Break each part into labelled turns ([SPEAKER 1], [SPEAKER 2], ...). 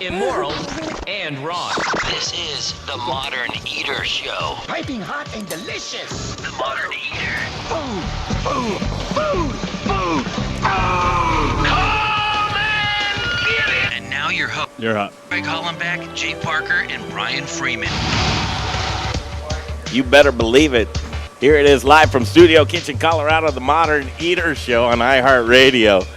[SPEAKER 1] immoral, and wrong.
[SPEAKER 2] This is the Modern Eater Show.
[SPEAKER 3] Piping hot and delicious.
[SPEAKER 2] The Modern Eater.
[SPEAKER 3] Food, food, food, food, food.
[SPEAKER 2] Come and get it! And now your host.
[SPEAKER 4] You're up.
[SPEAKER 2] Greg Hollenbeck, Jay Parker, and Brian Freeman.
[SPEAKER 5] You better believe it. Here it is live from Studio Kitchen, Colorado, the Modern Eater Show on iHeartRadio.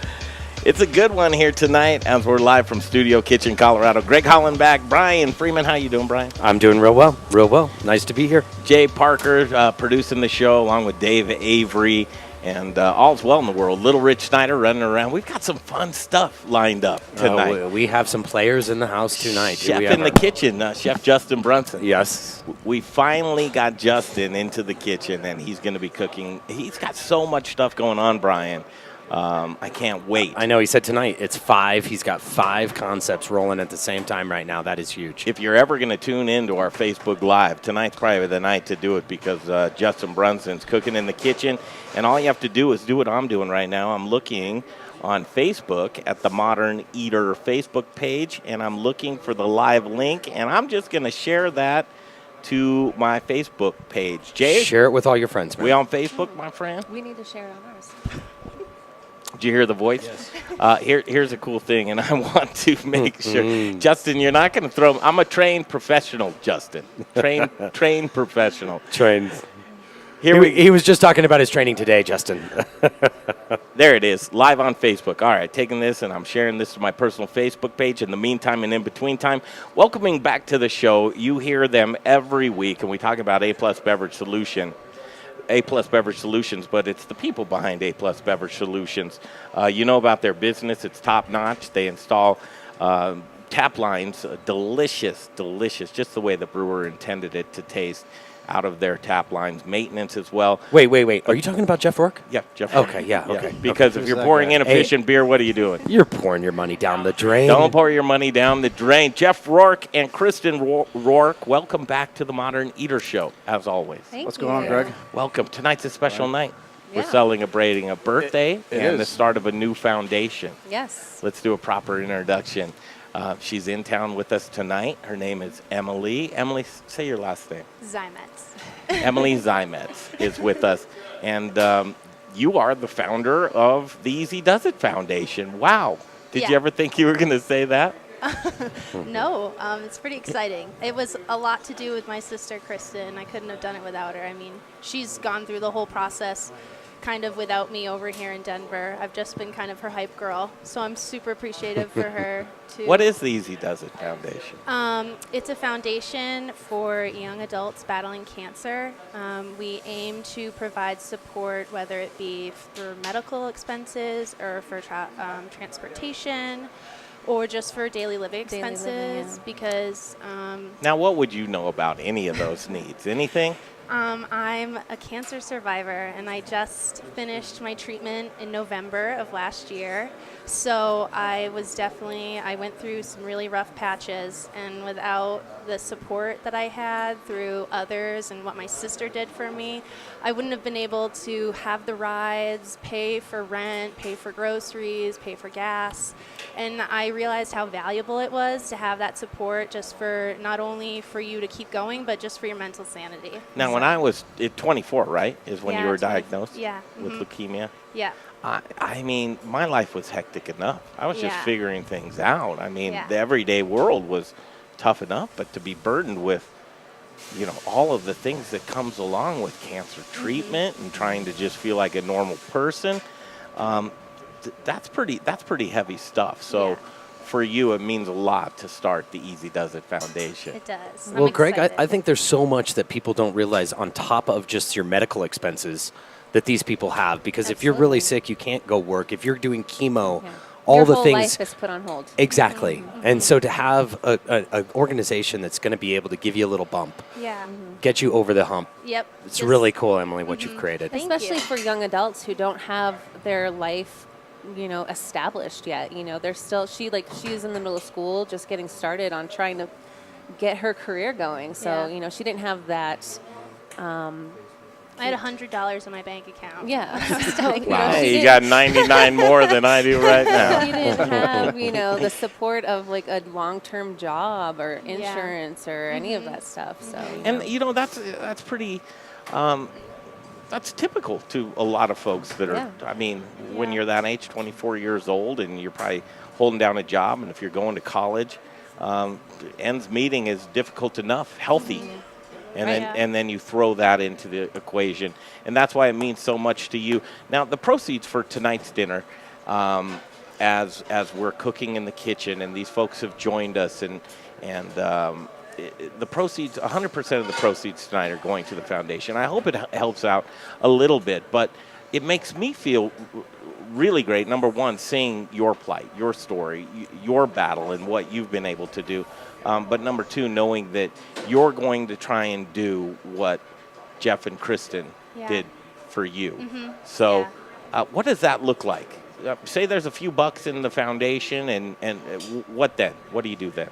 [SPEAKER 5] It's a good one here tonight as we're live from Studio Kitchen, Colorado. Greg Hollenbeck, Brian Freeman. How you doing, Brian?
[SPEAKER 6] I'm doing real well, real well. Nice to be here.
[SPEAKER 5] Jay Parker producing the show along with Dave Avery. And all's well in the world. Little Rich Snyder running around. We've got some fun stuff lined up tonight.
[SPEAKER 6] We have some players in the house tonight.
[SPEAKER 5] Chef in the kitchen, Chef Justin Brunson.
[SPEAKER 6] Yes.
[SPEAKER 5] We finally got Justin into the kitchen, and he's going to be cooking. He's got so much stuff going on, Brian. I can't wait.
[SPEAKER 6] I know. He said tonight it's 5. He's got 5 concepts rolling at the same time right now. That is huge.
[SPEAKER 5] If you're ever going to tune into our Facebook Live, tonight's probably the night to do it because Justin Brunson's cooking in the kitchen. And all you have to do is do what I'm doing right now. I'm looking on Facebook at the Modern Eater Facebook page, and I'm looking for the live link. And I'm just going to share that to my Facebook page. Jay?
[SPEAKER 6] Share it with all your friends, man.
[SPEAKER 5] We on Facebook, my friend?
[SPEAKER 7] We need to share it on ours.
[SPEAKER 5] Did you hear the voice? Yes. Here's a cool thing, and I want to make sure. Justin, you're not going to throw. I'm a trained professional, Justin. Trained professional.
[SPEAKER 6] Trained. He was just talking about his training today, Justin.
[SPEAKER 5] There it is, live on Facebook. All right, taking this, and I'm sharing this to my personal Facebook page. In the meantime and in between time, welcoming back to the show. You hear them every week, and we talk about A-Plus Beverage Solution. A-Plus Beverage Solutions, but it's the people behind A-Plus Beverage Solutions. You know about their business. It's top-notch. They install tap lines, delicious, just the way the brewer intended it to taste out of their tap lines. Maintenance as well.
[SPEAKER 6] Wait. Are you talking about Jeff Rourke?
[SPEAKER 5] Yeah, Jeff Rourke.
[SPEAKER 6] Okay, yeah, okay.
[SPEAKER 5] Because if you're pouring inefficient beer, what are you doing?
[SPEAKER 6] You're pouring your money down the drain.
[SPEAKER 5] Don't pour your money down the drain. Jeff Rourke and Kristen Rourke, welcome back to the Modern Eater Show, as always.
[SPEAKER 7] What's
[SPEAKER 4] going on, Greg?
[SPEAKER 5] Welcome. Tonight's a special night.
[SPEAKER 7] Yeah.
[SPEAKER 5] We're celebrating a birthday and the
[SPEAKER 4] is.
[SPEAKER 5] start of a new foundation.
[SPEAKER 7] Yes.
[SPEAKER 5] Let's do a proper introduction. She's in town with us tonight. Her name is Emily. Emily, say your last name.
[SPEAKER 7] Zymetz.
[SPEAKER 5] Emily Zymetz is with us. And you are the founder of the Easy Does It Foundation. Wow. Did you ever think you were going to say that?
[SPEAKER 8] No, it's pretty exciting. It was a lot to do with my sister, Kristen. I couldn't have done it without her. I mean, she's gone through the whole process kind of without me over here in Denver. I've just been kind of her hype girl. So I'm super appreciative for her.
[SPEAKER 5] What is the Easy Does It Foundation?
[SPEAKER 8] It's a foundation for young adults battling cancer. We aim to provide support, whether it be for medical expenses or for transportation, or just for daily living expenses, because...
[SPEAKER 5] now, what would you know about any of those needs? Anything?
[SPEAKER 8] I'm a cancer survivor, and I just finished my treatment in November of last year. So I went through some really rough patches, and without the support that I had through others and what my sister did for me, I wouldn't have been able to have the rides, pay for rent, pay for groceries, pay for gas. And I realized how valuable it was to have that support, just for not only for you to keep going, but just for your mental sanity.
[SPEAKER 5] Now, when I was 24, right, is when you were diagnosed with leukemia?
[SPEAKER 8] Yeah.
[SPEAKER 5] I mean, my life was hectic enough. I was just figuring things out. I mean,
[SPEAKER 8] Yeah.
[SPEAKER 5] the everyday world was tough enough, but to be burdened with, all of the things that comes along with cancer treatment and trying to just feel like a normal person, that's pretty heavy stuff. So for you, it means a lot to start the Easy Does It Foundation.
[SPEAKER 8] It does.
[SPEAKER 6] Well, Greg, I think there's so much that people don't realize on top of just your medical expenses that these people have. Because if you're really sick, you can't go work. If you're doing chemo, all
[SPEAKER 7] Your
[SPEAKER 6] the
[SPEAKER 7] whole
[SPEAKER 6] things.
[SPEAKER 7] life is put on hold.
[SPEAKER 6] Exactly. And so to have an organization that's going to be able to give you a little bump,
[SPEAKER 8] Yeah.
[SPEAKER 6] get you over the hump,
[SPEAKER 8] Yep.
[SPEAKER 6] it's really cool, Emily, what you've created.
[SPEAKER 8] Thank
[SPEAKER 7] Especially
[SPEAKER 8] you.
[SPEAKER 7] for young adults who don't have their life, established yet. They're still, she's in the middle of school, just getting started on trying to get her career going. So, she didn't have that
[SPEAKER 8] I had $100 in my bank account.
[SPEAKER 7] Yeah. So,
[SPEAKER 5] Wow.
[SPEAKER 7] she
[SPEAKER 5] You
[SPEAKER 7] didn't-
[SPEAKER 5] got 99 more than I do right now.
[SPEAKER 7] She didn't have, the support of like a long-term job or insurance or any of that stuff. So,
[SPEAKER 5] And that's pretty. That's typical to a lot of folks that are.
[SPEAKER 7] Yeah.
[SPEAKER 5] I mean, when
[SPEAKER 8] Yeah.
[SPEAKER 5] you're that age, 24 years old, and you're probably holding down a job, and if you're going to college, ends meeting is difficult enough, healthy. And
[SPEAKER 8] Right.
[SPEAKER 5] then you throw that into the equation, and that's why it means so much to you. Now, the proceeds for tonight's dinner, as we're cooking in the kitchen, and these folks have joined us, and the proceeds, 100% of the proceeds tonight are going to the foundation. I hope it helps out a little bit, but it makes me feel really great. Number one, seeing your plight, your story, your battle, and what you've been able to do. But number two, knowing that you're going to try and do what Jeff and Kristen did for you. So what does that look like? Say there's a few bucks in the foundation, and what then? What do you do then?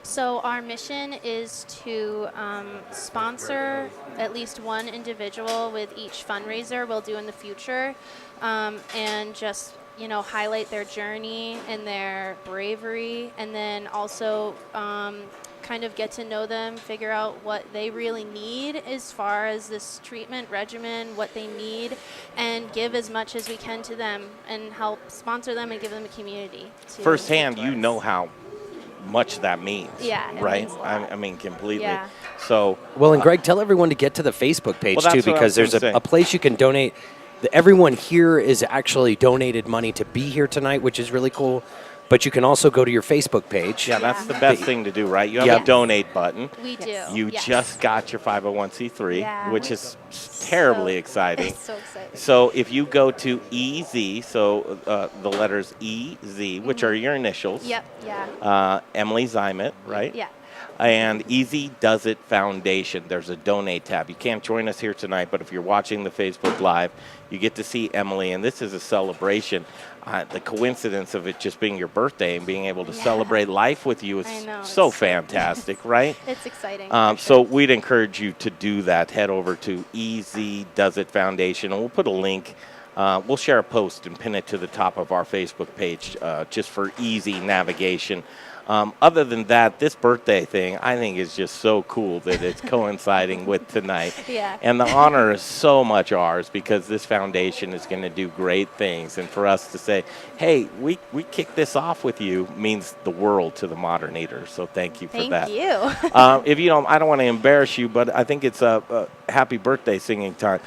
[SPEAKER 8] So our mission is to sponsor at least one individual with each fundraiser we'll do in the future, and just highlight their journey and their bravery, and then also kind of get to know them, figure out what they really need as far as this treatment regimen, what they need, and give as much as we can to them and help sponsor them and give them a community.
[SPEAKER 5] Firsthand, you know how much that means.
[SPEAKER 8] Yeah, it
[SPEAKER 5] right?
[SPEAKER 8] means a lot.
[SPEAKER 5] I mean, completely.
[SPEAKER 8] Yeah.
[SPEAKER 5] So,
[SPEAKER 6] Well, and Greg, tell everyone to get to the Facebook page,
[SPEAKER 5] Well, that's
[SPEAKER 6] too,
[SPEAKER 5] what I
[SPEAKER 6] because
[SPEAKER 5] was
[SPEAKER 6] there's
[SPEAKER 5] gonna say.
[SPEAKER 6] a place you can donate. Everyone here is actually donated money to be here tonight, which is really cool. But you can also go to your Facebook page.
[SPEAKER 5] yeah, that's the best thing to do, right? You have
[SPEAKER 6] Yep.
[SPEAKER 5] a donate button.
[SPEAKER 8] We do.
[SPEAKER 5] You
[SPEAKER 8] yes.
[SPEAKER 5] just got your 501c3,
[SPEAKER 8] Yeah.
[SPEAKER 5] which is terribly exciting.
[SPEAKER 8] It's so exciting.
[SPEAKER 5] So if you go to EZ, so the letters EZ, which are your initials.
[SPEAKER 8] Yep. Yeah.
[SPEAKER 5] Emily Zymet, right?
[SPEAKER 8] Yeah.
[SPEAKER 5] And Easy Does It Foundation. There's a donate tab. You can't join us here tonight, but if you're watching the Facebook Live, you get to see Emily, and this is a celebration. The coincidence of it just being your birthday and being able to celebrate life with you is
[SPEAKER 8] I know,
[SPEAKER 5] so
[SPEAKER 8] it's-
[SPEAKER 5] fantastic, right?
[SPEAKER 8] It's exciting.
[SPEAKER 5] So we'd encourage you to do that. Head over to Easy Does It Foundation, and we'll put a link. We'll share a post and pin it to the top of our Facebook page just for easy navigation. Other than that, this birthday thing, I think, is just so cool that it's coinciding with tonight.
[SPEAKER 8] Yeah.
[SPEAKER 5] And the honor is so much ours because this foundation is going to do great things. And for us to say, hey, we kicked this off with you means the world to the Modern Eater. So thank you for
[SPEAKER 8] Thank
[SPEAKER 5] that.
[SPEAKER 8] you.
[SPEAKER 5] If you don't, I don't want to embarrass you, but I think it's a happy birthday singing time.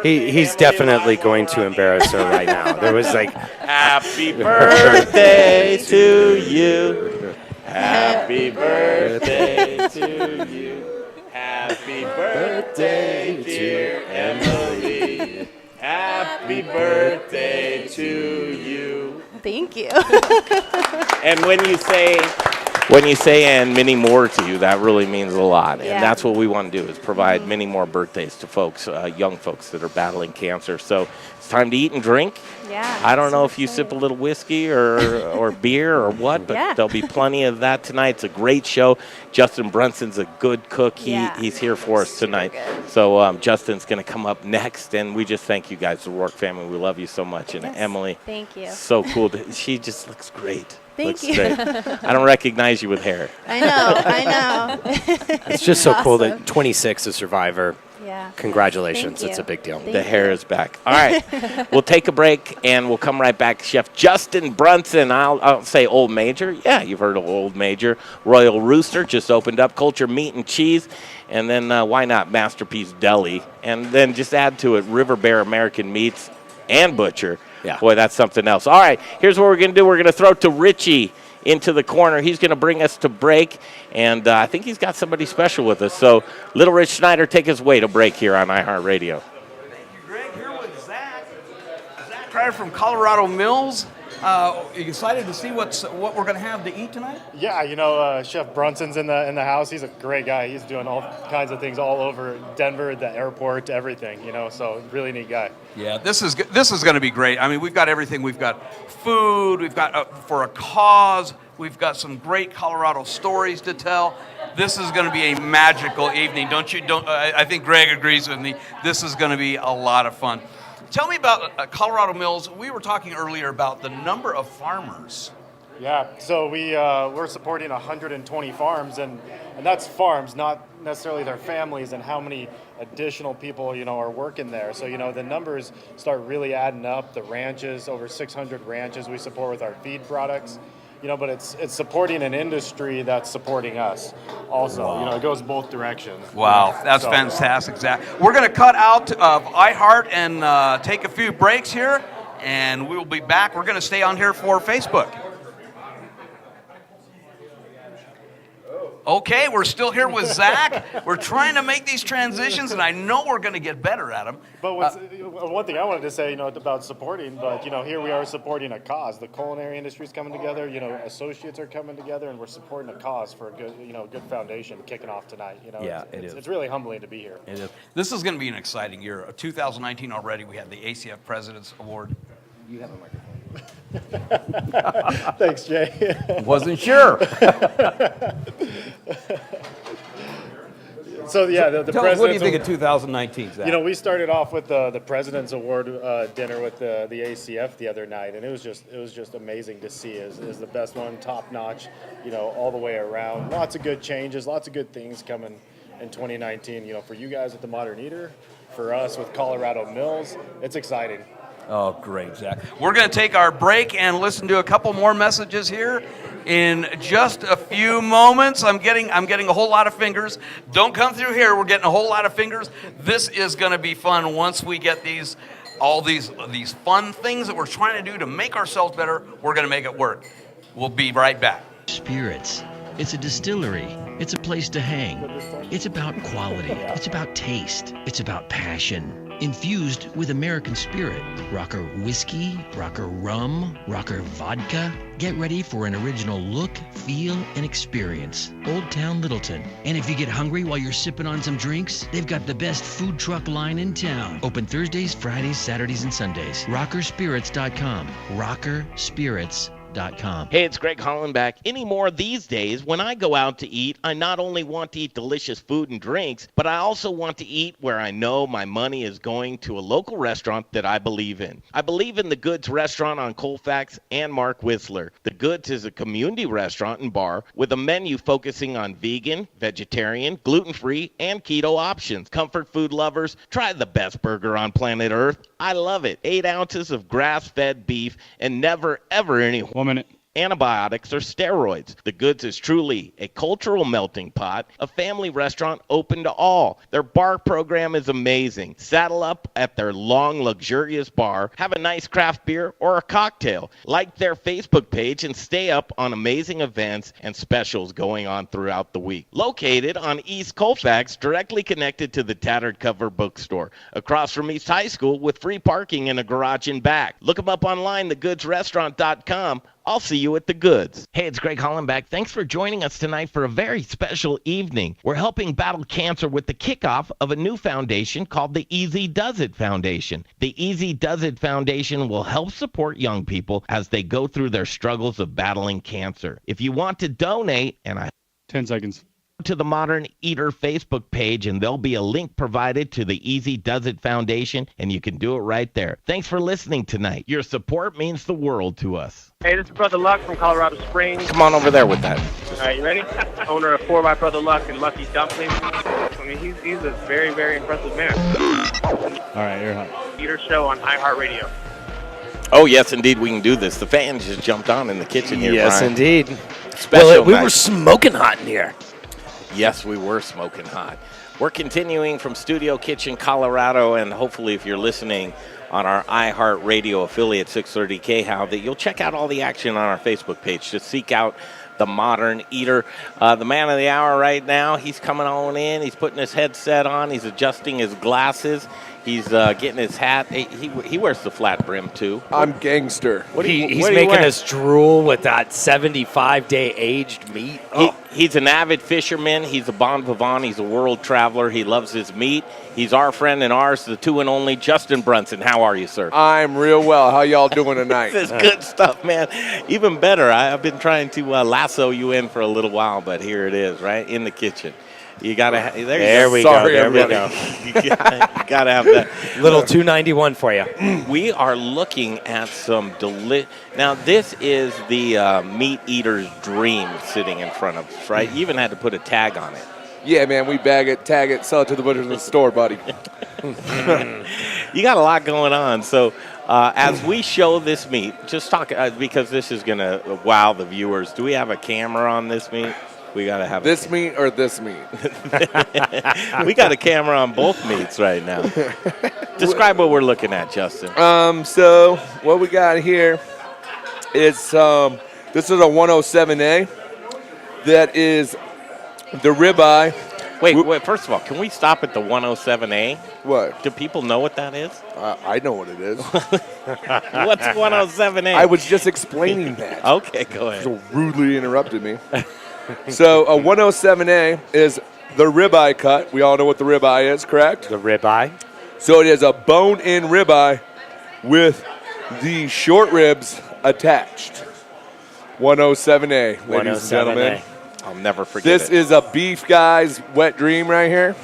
[SPEAKER 6] He's definitely going to embarrass her right now. There was like,
[SPEAKER 5] Happy birthday to you. Happy birthday to you. Happy birthday, dear Emily. Happy birthday to you.
[SPEAKER 7] Thank you.
[SPEAKER 5] And when you say and many more to you, that really means a lot. And
[SPEAKER 8] Yeah.
[SPEAKER 5] that's what we want to do is provide many more birthdays to folks, young folks that are battling cancer. So it's time to eat and drink.
[SPEAKER 8] Yeah.
[SPEAKER 5] I don't
[SPEAKER 8] so
[SPEAKER 5] know if you sip a
[SPEAKER 8] excited.
[SPEAKER 5] little whiskey or beer or what, but
[SPEAKER 8] Yeah.
[SPEAKER 5] there'll be plenty of that tonight. It's a great show. Justin Brunson's a good cook.
[SPEAKER 8] Yeah.
[SPEAKER 5] He's here for us tonight.
[SPEAKER 7] good.
[SPEAKER 5] So Justin's going to come up next, and we just thank you guys, the Rourke family. We love you so much. And
[SPEAKER 8] Yes.
[SPEAKER 5] Emily,
[SPEAKER 8] Thank you.
[SPEAKER 5] so cool. She just looks great.
[SPEAKER 8] Thank
[SPEAKER 5] looks
[SPEAKER 8] you.
[SPEAKER 5] Great. I don't recognize you with hair.
[SPEAKER 8] I know.
[SPEAKER 6] it's just so cool
[SPEAKER 8] awesome.
[SPEAKER 6] that 26 is Survivor.
[SPEAKER 8] Yeah.
[SPEAKER 6] Congratulations.
[SPEAKER 8] Thank
[SPEAKER 6] It's
[SPEAKER 8] you.
[SPEAKER 6] a big deal.
[SPEAKER 8] Thank
[SPEAKER 5] The
[SPEAKER 8] you.
[SPEAKER 5] hair is back. All right. We'll take a break, and we'll come right back. Chef Justin Brunson. I'll say Old Major. Yeah, you've heard of Old Major. Royal Rooster just opened up. Culture Meat and Cheese. And then why not Masterpiece Deli? And then just add to it River Bear American Meats and Butcher.
[SPEAKER 6] Yeah.
[SPEAKER 5] Boy, that's something else. All right. Here's what we're going to do. We're going to throw to Richie into the corner. He's going to bring us to break, and I think he's got somebody special with us. So, Little Rich Schneider, take us away to break here on iHeartRadio.
[SPEAKER 3] Thank you, Greg. Here with Zach. Zach Kreider from Colorado Mills. Are you excited to see what we're going to have to eat tonight?
[SPEAKER 4] Yeah, Chef Brunson's in the house. He's a great guy. He's doing all kinds of things all over Denver, the airport, everything. So really neat guy.
[SPEAKER 3] Yeah, this is going to be great. I mean, we've got everything. We've got food. We've got for a cause. We've got some great Colorado stories to tell, This is going to be a magical evening, don't you? I think Greg agrees with me. This is going to be a lot of fun. Tell me about Colorado Mills. We were talking earlier about the number of farmers.
[SPEAKER 4] Yeah, so we're supporting 120 farms, and that's farms, not necessarily their families and how many additional people, are working there. So, the numbers start really adding up. The ranches, over 600 ranches we support with our feed products. But it's supporting an industry that's supporting us also. Wow. It goes both directions.
[SPEAKER 3] Wow, that's fantastic, Zach. We're going to cut out of iHeart and take a few breaks here, and we will be back. We're going to stay on here for Facebook. Okay, we're still here with Zach. We're trying to make these transitions, and I know we're going to get better at them.
[SPEAKER 4] But one thing I wanted to say, about supporting, but, here we are supporting a cause. The culinary industry is coming together, associates are coming together, and we're supporting a cause for a good, good foundation kicking off tonight. It's really humbling to be here.
[SPEAKER 3] It is. This is going to be an exciting year. 2019 already, we had the ACF President's Award. You have a microphone.
[SPEAKER 4] Thanks, Jay.
[SPEAKER 3] Wasn't sure.
[SPEAKER 4] So yeah, the
[SPEAKER 3] Tell us, what do you think of 2019, Zach?
[SPEAKER 4] We started off with the President's Award dinner with the ACF the other night, and it was just amazing to see. It was the best one, top notch, all the way around. Lots of good changes, lots of good things coming in 2019. For you guys at the Modern Eater, for us with Colorado Mills, it's exciting.
[SPEAKER 3] Oh, great, Zach. We're going to take our break and listen to a couple more messages here in just a few moments. I'm getting a whole lot of fingers. Don't come through here. We're getting a whole lot of fingers. This is going to be fun once we get all these fun things that we're trying to do to make ourselves better. We're going to make it work. We'll be right back.
[SPEAKER 9] Spirits. It's a distillery. It's a place to hang. It's about quality. It's about taste. It's about passion. Infused with American spirit. Rocker whiskey, rocker rum, rocker vodka. Get ready for an original look, feel, and experience. Old Town Littleton. And if you get hungry while you're sipping on some drinks, they've got the best food truck line in town. Open Thursdays, Fridays, Saturdays, and Sundays. Rockerspirits.com. Rockerspirits.com.
[SPEAKER 5] Hey, it's Greg Hollenbach. Anymore these days, when I go out to eat, I not only want to eat delicious food and drinks, but I also want to eat where I know my money is going to a local restaurant that I believe in. I believe in the Goods restaurant on Colfax and Mark Whistler. The Goods is a community restaurant and bar with a menu focusing on vegan, vegetarian, gluten-free, and keto options. Comfort food lovers, try the best burger on planet Earth. I love it. 8 ounces of grass-fed beef and never, ever any antibiotics or steroids. The Goods is truly a cultural melting pot, a family restaurant open to all. Their bar program is amazing. Saddle up at their long, luxurious bar, have a nice craft beer or a cocktail. Like their Facebook page and stay up on amazing events and specials going on throughout the week. Located on East Colfax, directly connected to the Tattered Cover Bookstore, across from East High School with free parking and a garage in back. Look them up online, thegoodsrestaurant.com. I'll see you at the Goods. Hey, it's Greg Hollenbach. Thanks for joining us tonight for a very special evening. We're helping battle cancer with the kickoff of a new foundation called the Easy Does It Foundation. The Easy Does It Foundation will help support young people as they go through their struggles of battling cancer. If you want to donate,
[SPEAKER 4] 10 seconds.
[SPEAKER 5] To the Modern Eater Facebook page, and there'll be a link provided to the Easy Does It Foundation, and you can do it right there. Thanks for listening tonight. Your support means the world to us.
[SPEAKER 10] Hey, this is Brother Luck from Colorado Springs.
[SPEAKER 5] Come on over there with that.
[SPEAKER 10] All right, you ready? Owner of 4 by Brother Luck and Lucky Dumplings. I mean, he's a very, very impressive man.
[SPEAKER 4] All right, you're hot.
[SPEAKER 10] Eater show on iHeartRadio.
[SPEAKER 5] Oh, yes, indeed, we can do this. The fans just jumped on in the kitchen here,
[SPEAKER 6] Yes,
[SPEAKER 5] Brian.
[SPEAKER 6] indeed.
[SPEAKER 5] Special
[SPEAKER 6] we
[SPEAKER 5] night.
[SPEAKER 6] were smoking hot in here.
[SPEAKER 5] Yes, we were smoking hot. We're continuing from Studio Kitchen, Colorado, and hopefully if you're listening on our iHeartRadio affiliate 630 KHOW, that you'll check out all the action on our Facebook page. Just seek out the Modern Eater. The man of the hour right now, he's coming on in. He's putting his headset on. He's adjusting his glasses. He's getting his hat. He wears the flat brim, too.
[SPEAKER 11] I'm gangster.
[SPEAKER 6] He's making us drool with that 75-day aged meat.
[SPEAKER 5] He's an avid fisherman. He's a bon vivant. He's a world traveler. He loves his meat. He's our friend and ours, the two and only Justin Brunson. How how are you, sir?
[SPEAKER 11] I'm real well. How y'all doing tonight?
[SPEAKER 5] This is good stuff, man. Even better. I've been trying to lasso you in for a little while, but here it is, right in the kitchen. You gotta.
[SPEAKER 6] There we
[SPEAKER 11] Sorry,
[SPEAKER 6] go. There we
[SPEAKER 11] everybody.
[SPEAKER 6] go.
[SPEAKER 5] You gotta have that.
[SPEAKER 6] Little 291 for you.
[SPEAKER 5] We are looking at some Now, this is the meat eater's dream sitting in front of us, right? You even had to put a tag on it.
[SPEAKER 11] Yeah, man, we bag it, tag it, sell it to the butchers in the store, buddy.
[SPEAKER 5] You got a lot going on. So as we show this meat, just talk, because this is going to wow the viewers. Do we have a camera on this meat? We got to have
[SPEAKER 11] this meat or this meat?
[SPEAKER 5] We got a camera on both meats right now. Describe what we're looking at, Justin.
[SPEAKER 11] So what we got here is this is a 107A. That is the ribeye.
[SPEAKER 5] Wait, first of all, can we stop at the 107A?
[SPEAKER 11] What?
[SPEAKER 5] Do people know what that is?
[SPEAKER 11] I know what it is.
[SPEAKER 5] What's 107A?
[SPEAKER 11] I was just explaining that.
[SPEAKER 5] Okay, go ahead.
[SPEAKER 11] So rudely interrupted me. So a 107A is the ribeye cut. We all know what the ribeye is, correct?
[SPEAKER 6] The ribeye.
[SPEAKER 11] So it is a bone-in ribeye with the short ribs attached. 107A, ladies and gentlemen.
[SPEAKER 5] I'll never forget
[SPEAKER 11] This
[SPEAKER 5] it.
[SPEAKER 11] is a beef guy's wet dream right here.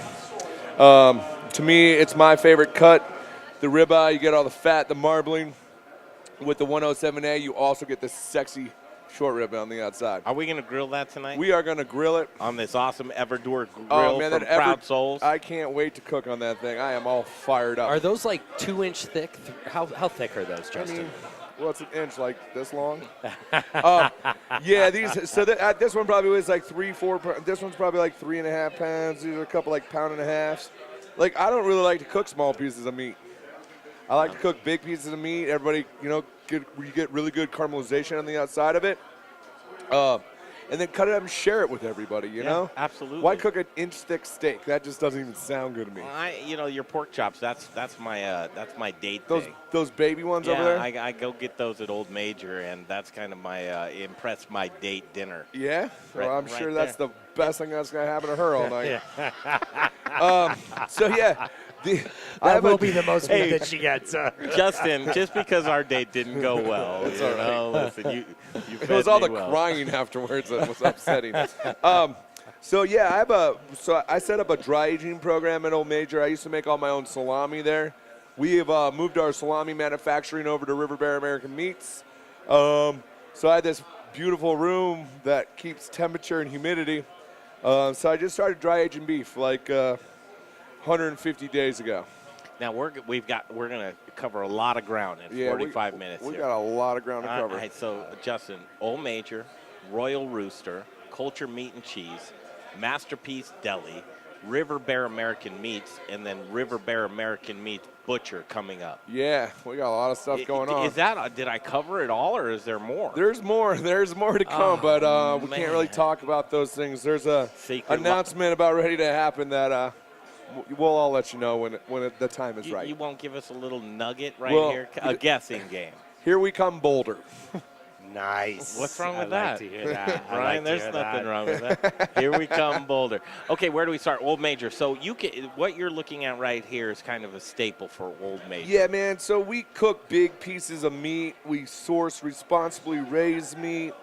[SPEAKER 11] To me, it's my favorite cut. The ribeye, you get all the fat, the marbling. With the 107A, you also get this sexy short rib on the outside.
[SPEAKER 5] Are we going to grill that tonight?
[SPEAKER 11] We are going to grill it.
[SPEAKER 5] On this awesome Everdure grill
[SPEAKER 11] Oh, man,
[SPEAKER 5] from Proud Souls?
[SPEAKER 11] I can't wait to cook on that thing. I am all fired up.
[SPEAKER 6] Are those like 2-inch thick? How thick are those, Justin?
[SPEAKER 11] I mean, well, it's an inch like this long. Yeah, these. So this one probably weighs like 3-4. This one's probably like 3.5 pounds. These are a couple like 1.5 pounds. Like, I don't really like to cook small pieces of meat. I like to cook big pieces of meat. Everybody, you get really good caramelization on the outside of it. And then cut it up and share it with everybody, you know?
[SPEAKER 5] Absolutely.
[SPEAKER 11] Why cook an inch-thick steak? That just doesn't even sound good to me.
[SPEAKER 5] Well, your pork chops, that's my date thing.
[SPEAKER 11] Those baby ones over there?
[SPEAKER 5] Yeah, I go get those at Old Major, and that's kind of my impress my date dinner.
[SPEAKER 11] Yeah? Well, I'm
[SPEAKER 5] right
[SPEAKER 11] sure that's
[SPEAKER 5] there.
[SPEAKER 11] the best thing that's going to happen to her all night. So, yeah.
[SPEAKER 6] That will be the most meat that she gets.
[SPEAKER 5] Justin, just because our date didn't go well, listen, you
[SPEAKER 11] it was all the
[SPEAKER 5] well.
[SPEAKER 11] crying afterwards that was upsetting. So yeah, I set up a dry aging program at Old Major. I used to make all my own salami there. We have moved our salami manufacturing over to River Bear American Meats. So I had this beautiful room that keeps temperature and humidity. So I just started dry aging beef like 150 days ago.
[SPEAKER 5] Now we're going to cover a lot of ground in 45 minutes.
[SPEAKER 11] We
[SPEAKER 5] here.
[SPEAKER 11] got a lot of ground to cover.
[SPEAKER 5] All right, so Justin, Old Major, Royal Rooster, Culture Meat and Cheese, Masterpiece Deli, River Bear American Meats, and then River Bear American Meats Butcher coming up.
[SPEAKER 11] Yeah, we got a lot of stuff going on.
[SPEAKER 5] Did I cover it all, or is there more?
[SPEAKER 11] There's more to come, but we can't really talk about those things. There's a announcement about ready to happen that we'll all let you know when the time is right.
[SPEAKER 5] You won't give us a little nugget here? A guessing game.
[SPEAKER 11] Here we come, Boulder.
[SPEAKER 6] Nice.
[SPEAKER 5] What's wrong with
[SPEAKER 6] I
[SPEAKER 5] that?
[SPEAKER 6] like to hear that.
[SPEAKER 5] Brian, there's nothing wrong with that. Here we come, Boulder. Okay, where do we start? Old Major. So what you're looking at right here is kind of a staple for Old Major.
[SPEAKER 11] Yeah, man. So we cook big pieces of meat. We source responsibly raised meat.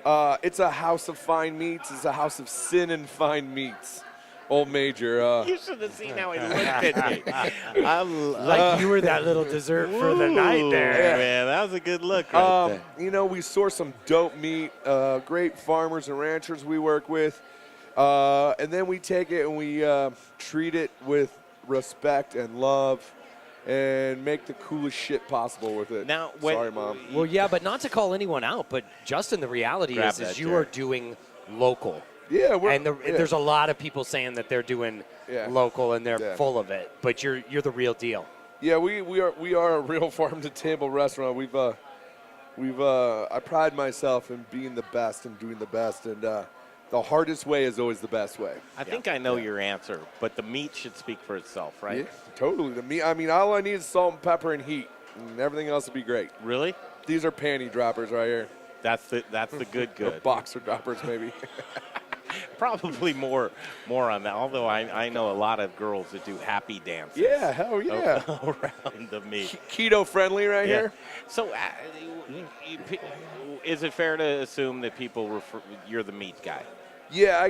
[SPEAKER 11] It's a house of fine meats. It's a house of sin and fine meats. Old Major.
[SPEAKER 5] You should have seen how he looked at me.
[SPEAKER 6] Like you were that little dessert for the night there.
[SPEAKER 5] Yeah, man, that was a good look right there.
[SPEAKER 11] We source some dope meat, great farmers and ranchers we work with. And then we take it and we treat it with respect and love and make the coolest shit possible with it.
[SPEAKER 5] Now,
[SPEAKER 11] sorry, Mom.
[SPEAKER 6] Well, yeah, but not to call anyone out, but Justin, the reality is you are doing local.
[SPEAKER 11] Yeah,
[SPEAKER 6] there's a lot of people saying that they're doing local and they're full of it, but you're the real deal.
[SPEAKER 11] Yeah, we are a real farm to table restaurant. I pride myself in being the best and doing the best, and the hardest way is always the best way.
[SPEAKER 5] I think I know your answer, but the meat should speak for itself, right?
[SPEAKER 11] Yeah, totally. The meat. I mean, all I need is salt and pepper and heat, and everything else will be great.
[SPEAKER 5] Really?
[SPEAKER 11] These are panty droppers right here.
[SPEAKER 5] That's the good.
[SPEAKER 11] Boxer droppers, maybe.
[SPEAKER 5] Probably more on that. Although I know a lot of girls that do happy dances.
[SPEAKER 11] Yeah, hell yeah.
[SPEAKER 5] Around the meat.
[SPEAKER 11] Keto friendly right here.
[SPEAKER 5] So, is it fair to assume that people you're the meat guy?
[SPEAKER 11] Yeah,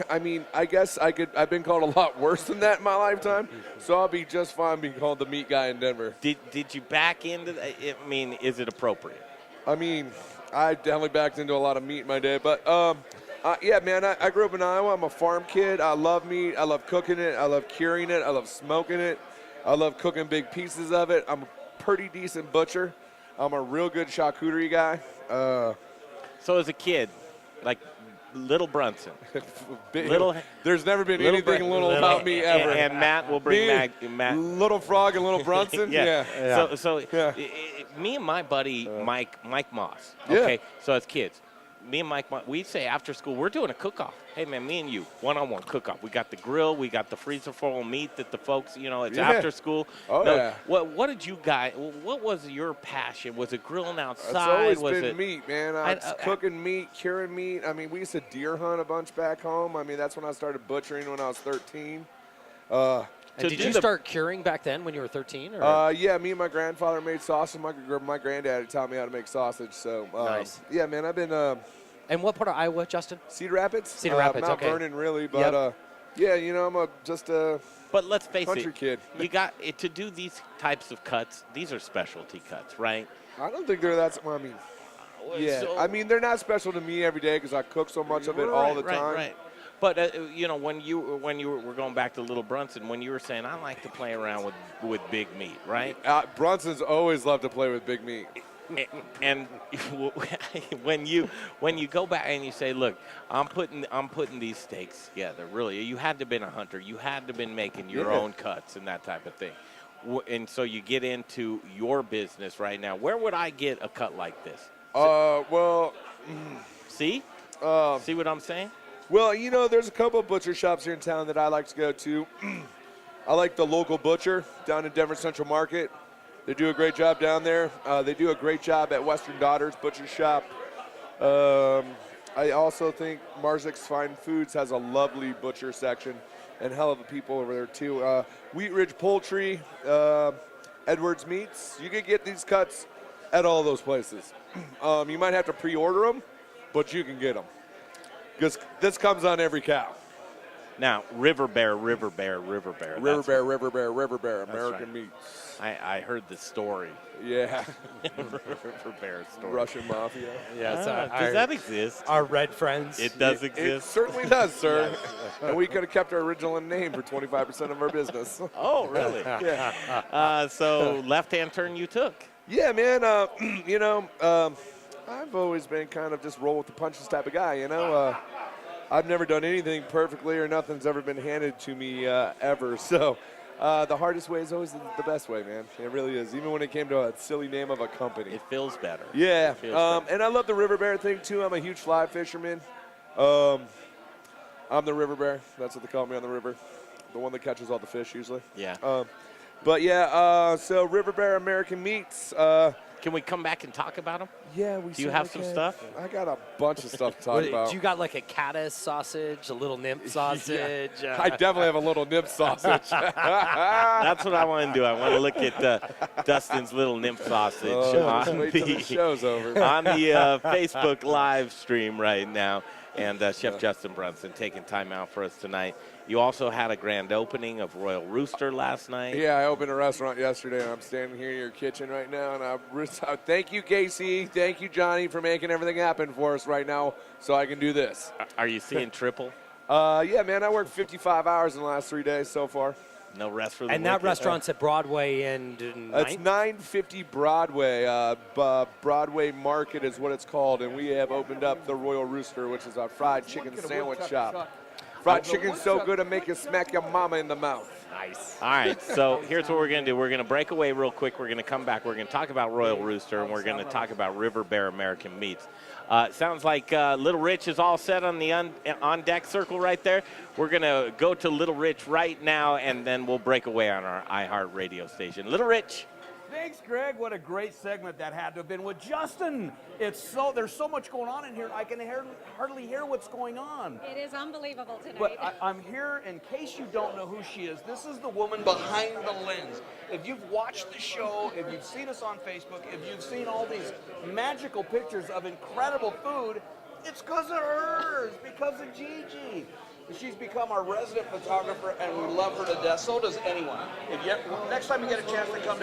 [SPEAKER 11] I mean, I guess I've been called a lot worse than that in my lifetime, so I'll be just fine being called the meat guy in Denver.
[SPEAKER 5] Did you back into that? I mean, is it appropriate?
[SPEAKER 11] I mean, I definitely backed into a lot of meat in my day, but yeah, man, I grew up in Iowa. I'm a farm kid. I love meat. I love cooking it. I love curing it. I love smoking it. I love cooking big pieces of it. I'm a pretty decent butcher. I'm a real good charcuterie guy.
[SPEAKER 5] So as a kid, like Little Brunson.
[SPEAKER 11] There's never been anything little about me ever.
[SPEAKER 5] And Matt will bring Matt.
[SPEAKER 11] Little Frog and Little Brunson? Yeah.
[SPEAKER 5] So me and my buddy Mike Moss, okay?
[SPEAKER 11] Yeah.
[SPEAKER 5] So as kids, me and Mike, we'd say after school, we're doing a cook-off. Hey, man, me and you, one-on-one cook-off. We got the grill. We got the freezer full of meat that the folks, it's after school.
[SPEAKER 11] Oh, yeah.
[SPEAKER 5] What did you guys, what was your passion? Was it grilling outside?
[SPEAKER 11] It's always been meat, man. It's cooking meat, curing meat. I mean, we used to deer hunt a bunch back home. I mean, that's when I started butchering when I was 13.
[SPEAKER 6] And did you start curing back then when you were 13? Or?
[SPEAKER 11] Yeah, me and my grandfather made sausage. My granddad taught me how to make sausage. So,
[SPEAKER 6] nice.
[SPEAKER 11] Yeah, man, I've been
[SPEAKER 6] and what part of Iowa, Justin?
[SPEAKER 11] Cedar Rapids.
[SPEAKER 6] Cedar Rapids,
[SPEAKER 11] Mount Vernon, really. But, yeah, I'm just a
[SPEAKER 5] But let's face
[SPEAKER 11] country kid.
[SPEAKER 5] You got to do these types of cuts. These are specialty cuts, right?
[SPEAKER 11] I don't think they're that. I mean, yeah.
[SPEAKER 5] So,
[SPEAKER 11] I mean, they're not special to me every day because I cook so much of it all the time.
[SPEAKER 5] Right. But when you were going back to Little Brunson, when you were saying I like to play around with big meat, right?
[SPEAKER 11] Brunson's always loved to play with big meat.
[SPEAKER 5] And when you go back and you say, look, I'm putting these steaks together. Really, you had to have been a hunter. You had to have been making your own cuts and that type of thing. And so you get into your business right now. Where would I get a cut like this? See what I'm saying?
[SPEAKER 11] Well, there's a couple of butcher shops here in town that I like to go to. I like the local butcher down in Denver Central Market. They do a great job down there. They do a great job at Western Daughters Butcher Shop. I also think Marzik's Fine Foods has a lovely butcher section and hell of a people over there too. Wheat Ridge Poultry, Edwards Meats. You can get these cuts at all those places. You might have to pre-order them, but you can get them. Because this comes on every cow.
[SPEAKER 5] Now, River Bear.
[SPEAKER 11] American meats.
[SPEAKER 5] I heard the story.
[SPEAKER 11] Yeah.
[SPEAKER 5] River Bear story.
[SPEAKER 11] Russian mafia.
[SPEAKER 6] Yes.
[SPEAKER 5] Does that exist?
[SPEAKER 6] Our red friends.
[SPEAKER 5] It does
[SPEAKER 11] It
[SPEAKER 5] exist.
[SPEAKER 11] certainly does, sir. And we could have kept our original name for 25% of our business.
[SPEAKER 5] Oh, really?
[SPEAKER 11] Yeah.
[SPEAKER 5] So left-hand turn you took.
[SPEAKER 11] Yeah, man. I've always been kind of just roll with the punches type of guy, I've never done anything perfectly or nothing's ever been handed to me ever. So the hardest way is always the best way, man. It really is. Even when it came to a silly name of a company.
[SPEAKER 5] It feels better.
[SPEAKER 11] Yeah.
[SPEAKER 5] Better.
[SPEAKER 11] And I love the river bear thing, too. I'm a huge fly fisherman. I'm the river bear. That's what they call me on the river. The one that catches all the fish, usually.
[SPEAKER 5] Yeah.
[SPEAKER 11] But, yeah, so River Bear American Meats.
[SPEAKER 5] Can we come back and talk about them?
[SPEAKER 11] Yeah,
[SPEAKER 5] Do you have some stuff?
[SPEAKER 11] I got a bunch of stuff to talk about.
[SPEAKER 6] Do you got like a caddis sausage, a little nymph sausage?
[SPEAKER 11] Yeah. I definitely have a little nymph sausage.
[SPEAKER 5] That's what I want to do. I want to look at Dustin's little nymph sausage on
[SPEAKER 11] wait till the show's over.
[SPEAKER 5] on the Facebook live stream right now. And Chef Justin Brunson taking time out for us tonight. You also had a grand opening of Royal Rooster last night.
[SPEAKER 11] Yeah, I opened a restaurant yesterday, and I'm standing here in your kitchen right now. And thank you, Casey. Thank you, Johnny, for making everything happen for us right now so I can do this.
[SPEAKER 5] Are you seeing triple?
[SPEAKER 11] Yeah, man, I worked 55 hours in the last 3 days so far.
[SPEAKER 5] No rest for the
[SPEAKER 6] And that restaurant's at Broadway and
[SPEAKER 11] It's 950 Broadway. Broadway Market is what it's called, and we have opened up the Royal Rooster, which is a fried chicken sandwich shop. Fried chicken's so good it make you smack your mama in the mouth.
[SPEAKER 6] Nice.
[SPEAKER 5] All right, so here's what we're going to do. We're going to break away real quick. We're going to come back. We're going to talk about Royal Rooster, and we're going to talk about River Bear American Meats. Sounds like Little Rich is all set on the on-deck circle right there. We're going to go to Little Rich right now, and then we'll break away on our iHeart radio station. Little Rich.
[SPEAKER 3] Thanks, Greg. What a great segment that had to have been with Justin. There's so much going on in here. I can hardly hear what's going on.
[SPEAKER 12] It is unbelievable tonight.
[SPEAKER 3] But I'm here in case you don't know who she is. This is the woman behind the lens. If you've watched the show, if you've seen us on Facebook, if you've seen all these magical pictures of incredible food, it's because of her. It's because of Gigi. She's become our resident photographer, and we love her to death. So does anyone. Next time you get a chance to come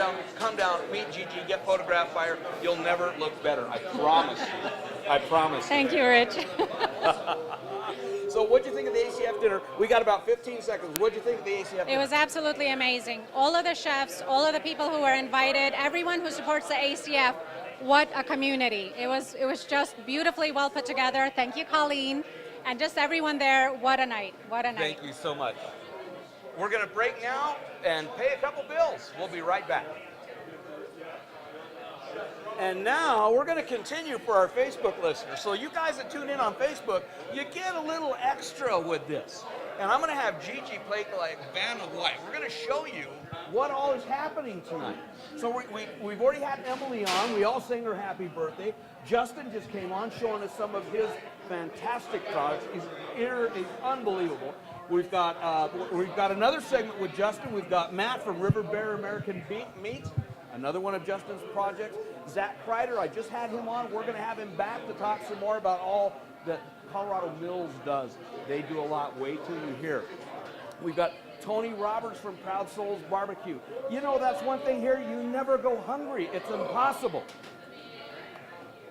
[SPEAKER 3] down, meet Gigi, get photographed by her. You'll never look better. I promise you. I promise.
[SPEAKER 12] Thank you, Rich.
[SPEAKER 3] So what'd you think of the ACF dinner? We got about 15 seconds. What'd you think of the ACF dinner?
[SPEAKER 12] It was absolutely amazing. All of the chefs, all of the people who were invited, everyone who supports the ACF, what a community. It was just beautifully well put together. Thank you, Colleen. And just everyone there, what a night, what a night.
[SPEAKER 3] Thank you so much. We're going to break now and pay a couple bills. We'll be right back. And now we're going to continue for our Facebook listeners. So you guys that tune in on Facebook, you get a little extra with this. And I'm going to have Gigi play like Van of Light. We're going to show you what all is happening tonight. So we've already had Emily on. We all sang her happy birthday. Justin just came on showing us some of his fantastic products. He's unbelievable. We've got another segment with Justin. We've got Matt from River Bear American Meats, another one of Justin's projects. Zach Kreider, I just had him on. We're going to have him back to talk some more about all that Colorado Mills does. They do a lot. Wait till you hear. We've got Tony Roberts from Proud Souls Barbecue. You know, that's one thing here. You never go hungry. It's impossible.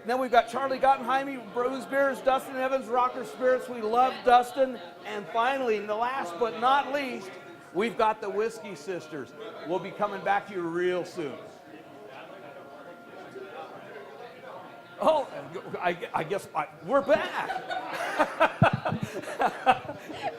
[SPEAKER 3] Then we've got Charlie Gottenkieny, Bruz Beers, Dustin Evans, Rocker Spirits. We love Dustin. And finally, the last but not least, we've got the Whiskey Sisters. We'll be coming back to you real soon. Oh, I guess we're back.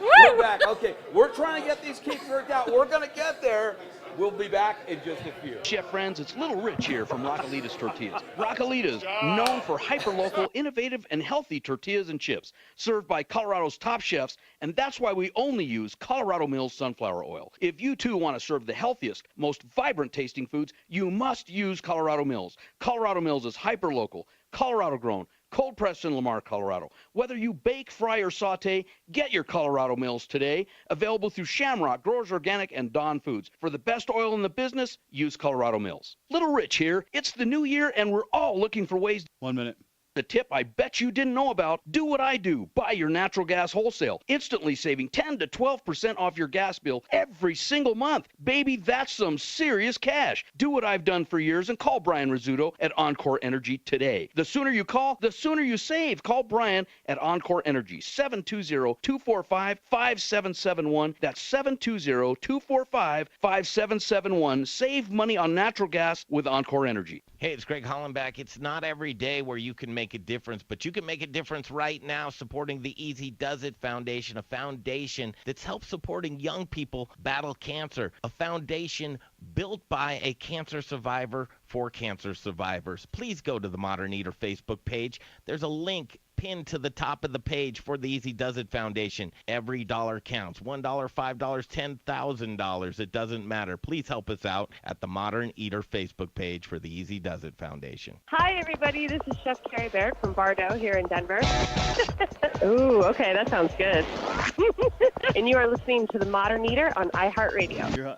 [SPEAKER 3] We're back. Okay, we're trying to get these kinks worked out. We're going to get there. We'll be back in just a few.
[SPEAKER 13] Chef friends, it's Little Rich here from Raquelitas Tortillas. Raquelitas, known for hyper-local, innovative, and healthy tortillas and chips, served by Colorado's top chefs, and that's why we only use Colorado Mills sunflower oil. If you too want to serve the healthiest, most vibrant tasting foods, you must use Colorado Mills. Colorado Mills is hyper-local, Colorado grown, cold pressed in Lamar, Colorado. Whether you bake, fry, or saute, get your Colorado Mills today. Available through Shamrock, Growers Organic, and Dawn Foods. For the best oil in the business, use Colorado Mills. Little Rich here. It's the new year, and we're all looking for ways. 1 minute. The tip I bet you didn't know about: do what I do. Buy your natural gas wholesale, instantly saving 10 to 12% off your gas bill every single month. Baby, that's some serious cash. Do what I've done for years and call Brian Rizzuto at Encore Energy today. The sooner you call, the sooner you save. Call Brian at Encore Energy, 720-245-5771. That's 720-245-5771. Save money on natural gas with Encore Energy.
[SPEAKER 14] Hey, it's Greg Hollenbach. It's not every day where you can make a difference, but you can make a difference right now supporting the Easy Does It Foundation, a foundation that's helped supporting young people battle cancer, a foundation built by a cancer survivor for cancer survivors. Please go to the Modern Eater Facebook page. There's a link pinned to the top of the page for the Easy Does It Foundation. Every dollar counts. $1, $5, $10,000. It doesn't matter. Please help us out at the Modern Eater Facebook page for the Easy Does It Foundation.
[SPEAKER 15] Hi, everybody. This is Chef Carrie Baird from Bardo here in Denver. Ooh, okay. That sounds good. And you are listening to the Modern Eater on iHeartRadio.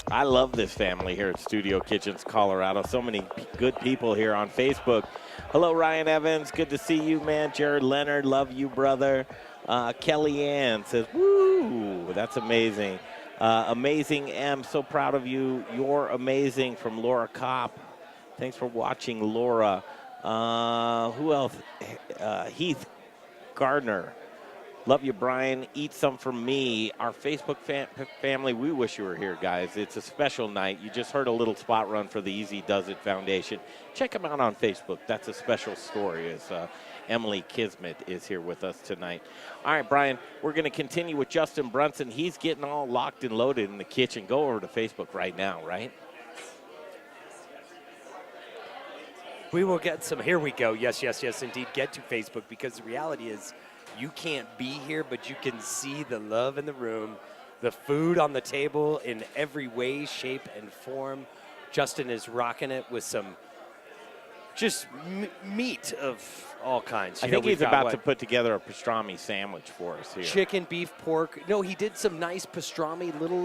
[SPEAKER 5] I love this family here at Studio Kitchens, Colorado. So many good people here on Facebook. Hello, Ryan Evans. Good to see you, man. Jared Leonard, love you, brother. Kelly Ann says, woo, that's amazing. Amazing M, so proud of you. You're amazing, from Laura Kopp. Thanks for watching, Laura. Who else? Heath Gardner. Love you, Brian. Eat some for me. Our Facebook family, we wish you were here, guys. It's a special night. You just heard a little spot run for the Easy Does It Foundation. Check them out on Facebook. That's a special story, as Emily Kismet is here with us tonight. All right, Brian, we're going to continue with Justin Brunson. He's getting all locked and loaded in the kitchen. Go over to Facebook right now, right?
[SPEAKER 6] We will get some. Here we go. Yes, indeed. Get to Facebook, because the reality is, you can't be here, but you can see the love in the room, the food on the table in every way, shape, and form. Justin is rocking it with some just meat of all kinds.
[SPEAKER 5] I think he's about to put together a pastrami sandwich for us here.
[SPEAKER 6] Chicken, beef, pork. No, he did some nice pastrami, little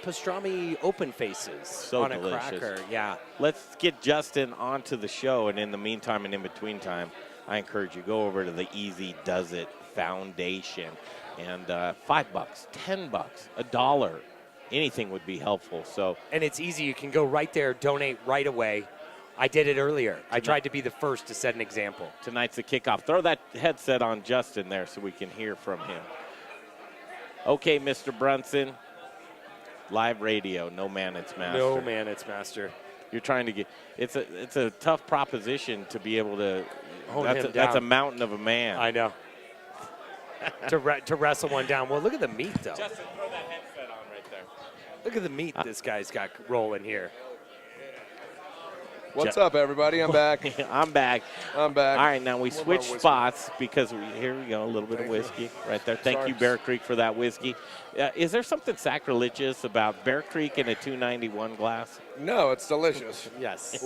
[SPEAKER 6] pastrami open faces on
[SPEAKER 5] delicious.
[SPEAKER 6] A cracker. Yeah.
[SPEAKER 5] Let's get Justin onto the show, and in the meantime and in between time, I encourage you, go over to the Easy Does It Foundation, and $5, $10, $1, anything would be helpful.
[SPEAKER 6] And it's easy. You can go right there, donate right away. I did it earlier. I tried to be the first to set an example.
[SPEAKER 5] Tonight's the kickoff. Throw that headset on Justin there so we can hear from him. Okay, Mr. Brunson. Live radio, no man, it's master.
[SPEAKER 6] No man, it's master.
[SPEAKER 5] You're trying to get – it's a tough proposition to be able to – that's a mountain of a man.
[SPEAKER 6] I know. to wrestle one down. Well, look at the meat, though.
[SPEAKER 5] Justin, throw that headset on right there.
[SPEAKER 6] Look at the meat this guy's got rolling here.
[SPEAKER 11] What's up, everybody? I'm back.
[SPEAKER 5] I'm back.
[SPEAKER 11] I'm back.
[SPEAKER 5] All right, now we switched spots because here we go, a little bit of whiskey right there. Thank you, Bear Creek, for that whiskey. Is there something sacrilegious about Bear Creek in a 291 glass?
[SPEAKER 11] No, it's delicious.
[SPEAKER 6] Yes.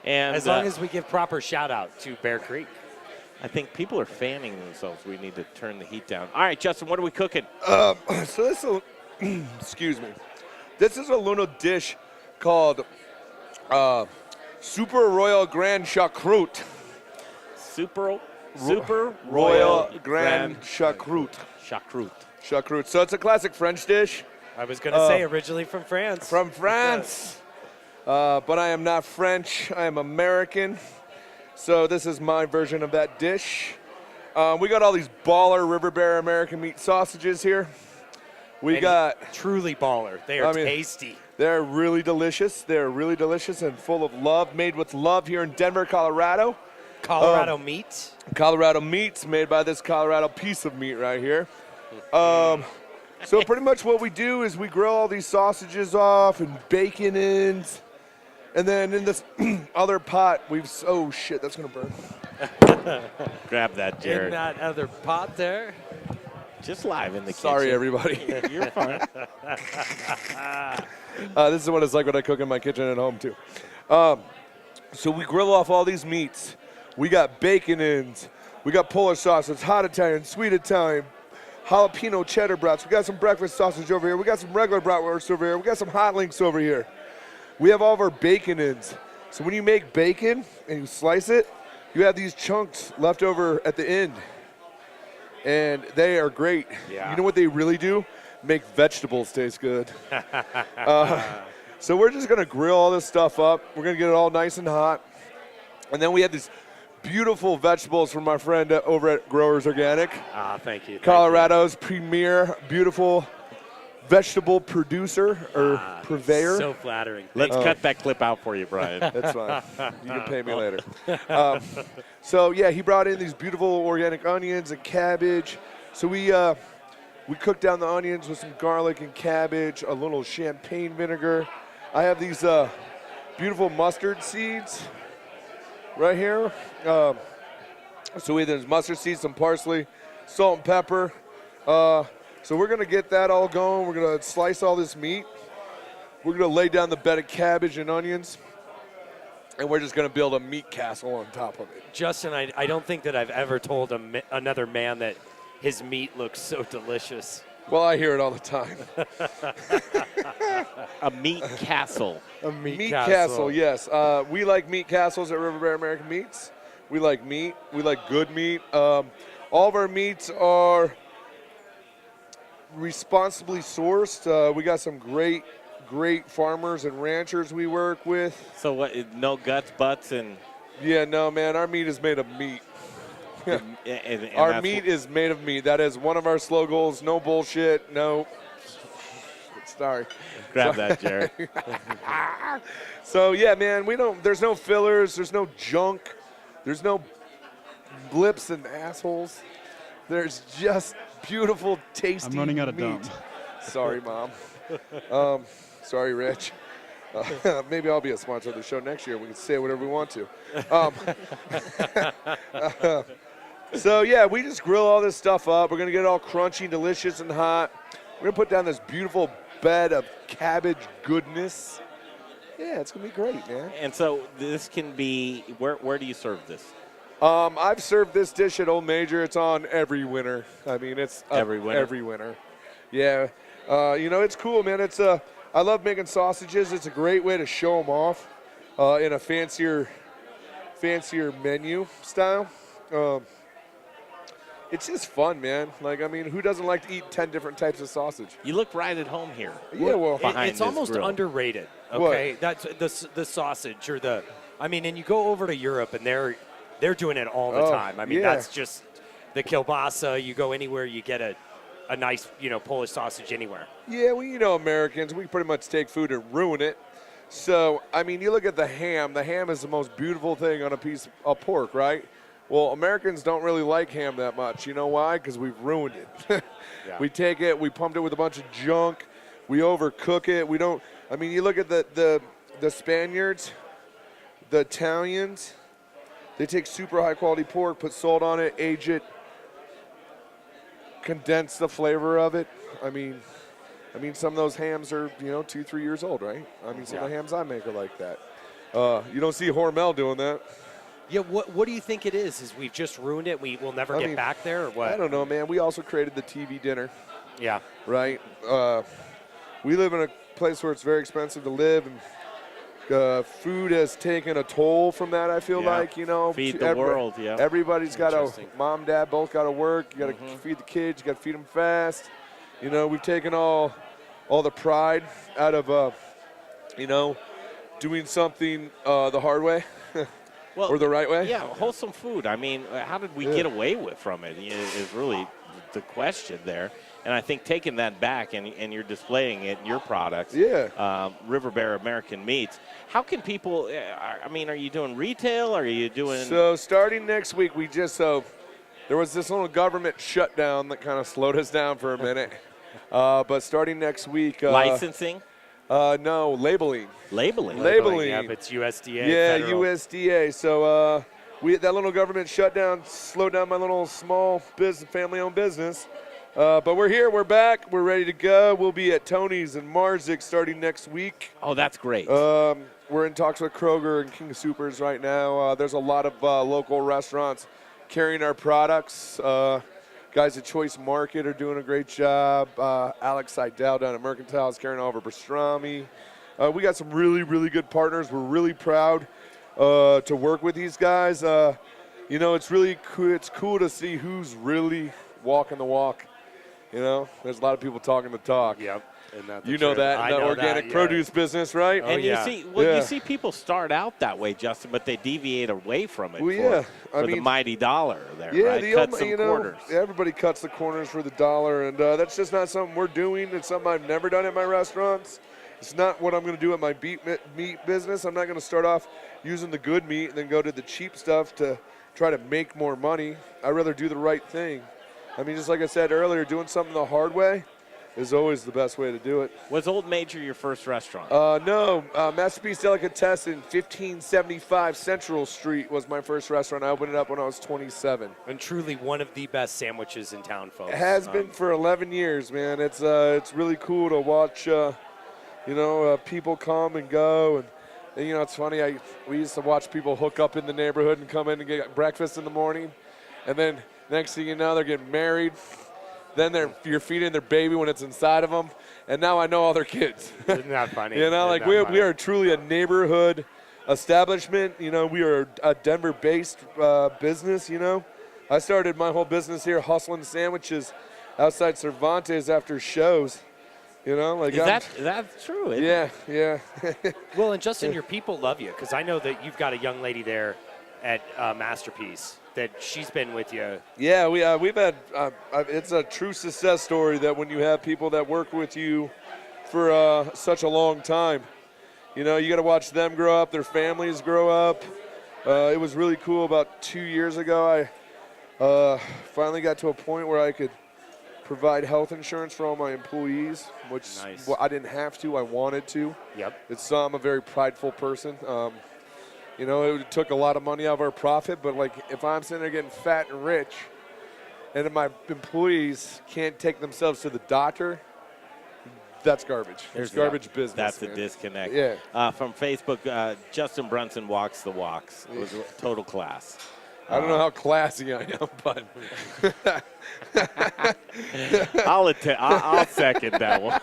[SPEAKER 5] And
[SPEAKER 6] as long as we give proper shout out to Bear Creek.
[SPEAKER 5] I think people are fanning themselves. We need to turn the heat down. All right, Justin, what are we cooking?
[SPEAKER 11] So this is excuse me. This is a little dish called Super Royal Grand Charcuterie.
[SPEAKER 5] Super
[SPEAKER 11] Royal Grand Charcuterie. Charcuterie. So it's a classic French dish.
[SPEAKER 6] I was going to say originally from France.
[SPEAKER 11] From France. But I am not French. I am American. So this is my version of that dish. We got all these baller River Bear American meat sausages here. We got
[SPEAKER 6] truly baller. They are tasty.
[SPEAKER 11] They're really delicious. They're really delicious and full of love. Made with love here in Denver, Colorado.
[SPEAKER 6] Colorado meat.
[SPEAKER 11] Colorado meats made by this Colorado piece of meat right here. So pretty much what we do is we grill all these sausages off and bacon ends. And then in this other pot, oh shit, that's gonna burn.
[SPEAKER 5] Grab that, Jared.
[SPEAKER 6] In that other pot there.
[SPEAKER 5] Just live in the kitchen.
[SPEAKER 11] Sorry, everybody.
[SPEAKER 5] You're fine.
[SPEAKER 11] This is what it's like when I cook in my kitchen at home, too. So we grill off all these meats. We got bacon ends. We got Polish sausage, hot Italian, sweet Italian, jalapeno cheddar brats. We got some breakfast sausage over here. We got some regular bratwurst over here. We got some hot links over here. We have all of our bacon ends. So when you make bacon and you slice it, you have these chunks left over at the end. And they are great.
[SPEAKER 6] Yeah.
[SPEAKER 11] You know what they really do? Make vegetables taste good. So we're just going to grill all this stuff up. We're going to get it all nice and hot. And then we have these beautiful vegetables from my friend over at Growers Organic.
[SPEAKER 6] Thank you.
[SPEAKER 11] Colorado's premier beautiful vegetable producer or purveyor.
[SPEAKER 6] So flattering.
[SPEAKER 5] Let's cut that clip out for you, Brian.
[SPEAKER 11] That's fine. You can pay me later. So yeah, he brought in these beautiful organic onions and cabbage. So we cooked down the onions with some garlic and cabbage, a little champagne vinegar. I have these beautiful mustard seeds right here. So we have mustard seeds, some parsley, salt and pepper. So we're going to get that all going. We're going to slice all this meat. We're going to lay down the bed of cabbage and onions. And we're just going to build a meat castle on top of it.
[SPEAKER 6] Justin, I don't think that I've ever told another man that his meat looks so delicious.
[SPEAKER 11] Well, I hear it all the time.
[SPEAKER 5] A meat castle.
[SPEAKER 6] A meat
[SPEAKER 11] castle, yes. We like meat castles at River Bear American Meats. We like meat. We like good meat. All of our meats are responsibly sourced. We got some great farmers and ranchers we work with.
[SPEAKER 5] So what? No guts, butts, and
[SPEAKER 11] yeah, no, man. Our meat is made of meat.
[SPEAKER 5] and
[SPEAKER 11] our meat is made of meat. That is one of our slogans. No bullshit. No. Sorry.
[SPEAKER 5] Grab that, Jared.
[SPEAKER 11] So yeah, man. There's no fillers. There's no junk. There's no blips and assholes. There's just beautiful, tasty
[SPEAKER 16] I'm running out of
[SPEAKER 11] meat.
[SPEAKER 16] dumb.
[SPEAKER 11] Sorry, Mom. Sorry, Rich. Maybe I'll be a sponsor of the show next year. We can say whatever we want to. So, yeah, we just grill all this stuff up. We're going to get it all crunchy, delicious, and hot. We're going to put down this beautiful bed of cabbage goodness. Yeah, it's going to be great, man.
[SPEAKER 5] And so this can be, where do you serve this?
[SPEAKER 11] I've served this dish at Old Major. It's on every winter. I mean, it's
[SPEAKER 5] every winter.
[SPEAKER 11] Every winter. Yeah. It's cool, man. I love making sausages. It's a great way to show them off in a fancier menu style. It's just fun, man. Like, I mean, who doesn't like to eat 10 different types of sausage?
[SPEAKER 5] You look right at home here.
[SPEAKER 11] Yeah, well,
[SPEAKER 6] it's almost underrated. Okay, that's the sausage or and you go over to Europe and they're doing it all the time. I mean, that's just the kielbasa. You go anywhere, you get a nice, Polish sausage anywhere.
[SPEAKER 11] Yeah, well, Americans, we pretty much take food and ruin it. So, I mean, you look at the ham. The ham is the most beautiful thing on a piece of pork, right? Well, Americans don't really like ham that much. You know why? Because we've ruined it. We take it, we pumped it with a bunch of junk, we overcook it. We don't. I mean, you look at the Spaniards, the Italians. They take super high quality pork, put salt on it, age it, condense the flavor of it. I mean, some of those hams are 2-3 years old, right? I mean, some of the hams I make are like that. You don't see Hormel doing that.
[SPEAKER 6] Yeah, what do you think it is? Is we've just ruined it? We will never get back there, or what?
[SPEAKER 11] I don't know, man. We also created the TV dinner.
[SPEAKER 6] Yeah.
[SPEAKER 11] Right? We live in a place where it's very expensive to live, and food has taken a toll from that, I feel like,
[SPEAKER 5] Feed the world, yeah.
[SPEAKER 11] Everybody's got to, mom, dad, both got to work. You got to feed the kids. You got to feed them fast. We've taken all the pride out of, doing something the hard way. Or the right way?
[SPEAKER 5] Yeah, wholesome food. I mean, how did we get away from it is really the question there. And I think taking that back and you're displaying it in your products, River Bear American Meats, how can people, are you doing retail? Are you doing?
[SPEAKER 11] So starting next week, there was this little government shutdown that kind of slowed us down for a minute. But starting next week.
[SPEAKER 5] Licensing?
[SPEAKER 11] No, labeling.
[SPEAKER 5] Labeling.
[SPEAKER 6] Yeah, but it's USDA.
[SPEAKER 11] Yeah,
[SPEAKER 6] federal.
[SPEAKER 11] USDA. So that little government shutdown slowed down my little small business, family-owned business. But we're here. We're back. We're ready to go. We'll be at Tony's and Marzik starting next week.
[SPEAKER 5] Oh, that's great.
[SPEAKER 11] We're in talks with Kroger and King Soopers right now. There's a lot of local restaurants carrying our products. Guys at Choice Market are doing a great job. Alex Seidel down at Mercantile is carrying all of our pastrami. We got some really, really good partners. We're really proud to work with these guys. It's really cool. It's cool to see who's really walking the walk. There's a lot of people talking the talk.
[SPEAKER 6] Yep. And
[SPEAKER 11] that in the organic produce business, right?
[SPEAKER 5] And you see people start out that way, Justin, but they deviate away from it for the mighty dollar there, right? Cut some corners.
[SPEAKER 11] Everybody cuts the corners for the dollar, and that's just not something we're doing. It's something I've never done at my restaurants. It's not what I'm going to do at my meat business. I'm not going to start off using the good meat and then go to the cheap stuff to try to make more money. I'd rather do the right thing. I mean, just like I said earlier, doing something the hard way is always the best way to do it.
[SPEAKER 5] Was Old Major your first restaurant?
[SPEAKER 11] No. Masterpiece Delicatessen, 1575 Central Street was my first restaurant. I opened it up when I was 27.
[SPEAKER 6] And truly one of the best sandwiches in town, folks.
[SPEAKER 11] It has been for 11 years, man. It's really cool to watch, people come and go. And it's funny. We used to watch people hook up in the neighborhood and come in and get breakfast in the morning. And then next thing you know, they're getting married. Then you're feeding their baby when it's inside of them, and now I know all their kids.
[SPEAKER 6] Isn't that funny?
[SPEAKER 11] We are truly a neighborhood establishment. We are a Denver-based business. I started my whole business here hustling sandwiches outside Cervantes after shows.
[SPEAKER 5] That's true. Isn't it?
[SPEAKER 11] Yeah.
[SPEAKER 6] Well, and Justin, your people love you because I know that you've got a young lady there at Masterpiece that she's been with you.
[SPEAKER 11] Yeah, we've had. It's a true success story that when you have people that work with you for such a long time, you got to watch them grow up, their families grow up. It was really cool. About 2 years ago, I finally got to a point where I could provide health insurance for all my employees, which I didn't have to. I wanted to.
[SPEAKER 6] Yep.
[SPEAKER 11] I'm a very prideful person. It took a lot of money out of our profit, but if I'm sitting there getting fat and rich, and if my employees can't take themselves to the doctor, That's garbage.
[SPEAKER 5] There's
[SPEAKER 11] It's garbage business.
[SPEAKER 5] That's
[SPEAKER 11] man.
[SPEAKER 5] a disconnect.
[SPEAKER 11] Yeah.
[SPEAKER 5] From Facebook, Justin Brunson walks the walks. It was a total class.
[SPEAKER 11] I don't know how classy I am, but
[SPEAKER 5] I'll second that one.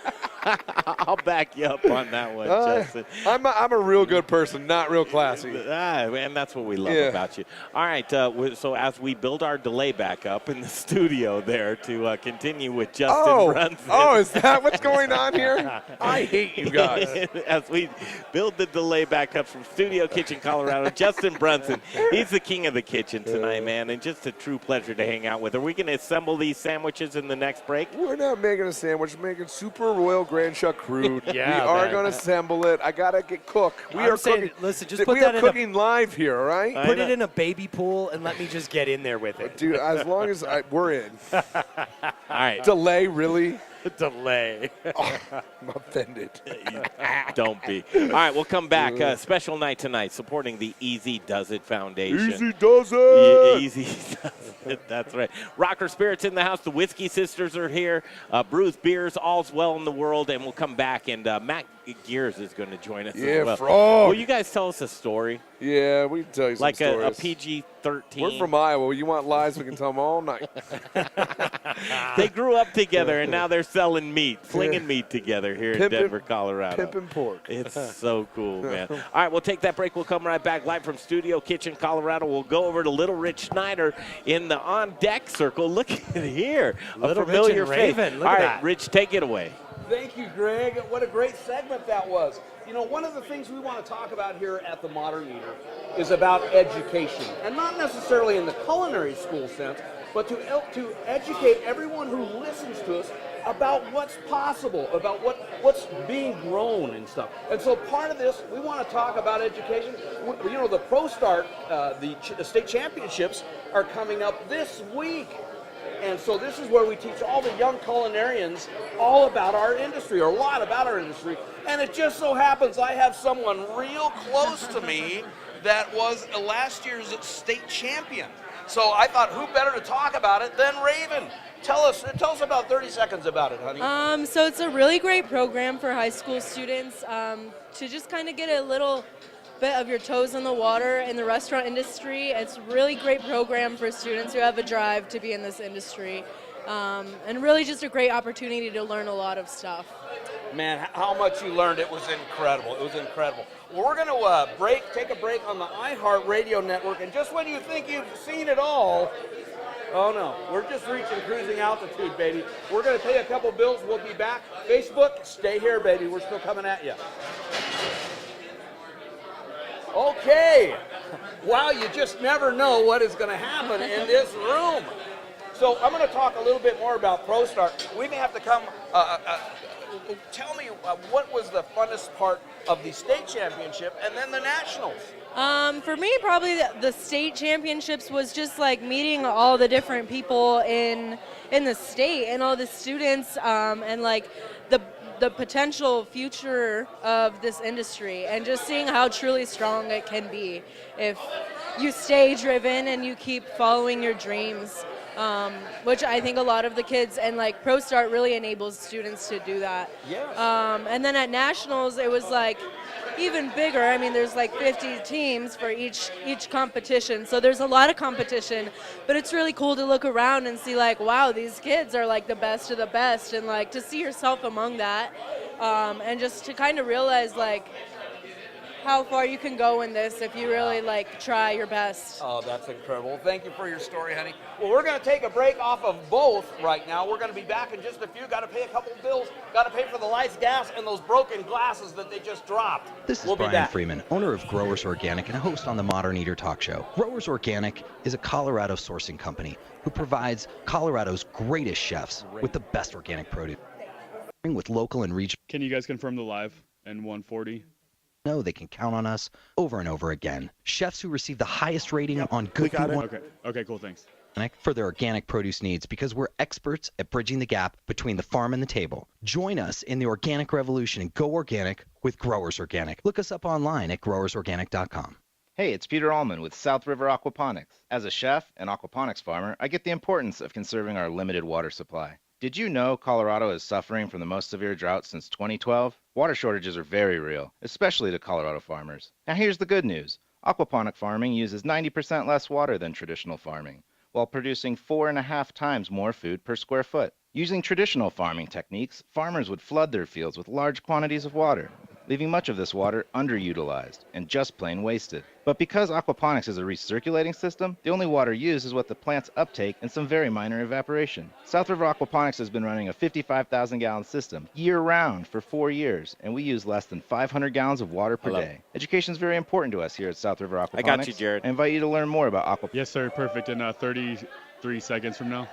[SPEAKER 5] I'll back you up on that one, Justin.
[SPEAKER 11] I'm a real good person, not real classy.
[SPEAKER 5] And that's what we love about you. All right, so as we build our delay back up in the studio there to continue with Justin Brunson.
[SPEAKER 11] Oh, is that what's going on here? I hate you guys.
[SPEAKER 5] As we build the delay back up from Studio Kitchen, Colorado, Justin Brunson, he's the king of the kitchen tonight, man, and just a true pleasure to hang out with. Are we going to assemble these sandwiches in the next break?
[SPEAKER 11] We're not making a sandwich. We're making super royal grand charcuterie.
[SPEAKER 6] Yeah,
[SPEAKER 11] we are
[SPEAKER 6] man.
[SPEAKER 11] going to assemble it. I got to get cooked. We are
[SPEAKER 6] saying,
[SPEAKER 11] cooking.
[SPEAKER 6] listen, just put
[SPEAKER 11] we
[SPEAKER 6] that
[SPEAKER 11] are
[SPEAKER 6] in a-
[SPEAKER 11] cooking live here, all right?
[SPEAKER 6] Put it in a baby pool and let me just get in there with it.
[SPEAKER 11] Dude, as long as we're in.
[SPEAKER 5] All right.
[SPEAKER 11] Delay, really?
[SPEAKER 6] Delay.
[SPEAKER 11] I'm offended.
[SPEAKER 5] Don't be. All right, we'll come back. Special night tonight supporting the Easy Does It Foundation.
[SPEAKER 11] Easy does it.
[SPEAKER 5] Easy does it. That's right. Rocker Spirits in the house. The Whiskey Sisters are here. Bruz Beers, all's well in the world. And we'll come back. And Matt Geers is going to join us as well.
[SPEAKER 11] frog.
[SPEAKER 5] Will you guys tell us a story?
[SPEAKER 11] Yeah, we can tell you some
[SPEAKER 5] like
[SPEAKER 11] stories.
[SPEAKER 5] a PG-13.
[SPEAKER 11] We're from Iowa. You want lies? We can tell them all night.
[SPEAKER 5] They grew up together, and now they're selling meat, flinging meat together here in Denver, Colorado.
[SPEAKER 11] Pimpin' pork.
[SPEAKER 5] It's so cool, man. All right, we'll take that break. We'll come right back live from Studio Kitchen, Colorado. We'll go over to Little Rich Schneider in the on-deck circle. Look at here.
[SPEAKER 6] Little
[SPEAKER 5] a familiar
[SPEAKER 6] Rich and
[SPEAKER 5] face.
[SPEAKER 6] Raven. Look
[SPEAKER 5] All
[SPEAKER 6] at
[SPEAKER 5] right,
[SPEAKER 6] that.
[SPEAKER 5] Rich, take it away.
[SPEAKER 3] Thank you, Greg. What a great segment that was. You know, one of the things we want to talk about here at the Modern Eater is about education, and not necessarily in the culinary school sense, but to educate everyone who listens to us about what's possible, about what's being grown and stuff. And so part of this, we want to talk about education. You know, the ProStart, the state championships are coming up this week. And so this is where we teach all the young culinarians all about our industry, or a lot about our industry. And it just so happens I have someone real close to me that was last year's state champion. So I thought, who better to talk about it than Raven? Tell us about 30 seconds about it, honey.
[SPEAKER 16] So it's a really great program for high school students to just kind of get a little bit of your toes in the water in the restaurant industry. It's a really great program for students who have a drive to be in this industry, and really just a great opportunity to learn a lot of stuff.
[SPEAKER 3] Man, how much you learned, it was incredible. It was incredible. Well, we're going to take a break on the iHeart Radio Network, and just when you think you've seen it all, oh no, we're just reaching cruising altitude, baby. We're going to pay a couple bills. We'll be back. Facebook, stay here, baby. We're still coming at you. Okay. Wow, you just never know what is going to happen in this room. So I'm going to talk a little bit more about ProStart. We may have to come. Tell me, what was the funnest part of the state championship and then the nationals?
[SPEAKER 16] For me, probably the state championships was just like meeting all the different people in the state and all the students, and like the potential future of this industry, and just seeing how truly strong it can be if you stay driven and you keep following your dreams, which I think a lot of the kids and like ProStart really enables students to do that.
[SPEAKER 3] Yes.
[SPEAKER 16] And then at nationals, it was like even bigger. I mean, there's like 50 teams for each competition, so there's a lot of competition, but it's really cool to look around and see like, wow, these kids are like the best of the best, and like to see yourself among that, and just to kind of realize like how far you can go in this if you really like try your best.
[SPEAKER 3] Oh, that's incredible. Thank you for your story, honey. Well, we're going to take a break off of both right now. We're going to be back in just a few. Got to pay a couple of bills. Got to pay for the lights, gas, and those broken glasses that they just dropped.
[SPEAKER 17] This is
[SPEAKER 3] We'll be
[SPEAKER 17] Brian
[SPEAKER 3] back.
[SPEAKER 17] Freeman, owner of Growers Organic and a host on the Modern Eater Talk Show. Growers Organic is a Colorado sourcing company who provides Colorado's greatest chefs with the best organic produce. With local and regional.
[SPEAKER 18] Can you guys confirm the live and 140?
[SPEAKER 17] Know they can count on us over and over again. Chefs who receive the highest rating on Good Food One
[SPEAKER 18] Okay, cool, thanks.
[SPEAKER 17] for their organic produce needs, because we're experts at bridging the gap between the farm and the table. Join us in the organic revolution and go organic with Growers Organic. Look us up online at growersorganic.com.
[SPEAKER 19] Hey, it's Peter Allman with South River Aquaponics. As a chef and aquaponics farmer, I get the importance of conserving our limited water supply. Did you know Colorado is suffering from the most severe drought since 2012? Water shortages are very real, especially to Colorado farmers. Now here's the good news. Aquaponic farming uses 90% less water than traditional farming, while producing 4.5 times more food per square foot. Using traditional farming techniques, farmers would flood their fields with large quantities of water, leaving much of this water underutilized and just plain wasted. But because aquaponics is a recirculating system, the only water used is what the plants uptake and some very minor evaporation. South River Aquaponics has been running a 55,000 gallon system year-round for 4 years, and we use less than 500 gallons of water per day. Education is very important to us here at South River Aquaponics.
[SPEAKER 5] I got you, Jared.
[SPEAKER 19] I invite you to learn more about aquaponics.
[SPEAKER 18] Yes, sir. Perfect. In 33 seconds from now.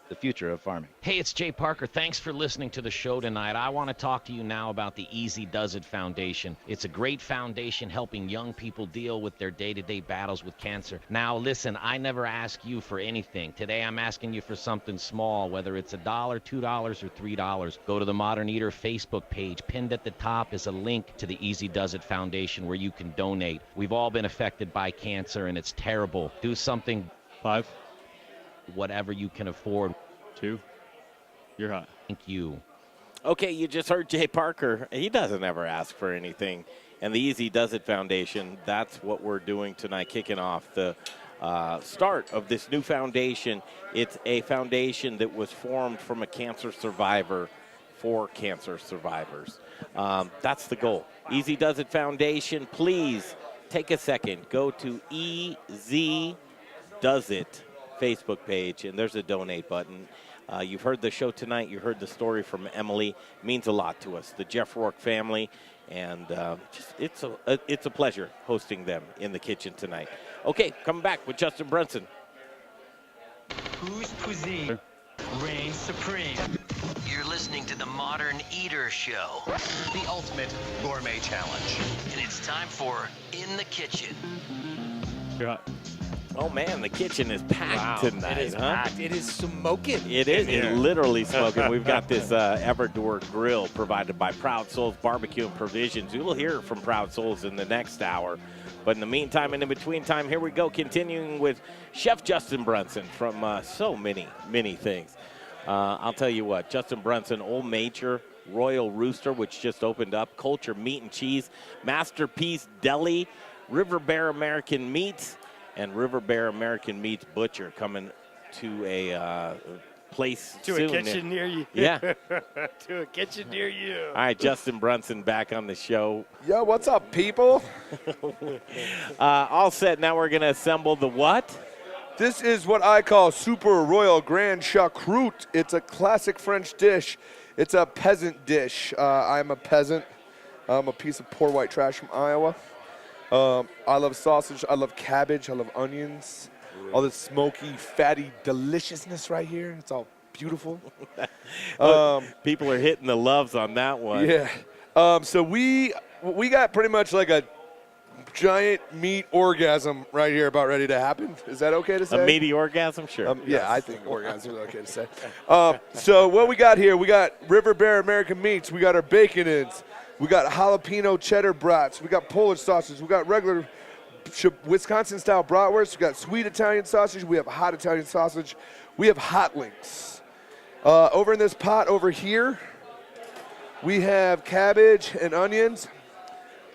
[SPEAKER 19] The future of farming.
[SPEAKER 14] Hey, it's Jay Parker. Thanks for listening to the show tonight. I want to talk to you now about the Easy Does It Foundation. It's a great foundation helping young people deal with their day-to-day battles with cancer. Now, listen, I never ask you for anything. Today, I'm asking you for something small, whether it's $1, $2, or $3. Go to the Modern Eater Facebook page. Pinned at the top is a link to the Easy Does It Foundation where you can donate. We've all been affected by cancer, and it's terrible. Do something.
[SPEAKER 18] 5.
[SPEAKER 14] Whatever you can afford.
[SPEAKER 18] 2. You're hot.
[SPEAKER 14] Thank you.
[SPEAKER 5] Okay, you just heard Jay Parker. He doesn't ever ask for anything. And the Easy Does It Foundation, that's what we're doing tonight, kicking off the start of this new foundation. It's a foundation that was formed from a cancer survivor for cancer survivors. That's the goal. Easy Does It Foundation, please take a second. Go to Easy Does It Facebook page, and there's a donate button. You've heard the show tonight. You heard the story from Emily. It means a lot to us, the Jeff Rourke family, and it's a pleasure hosting them in the kitchen tonight. Okay, coming back with Justin Brunson.
[SPEAKER 2] Whose cuisine reigns supreme? You're listening to the Modern Eater Show,
[SPEAKER 1] The ultimate gourmet challenge.
[SPEAKER 2] and it's time for In the Kitchen.
[SPEAKER 18] You're hot.
[SPEAKER 5] Oh, man, the kitchen is packed tonight,
[SPEAKER 6] It is packed. It is smoking.
[SPEAKER 5] It is. It's literally smoking. We've got this Everdure grill provided by Proud Souls Barbecue and Provisions. We will hear from Proud Souls in the next hour. But in the meantime and in between time, here we go, continuing with Chef Justin Brunson from so many things. I'll tell you what, Justin Brunson, Old Major, Royal Rooster, which just opened up, Culture Meat and Cheese, Masterpiece Deli, River Bear American Meats, and River Bear American Meats Butcher coming to a place
[SPEAKER 6] To
[SPEAKER 5] soon.
[SPEAKER 6] a kitchen near you.
[SPEAKER 5] Yeah.
[SPEAKER 6] To a kitchen near you.
[SPEAKER 5] All right, Justin Brunson back on the show.
[SPEAKER 11] Yo, what's up, people?
[SPEAKER 5] All set. Now we're going to assemble the what?
[SPEAKER 11] This is what I call Super Royal Grand Charcuterie. It's a classic French dish. It's a peasant dish. I'm a peasant. I'm a piece of poor white trash from Iowa. I love sausage. I love cabbage. I love onions. All this smoky, fatty deliciousness right here. It's all beautiful.
[SPEAKER 5] People are hitting the loves on that one.
[SPEAKER 11] Yeah. So we got pretty much like a giant meat orgasm right here about ready to happen. Is that okay to say?
[SPEAKER 5] A meaty orgasm? Sure.
[SPEAKER 11] Yeah, I think orgasm is okay to say. So what we got here, we got River Bear American Meats. We got our bacon ends. We got jalapeno cheddar brats. We got Polish sausage. We got regular Wisconsin-style bratwurst. We got sweet Italian sausage. We have hot Italian sausage. We have hot links. Over in this pot over here, we have cabbage and onions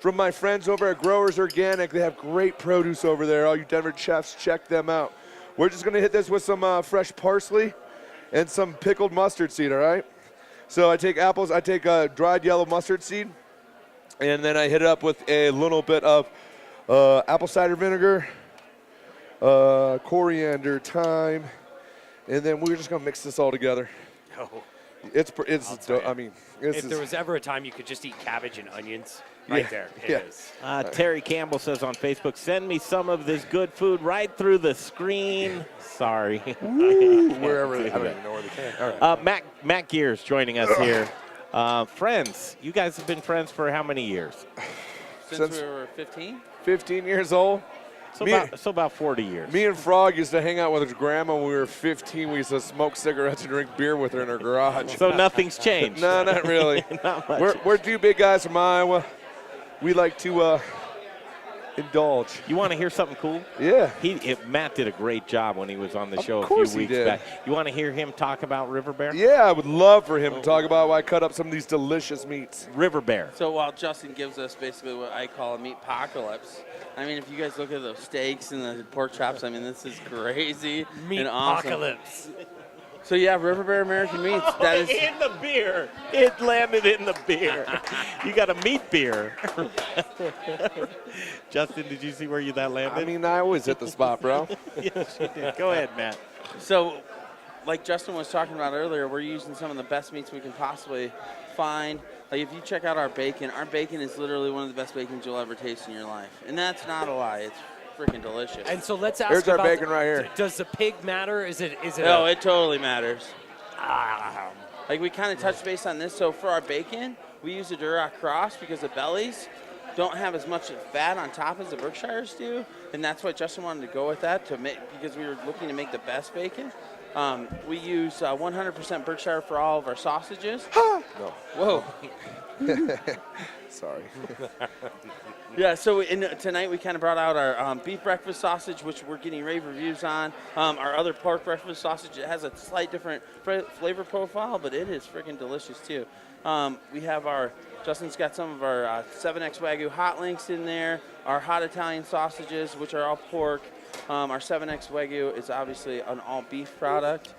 [SPEAKER 11] from my friends over at Growers Organic. They have great produce over there. All you Denver chefs, check them out. We're just going to hit this with some fresh parsley and some pickled mustard seed, all right? So I take apples, I take dried yellow mustard seed, and then I hit it up with a little bit of apple cider vinegar, coriander, thyme, and then we're just gonna mix this all together.
[SPEAKER 6] Oh.
[SPEAKER 11] I mean,
[SPEAKER 6] if there was ever a time you could just eat cabbage and onions, right there, it is.
[SPEAKER 5] Terry Campbell says on Facebook, send me some of this good food right through the screen. Sorry.
[SPEAKER 11] Wherever, I don't even know where they can. All right.
[SPEAKER 5] Matt Geers joining us here. Friends, you guys have been friends for how many years?
[SPEAKER 20] Since we were 15?
[SPEAKER 11] 15 years old.
[SPEAKER 5] So about 40 years.
[SPEAKER 11] Me and Frog used to hang out with his grandma when we were 15. We used to smoke cigarettes and drink beer with her in her garage.
[SPEAKER 5] So nothing's changed.
[SPEAKER 11] No, not really.
[SPEAKER 5] Not much.
[SPEAKER 11] We're two big guys from Iowa. We like to indulge.
[SPEAKER 5] You want to hear something cool?
[SPEAKER 11] Yeah.
[SPEAKER 5] Matt did a great job when he was on the show a
[SPEAKER 11] course
[SPEAKER 5] few
[SPEAKER 11] he
[SPEAKER 5] weeks
[SPEAKER 11] did.
[SPEAKER 5] back. You want to hear him talk about River Bear?
[SPEAKER 11] Yeah, I would love for him to talk about why I cut up some of these delicious meats.
[SPEAKER 5] River Bear.
[SPEAKER 20] So while Justin gives us basically what I call a meat apocalypse, I mean, if you guys look at those steaks and the pork chops, I mean, this is crazy
[SPEAKER 6] Meat
[SPEAKER 20] and awesome.
[SPEAKER 6] apocalypse.
[SPEAKER 20] So yeah, River Bear American Meats. That is
[SPEAKER 5] in the beer. It landed in the beer. You got a meat beer. Justin, did you see where that landed?
[SPEAKER 11] I mean, I always hit the spot, bro.
[SPEAKER 5] Yes, you did. Go ahead, Matt.
[SPEAKER 20] So, like Justin was talking about earlier, we're using some of the best meats we can possibly find. Like if you check out our bacon is literally one of the best bacons you'll ever taste in your life, and that's not a lie. It's freaking delicious.
[SPEAKER 6] And so let's ask
[SPEAKER 11] Here's our
[SPEAKER 6] about
[SPEAKER 11] bacon right here.
[SPEAKER 6] Does the pig matter? Is it?
[SPEAKER 20] No, it totally matters. Like we kind of touched base on this. So for our bacon, we use a Duroc Cross because the bellies don't have as much fat on top as the Berkshires do, and that's why Justin wanted to go with that because we were looking to make the best bacon. We use 100% Berkshire for all of our sausages.
[SPEAKER 11] No.
[SPEAKER 20] Whoa.
[SPEAKER 11] Sorry.
[SPEAKER 20] Yeah, so tonight we kind of brought out our beef breakfast sausage, which we're getting rave reviews on. Our other pork breakfast sausage, it has a slight different flavor profile, but it is freaking delicious too. We have Justin's got some of our 7X Wagyu hot links in there, our hot Italian sausages, which are all pork. Our 7X Wagyu is obviously an all beef product.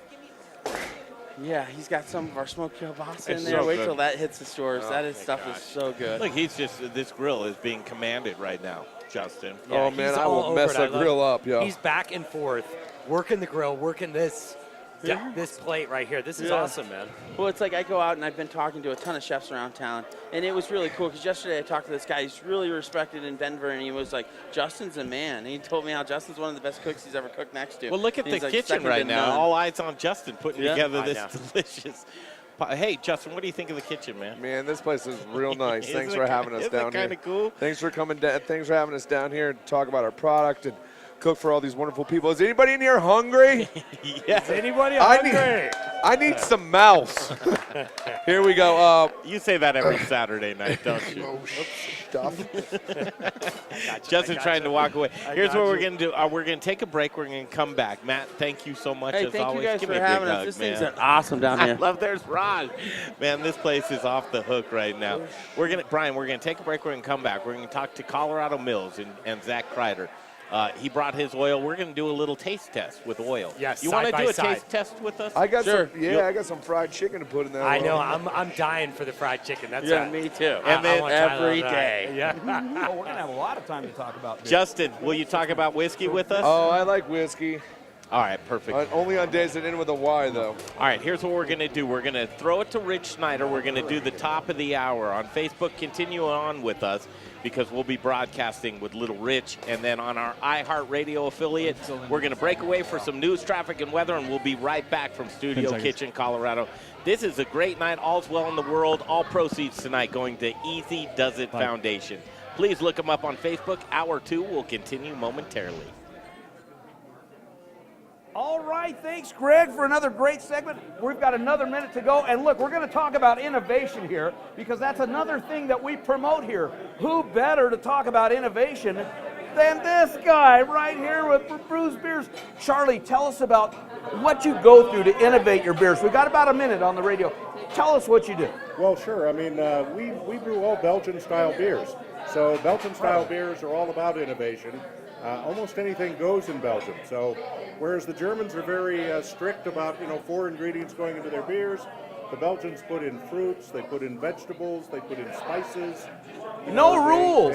[SPEAKER 20] Yeah, he's got some of our smoked kielbasa in there.
[SPEAKER 5] So
[SPEAKER 20] Wait
[SPEAKER 5] good.
[SPEAKER 20] till that hits the stores.
[SPEAKER 5] Oh,
[SPEAKER 20] Stuff is so good.
[SPEAKER 5] Look, this grill is being commanded right now, Justin.
[SPEAKER 11] Oh, man, I will mess that grill up, yo.
[SPEAKER 6] He's back and forth, working the grill, working this plate right here. This is awesome, man.
[SPEAKER 20] Well, it's like I go out and I've been talking to a ton of chefs around town, and it was really cool because yesterday I talked to this guy. He's really respected in Denver, and he was like, Justin's a man. And he told me how Justin's one of the best cooks he's ever cooked next to.
[SPEAKER 5] Well, look at
[SPEAKER 20] And
[SPEAKER 5] the
[SPEAKER 20] he's like,
[SPEAKER 5] kitchen
[SPEAKER 20] second
[SPEAKER 5] right
[SPEAKER 20] to
[SPEAKER 5] now.
[SPEAKER 20] none.
[SPEAKER 5] All eyes on Justin putting
[SPEAKER 20] Yeah.
[SPEAKER 5] together
[SPEAKER 20] I
[SPEAKER 5] this
[SPEAKER 20] know.
[SPEAKER 5] delicious. Hey, Justin, what do you think of the kitchen, man?
[SPEAKER 11] Man, this place is real nice.
[SPEAKER 5] Isn't
[SPEAKER 11] Thanks
[SPEAKER 5] it
[SPEAKER 11] for
[SPEAKER 5] ki-
[SPEAKER 11] having us
[SPEAKER 5] isn't
[SPEAKER 11] down
[SPEAKER 5] it
[SPEAKER 11] here.
[SPEAKER 5] kinda cool?
[SPEAKER 11] Thanks for coming down. Thanks for having us down here to talk about our product and cook for all these wonderful people. Is anybody in here hungry?
[SPEAKER 5] Yes.
[SPEAKER 6] Anybody
[SPEAKER 11] I need some mouse. Here we go.
[SPEAKER 5] You say that every Saturday night, don't you?
[SPEAKER 11] Stuff.
[SPEAKER 5] Justin trying to walk away. Here's
[SPEAKER 6] got
[SPEAKER 5] what we're
[SPEAKER 6] you.
[SPEAKER 5] going to do. We're going to take a break. We're going to come back. Matt, thank you so much
[SPEAKER 20] Hey,
[SPEAKER 5] as
[SPEAKER 20] thank
[SPEAKER 5] always.
[SPEAKER 20] you guys
[SPEAKER 5] Give
[SPEAKER 20] for
[SPEAKER 5] me a big
[SPEAKER 20] having us.
[SPEAKER 5] hug,
[SPEAKER 20] This
[SPEAKER 5] man.
[SPEAKER 20] thing's awesome down
[SPEAKER 5] I
[SPEAKER 20] here.
[SPEAKER 5] love there's Raj. Man, this place is off the hook right now. Brian, we're going to take a break. We're going to come back. We're going to talk to Colorado Mills and Zach Kreider. He brought his oil. We're going to do a little taste test with oil.
[SPEAKER 6] Yes,
[SPEAKER 5] you want to
[SPEAKER 6] side
[SPEAKER 5] do
[SPEAKER 6] by
[SPEAKER 5] a
[SPEAKER 6] side.
[SPEAKER 5] taste test with us?
[SPEAKER 11] I got
[SPEAKER 20] Sure.
[SPEAKER 11] I got some fried chicken to put in there.
[SPEAKER 6] I know. I'm dying for the fried chicken. That's
[SPEAKER 20] Yeah, me too.
[SPEAKER 5] And then
[SPEAKER 20] every day.
[SPEAKER 6] Yeah.
[SPEAKER 21] Oh, we're going to have a lot of time to talk about beer.
[SPEAKER 5] Justin, will you talk about whiskey with us?
[SPEAKER 11] Oh, I like whiskey.
[SPEAKER 5] All right, perfect.
[SPEAKER 11] Only on days that end with a Y, though.
[SPEAKER 5] All right, here's what we're going to do. We're going to throw it to Rich Snyder. We're going to do the top of the hour. On Facebook, continue on with us because we'll be broadcasting with Little Rich. And then on our iHeartRadio affiliate, we're going to break away for some news, traffic, and weather, and we'll be right back from Studio Kitchen, Colorado. This is a great night. All's well in the world. All proceeds tonight going to Easy Does It Foundation. Please look them up on Facebook. Hour 2 will continue momentarily.
[SPEAKER 21] All right, thanks, Greg, for another great segment. We've got another minute to go. And look, we're going to talk about innovation here because that's another thing that we promote here. Who better to talk about innovation than this guy right here with Bruz Beers? Charlie, tell us about what you go through to innovate your beers. We've got about a minute on the radio. Tell us what you do.
[SPEAKER 22] Well, sure. I mean, we brew all Belgian-style beers. So Belgian-style beers are all about innovation. Almost anything goes in Belgium. So whereas the Germans are very strict about 4 ingredients going into their beers, the Belgians put in fruits, they put in vegetables, they put in spices.
[SPEAKER 21] No rules.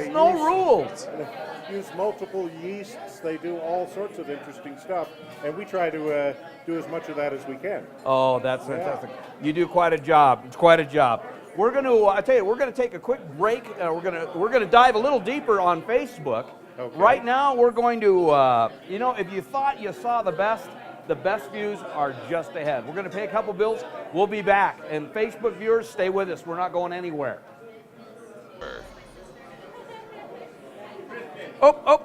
[SPEAKER 22] They use multiple yeasts. They do all sorts of interesting stuff, and we try to do as much of that as we can.
[SPEAKER 21] Oh, that's fantastic. You do quite a job. It's quite a job. We're going to, I tell you, we're going to take a quick break. We're going to dive a little deeper on Facebook.
[SPEAKER 22] Okay.
[SPEAKER 21] Right now, we're going to, if you thought you saw the best views are just ahead. We're going to pay a couple bills. We'll be back. And Facebook viewers, stay with us. We're not going anywhere. Oh.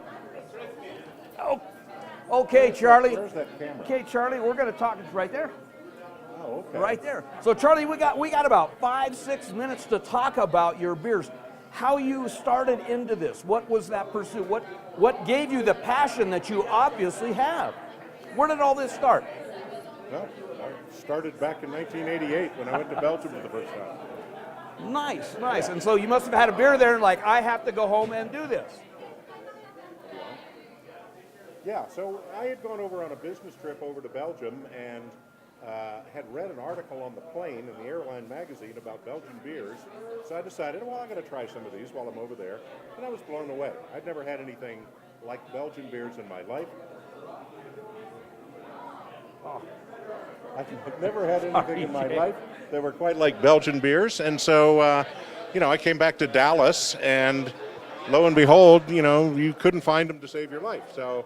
[SPEAKER 21] Okay, Charlie.
[SPEAKER 22] Where's that camera?
[SPEAKER 21] Okay, Charlie, we're going to talk. It's right there.
[SPEAKER 22] Oh, okay.
[SPEAKER 21] Right there. So, Charlie, we got about 5-6 minutes to talk about your beers. how you started into this. What was that pursuit? What gave you the passion that you obviously have? Where did all this start?
[SPEAKER 22] Well, I started back in 1988 when I went to Belgium for the first time.
[SPEAKER 21] Nice, nice. And so you must have had a beer there and like, I have to go home and do this.
[SPEAKER 22] Yeah, so I had gone over on a business trip over to Belgium and had read an article on the plane in the airline magazine about Belgian beers. So I decided, well, I'm going to try some of these while I'm over there. And I was blown away. I'd never had anything like Belgian beers in my life. Oh, I've never had anything in my life that were quite like Belgian beers. And so, I came back to Dallas, and lo and behold, you couldn't find them to save your life. So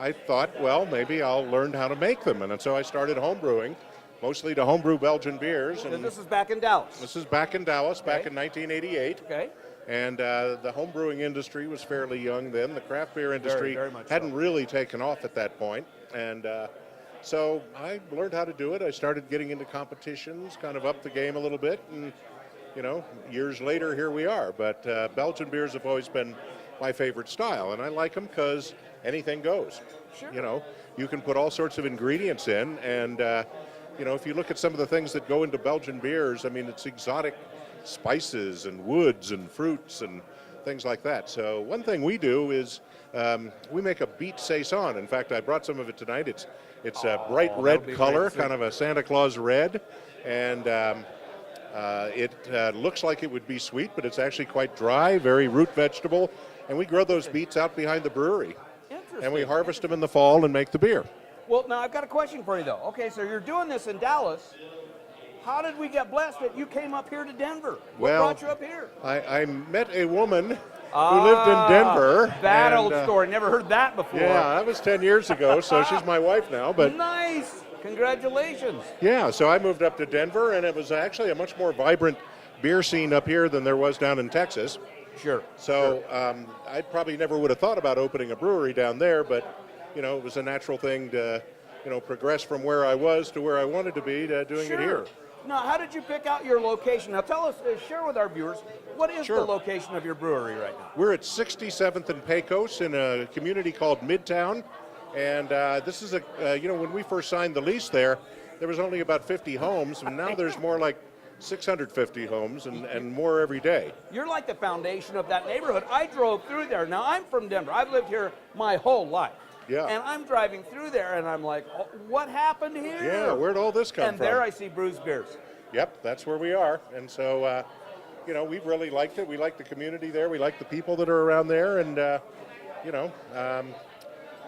[SPEAKER 22] I thought, well, maybe I'll learn how to make them. And so I started homebrewing, mostly to homebrew Belgian beers. And
[SPEAKER 21] this is back in Dallas?
[SPEAKER 22] This is back in Dallas, back in 1988.
[SPEAKER 21] Okay.
[SPEAKER 22] And the homebrewing industry was fairly young then. The craft beer industry
[SPEAKER 21] very much
[SPEAKER 22] hadn't really taken off at that point. And so I learned how to do it. I started getting into competitions, kind of up the game a little bit. And, years later, here we are. But Belgian beers have always been my favorite style. And I like them because anything goes.
[SPEAKER 21] Sure.
[SPEAKER 22] You can put all sorts of ingredients in, and if you look at some of the things that go into Belgian beers, I mean, it's exotic spices and woods and fruits and things like that. So one thing we do is we make a beet saison. In fact, I brought some of it tonight. It's a bright red color, kind of a Santa Claus red, and it looks like it would be sweet, but it's actually quite dry, very root vegetable, and we grow those beets out behind the brewery. And we harvest them in the fall and make the beer.
[SPEAKER 21] Well, now I've got a question for you, though. Okay, so you're doing this in Dallas. How did we get blessed that you came up here to Denver? What brought you up here?
[SPEAKER 22] I met a woman who lived in Denver.
[SPEAKER 21] That old story. Never heard that before.
[SPEAKER 22] Yeah, that was 10 years ago, so she's my wife now. But
[SPEAKER 21] nice. Congratulations.
[SPEAKER 22] Yeah, so I moved up to Denver, and it was actually a much more vibrant beer scene up here than there was down in Texas.
[SPEAKER 21] Sure.
[SPEAKER 22] So I probably never would have thought about opening a brewery down there, but it was a natural thing to progress from where I was to where I wanted to be to doing it here.
[SPEAKER 21] Now, how did you pick out your location? Now, tell us, share with our viewers, what is the location of your brewery right now?
[SPEAKER 22] We're at 67th and Pecos in a community called Midtown, and this is when we first signed the lease there was only about 50 homes, and now there's more like 650 homes and more every day.
[SPEAKER 21] You're like the foundation of that neighborhood. I drove through there. Now, I'm from Denver. I've lived here my whole life.
[SPEAKER 22] Yeah.
[SPEAKER 21] And I'm driving through there, and I'm like, oh, what happened here?
[SPEAKER 22] Yeah, where'd all this come from?
[SPEAKER 21] And there I see Bruz beers.
[SPEAKER 22] Yep, that's where we are. And so, we really liked it. We like the community there. We like the people that are around there. And,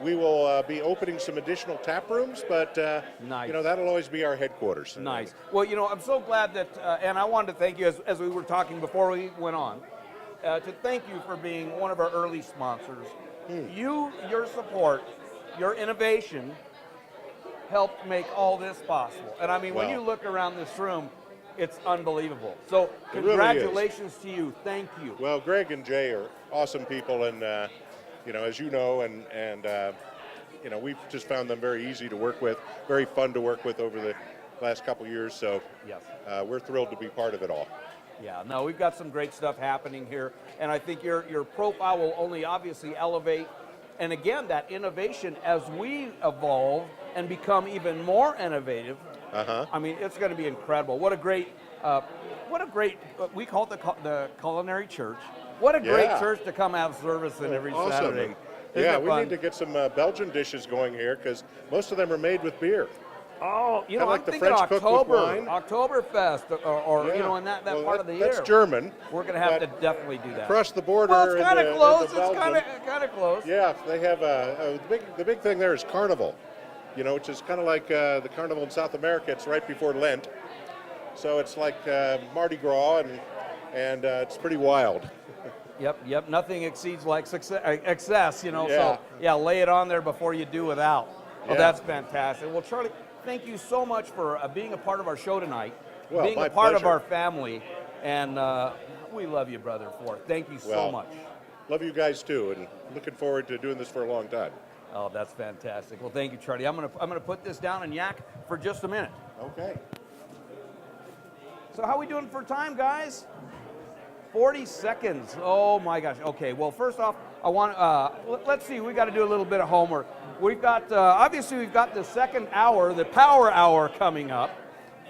[SPEAKER 22] we will be opening some additional tap rooms, but
[SPEAKER 21] nice.
[SPEAKER 22] That'll always be our headquarters.
[SPEAKER 21] Nice. Well, I'm so glad that, and I wanted to thank you as we were talking before we went on, to thank you for being one of our early sponsors. Your support, your innovation helped make all this possible. And I mean, when you look around this room, it's unbelievable. So congratulations to you. Thank you.
[SPEAKER 22] Well, Greg and Jay are awesome people, and as you know, and we've just found them very easy to work with, very fun to work with over the last couple years. So
[SPEAKER 21] yes,
[SPEAKER 22] we're thrilled to be part of it all.
[SPEAKER 21] Yeah, no, we've got some great stuff happening here, and I think your profile will only obviously elevate. And again, that innovation as we evolve and become even more innovative. I mean, it's going to be incredible. What a great, we call it the Culinary Church. What a great church to come have service in every Saturday.
[SPEAKER 22] Isn't we need to get some Belgian dishes going here because most of them are made with beer.
[SPEAKER 21] Oh,
[SPEAKER 22] like
[SPEAKER 21] I'm
[SPEAKER 22] the
[SPEAKER 21] thinking
[SPEAKER 22] French cook with wine.
[SPEAKER 21] Oktoberfest, or in that part of the year.
[SPEAKER 22] That's German.
[SPEAKER 21] We're going to have to definitely do that.
[SPEAKER 22] Across the border.
[SPEAKER 21] Well, it's kind of close.
[SPEAKER 22] It's
[SPEAKER 21] kind of close.
[SPEAKER 22] Yeah, they have the big thing there is Carnival, which is kind of like the Carnival in South America. It's right before Lent, so it's like Mardi Gras, and it's pretty wild.
[SPEAKER 21] Yep. Nothing exceeds like excess, So lay it on there before you do without. Well, that's fantastic. Well, Charlie, thank you so much for being a part of our show tonight, being a part of our family, and we love you, brother, for it. Thank you so much.
[SPEAKER 22] Love you guys too, and looking forward to doing this for a long time.
[SPEAKER 21] Oh, that's fantastic. Well, thank you, Charlie. I'm gonna put this down and yak for just a minute.
[SPEAKER 22] Okay.
[SPEAKER 21] So how we doing for time, guys? 40 seconds. Oh my gosh. Okay. Well, first off, I want. Let's see. We got to do a little bit of homework. We've got obviously we've got the second hour, the power hour coming up.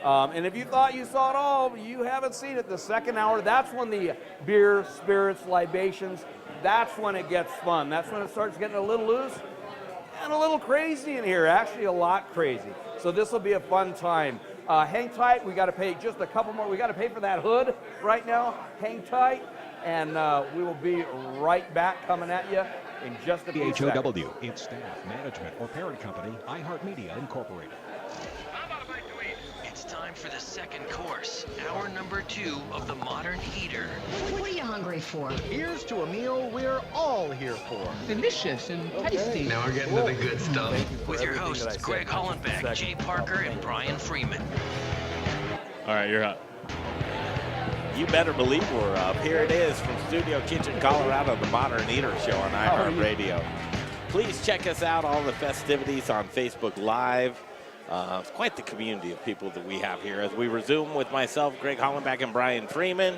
[SPEAKER 21] And if you thought you saw it all, you haven't seen it. The second hour, that's when the beer, spirits, libations, that's when it gets fun. That's when it starts getting a little loose and a little crazy in here. Actually, a lot crazy. So this will be a fun time. Hang tight. We got to pay just a couple more. We got to pay for that hood right now. Hang tight, and we will be right back coming at you in just a few seconds.
[SPEAKER 7] HOW, its staff, management, or parent company, iHeartMedia Incorporated.
[SPEAKER 2] It's time for the second course, hour number 2 of the Modern Eater.
[SPEAKER 8] What are you hungry for?
[SPEAKER 1] Here's to a meal we're all here for.
[SPEAKER 8] Delicious and tasty.
[SPEAKER 1] Now we're getting to the good stuff.
[SPEAKER 2] With your hosts, Greg Hollenbeck, Jay Parker, and Brian Freeman.
[SPEAKER 18] All right, you're up.
[SPEAKER 5] You better believe we're up. Here it is from Studio Kitchen, Colorado, the Modern Eater Show on iHeartRadio. Please check us out, all the festivities on Facebook Live. It's quite the community of people that we have here as we resume with myself, Greg Hollenbeck, and Brian Freeman.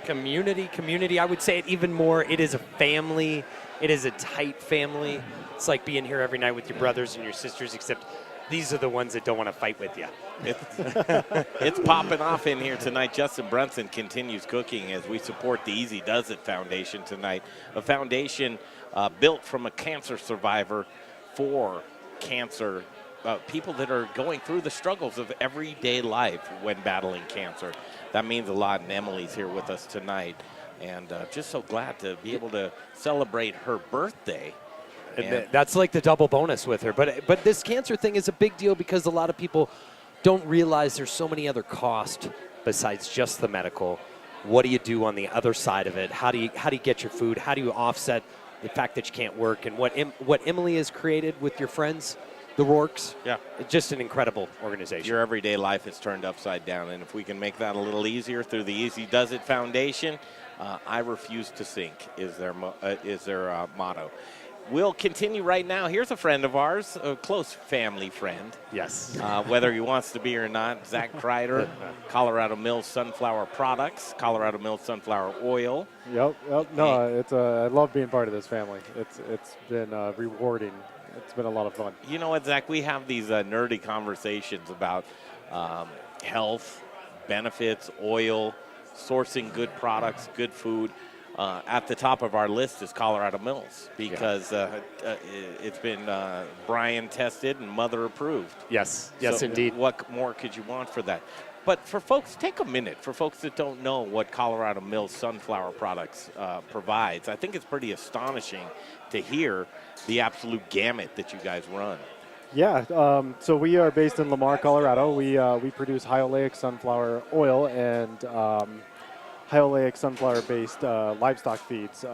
[SPEAKER 6] Community. I would say it even more. It is a family. It is a tight family. It's like being here every night with your brothers and your sisters, except these are the ones that don't want to fight with you.
[SPEAKER 5] It's popping off in here tonight. Justin Brunson continues cooking as we support the Easy Does It Foundation tonight, a foundation built from a cancer survivor for cancer, people that are going through the struggles of everyday life when battling cancer. That means a lot, and Emily's here with us tonight, and just so glad to be able to celebrate her birthday.
[SPEAKER 6] And that's like the double bonus with her. But this cancer thing is a big deal because a lot of people don't realize there's so many other costs besides just the medical. What do you do on the other side of it? How do you get your food? How do you offset the fact that you can't work? And what Emily has created with your friends, the Rourkes, it's just an incredible organization.
[SPEAKER 5] Your everyday life is turned upside down, and if we can make that a little easier through the Easy Does It Foundation, I refuse to sink is their motto. We'll continue right now. Here's a friend of ours, a close family friend.
[SPEAKER 6] Yes.
[SPEAKER 5] Whether he wants to be or not, Zach Kreider, Colorado Mills Sunflower Products, Colorado Mills Sunflower Oil.
[SPEAKER 4] Yep. No, I love being part of this family. It's been rewarding. It's been a lot of fun.
[SPEAKER 5] You know what, Zach? We have these nerdy conversations about health, benefits, oil, sourcing good products, good food. At the top of our list is Colorado Mills because it's been Brian tested and mother approved.
[SPEAKER 6] Yes,
[SPEAKER 5] so
[SPEAKER 6] indeed.
[SPEAKER 5] What more could you want for that? But for folks, take a minute. For folks that don't know what Colorado Mills Sunflower Products provides, I think it's pretty astonishing to hear the absolute gamut that you guys run.
[SPEAKER 4] Yeah, so we are based in Lamar, Colorado. We produce high oleic sunflower oil and high oleic sunflower-based livestock feeds.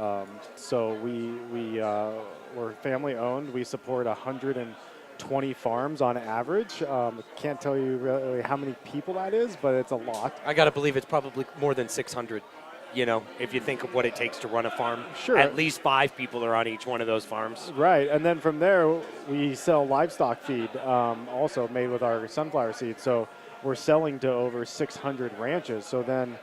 [SPEAKER 4] So we're family-owned. We support 120 farms on average. Can't tell you really how many people that is, but it's a lot.
[SPEAKER 6] I got to believe it's probably more than 600. You know, if you think of what it takes to run a farm,
[SPEAKER 4] sure.
[SPEAKER 6] At least 5 people are on each one of those farms.
[SPEAKER 4] Right, and then from there, we sell livestock feed, also made with our sunflower seeds. So we're selling to over 600 ranches. So then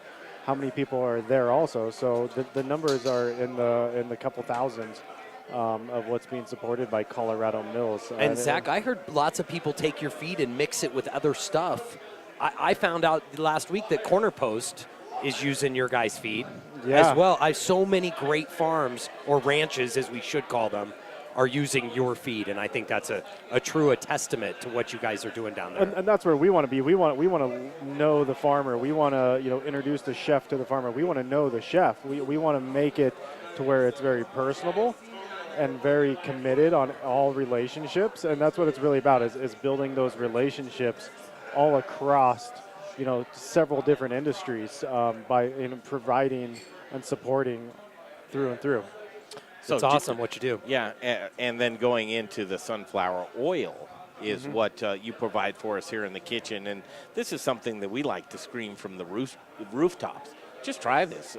[SPEAKER 4] how many people are there also? So the numbers are in the couple thousands of what's being supported by Colorado Mills.
[SPEAKER 6] And Zach, I heard lots of people take your feed and mix it with other stuff. I found out last week that Corner Post is using your guys' feed as well. So many great farms, or ranches as we should call them, are using your feed, and I think that's a true testament to what you guys are doing down there.
[SPEAKER 4] And that's where we want to be. We want to know the farmer. We want to introduce the chef to the farmer. We want to know the chef. We want to make it to where it's very personable and very committed on all relationships, and that's what it's really about is building those relationships all across several different industries by providing and supporting through and through.
[SPEAKER 6] So it's awesome what you do.
[SPEAKER 5] Yeah, and then going into the sunflower oil is what you provide for us here in the kitchen. And this is something that we like to scream from the rooftops. Just try this.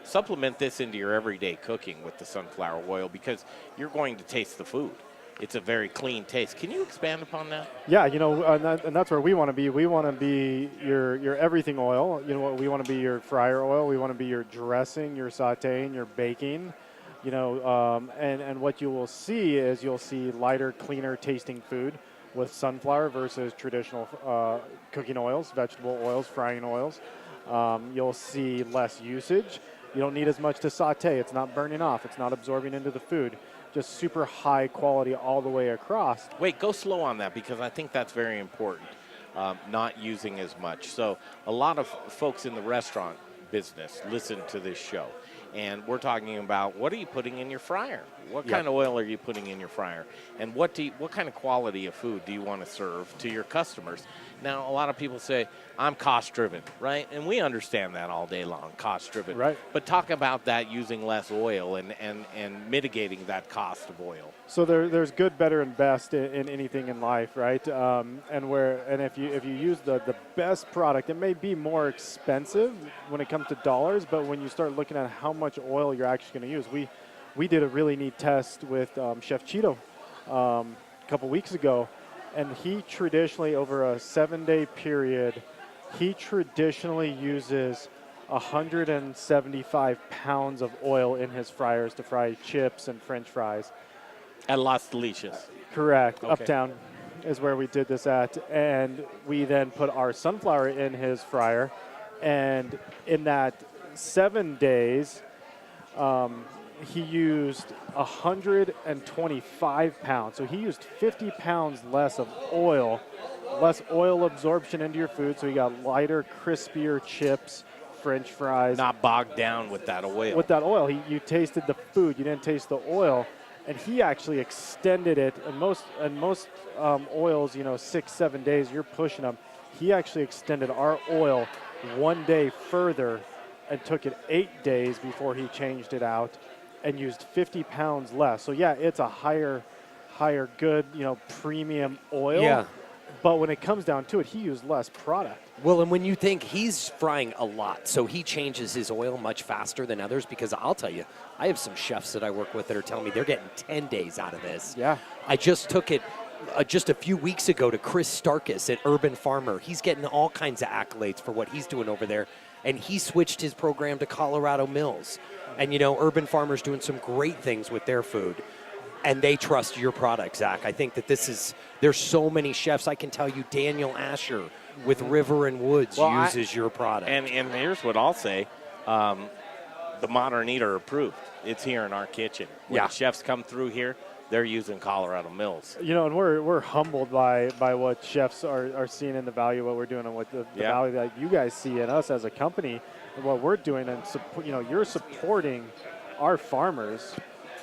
[SPEAKER 5] Supplement this into your everyday cooking with the sunflower oil because you're going to taste the food. it's a very clean taste. Can you expand upon that?
[SPEAKER 4] Yeah, and that's where we want to be. We want to be your everything oil. We want to be your fryer oil. We want to be your dressing, your sautéing, your baking. And what you will see is you'll see lighter, cleaner tasting food with sunflower versus traditional cooking oils, vegetable oils, frying oils. You'll see less usage. You don't need as much to saute. It's not burning off. It's not absorbing into the food. Just super high quality all the way across.
[SPEAKER 5] Wait, go slow on that because I think that's very important, not using as much. So a lot of folks in the restaurant business listen to this show, and we're talking about what are you putting in your fryer? What kind of oil are you putting in your fryer? And what kind of quality of food do you want to serve to your customers? Now, a lot of people say, I'm cost-driven, right? And we understand that all day long, cost-driven.
[SPEAKER 4] Right.
[SPEAKER 5] But talk about that using less oil and mitigating that cost of oil.
[SPEAKER 4] So there's good, better, and best in anything in life, right? And if you use the best product, it may be more expensive when it comes to dollars, but when you start looking at how much oil you're actually going to use, we did a really neat test with Chef Cheeto a couple weeks ago, and he traditionally, over a 7-day period, he traditionally uses 175 pounds of oil in his fryers to fry chips and French fries.
[SPEAKER 5] At Las Delicias.
[SPEAKER 4] Correct.
[SPEAKER 5] Okay.
[SPEAKER 4] Uptown is where we did this at. And we then put our sunflower in his fryer. And in that 7 days, he used 125 pounds. So he used 50 pounds less of oil, less oil absorption into your food. So you got lighter, crispier chips, French fries.
[SPEAKER 5] Not bogged down with that oil.
[SPEAKER 4] With that oil. You tasted the food. You didn't taste the oil. And he actually extended it. And most oils, 6-7 days, you're pushing them. He actually extended our oil 1 day further and took it 8 days before he changed it out and used 50 pounds less. So, yeah, it's a higher good, premium oil.
[SPEAKER 6] Yeah.
[SPEAKER 4] But when it comes down to it, he used less product.
[SPEAKER 6] Well, and when you think he's frying a lot, so he changes his oil much faster than others, because I'll tell you, I have some chefs that I work with that are telling me they're getting 10 days out of this.
[SPEAKER 4] Yeah.
[SPEAKER 6] I just took it just a few weeks ago to Chris Starkis at Urban Farmer. He's getting all kinds of accolades for what he's doing over there, and he switched his program to Colorado Mills. And, Urban Farmer's doing some great things with their food. And they trust your product, Zach. I think that there's so many chefs. I can tell you Daniel Asher with River and Woods uses your product.
[SPEAKER 5] And here's what I'll say. The Modern Eater approved. It's here in our kitchen. When the chefs come through here, they're using Colorado Mills.
[SPEAKER 4] And we're humbled by what chefs are seeing in the value of what we're doing and what the value that you guys see in us as a company and what we're doing. And, you're supporting our farmers,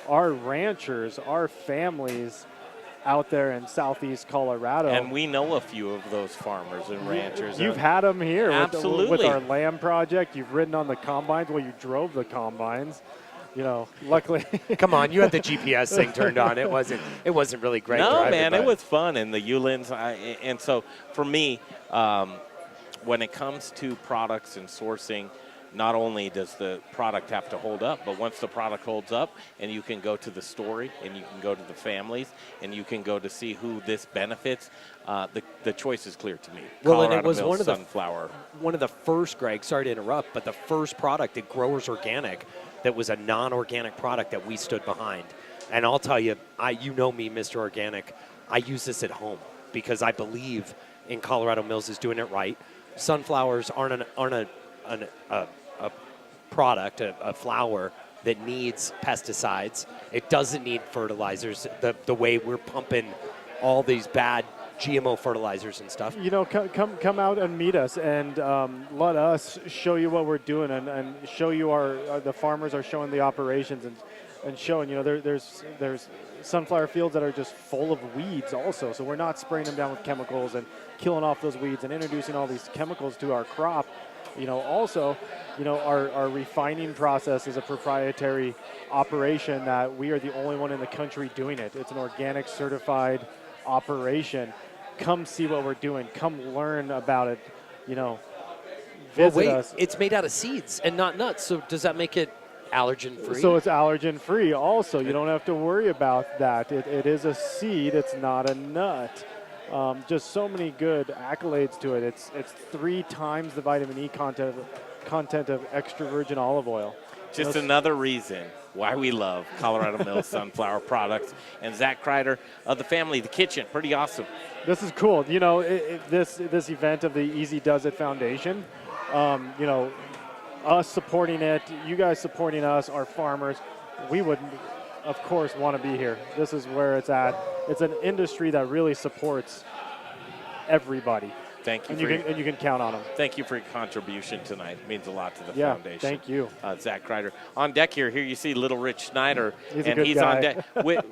[SPEAKER 4] our ranchers, our families out there in southeast Colorado.
[SPEAKER 5] And we know a few of those farmers and ranchers.
[SPEAKER 4] You've had them here.
[SPEAKER 5] Absolutely.
[SPEAKER 4] With our lamb project. You've ridden on the combines. Well, you drove the combines. Luckily.
[SPEAKER 6] Come on, you had the GPS thing turned on. It wasn't really great.
[SPEAKER 5] No, man, it was fun. And the Yulins. And so for me, when it comes to products and sourcing, not only does the product have to hold up, but once the product holds up and you can go to the story and you can go to the families and you can go to see who this benefits, the choice is clear to me.
[SPEAKER 6] Well,
[SPEAKER 5] Colorado
[SPEAKER 6] and it was
[SPEAKER 5] Mills sunflower.
[SPEAKER 6] one of the first, Greg, sorry to interrupt, but the first product at Growers Organic that was a non-organic product that we stood behind. And I'll tell you, you know me, Mr. Organic, I use this at home because I believe in Colorado Mills is doing it right. Sunflowers aren't a product, a flower that needs pesticides. It doesn't need fertilizers the way we're pumping all these bad GMO fertilizers and stuff.
[SPEAKER 4] Come out and meet us and let us show you what we're doing and show you the farmers are showing the operations and showing, there's sunflower fields that are just full of weeds also. So we're not spraying them down with chemicals and killing off those weeds and introducing all these chemicals to our crop. Also, our refining process is a proprietary operation that we are the only one in the country doing it. It's an organic certified operation. Come see what we're doing. Come learn about it. Visit us.
[SPEAKER 6] It's made out of seeds and not nuts. So does that make it Allergen-free?
[SPEAKER 4] So it's allergen-free also. You don't have to worry about that. It is a seed. It's not a nut. Just so many good accolades to it. It's 3 times the vitamin E content of extra virgin olive oil.
[SPEAKER 5] Just another reason why we love Colorado Mills sunflower products. And Zach Kreider of the family, the kitchen, pretty awesome.
[SPEAKER 4] This is cool. You know, this event of the Easy Does It Foundation, you know, us supporting it, you guys supporting us, our farmers, we would, of course, want to be here. This is where it's at. It's an industry that really supports everybody.
[SPEAKER 5] Thank you.
[SPEAKER 4] And you can count on them.
[SPEAKER 5] Thank you for your contribution tonight. It means a lot to the
[SPEAKER 4] Yeah,
[SPEAKER 5] foundation.
[SPEAKER 4] thank you.
[SPEAKER 5] Zach Kreider. On deck here you see Little Rich Schneider.
[SPEAKER 4] He's a
[SPEAKER 5] and
[SPEAKER 4] good
[SPEAKER 5] he's
[SPEAKER 4] guy.
[SPEAKER 5] on deck with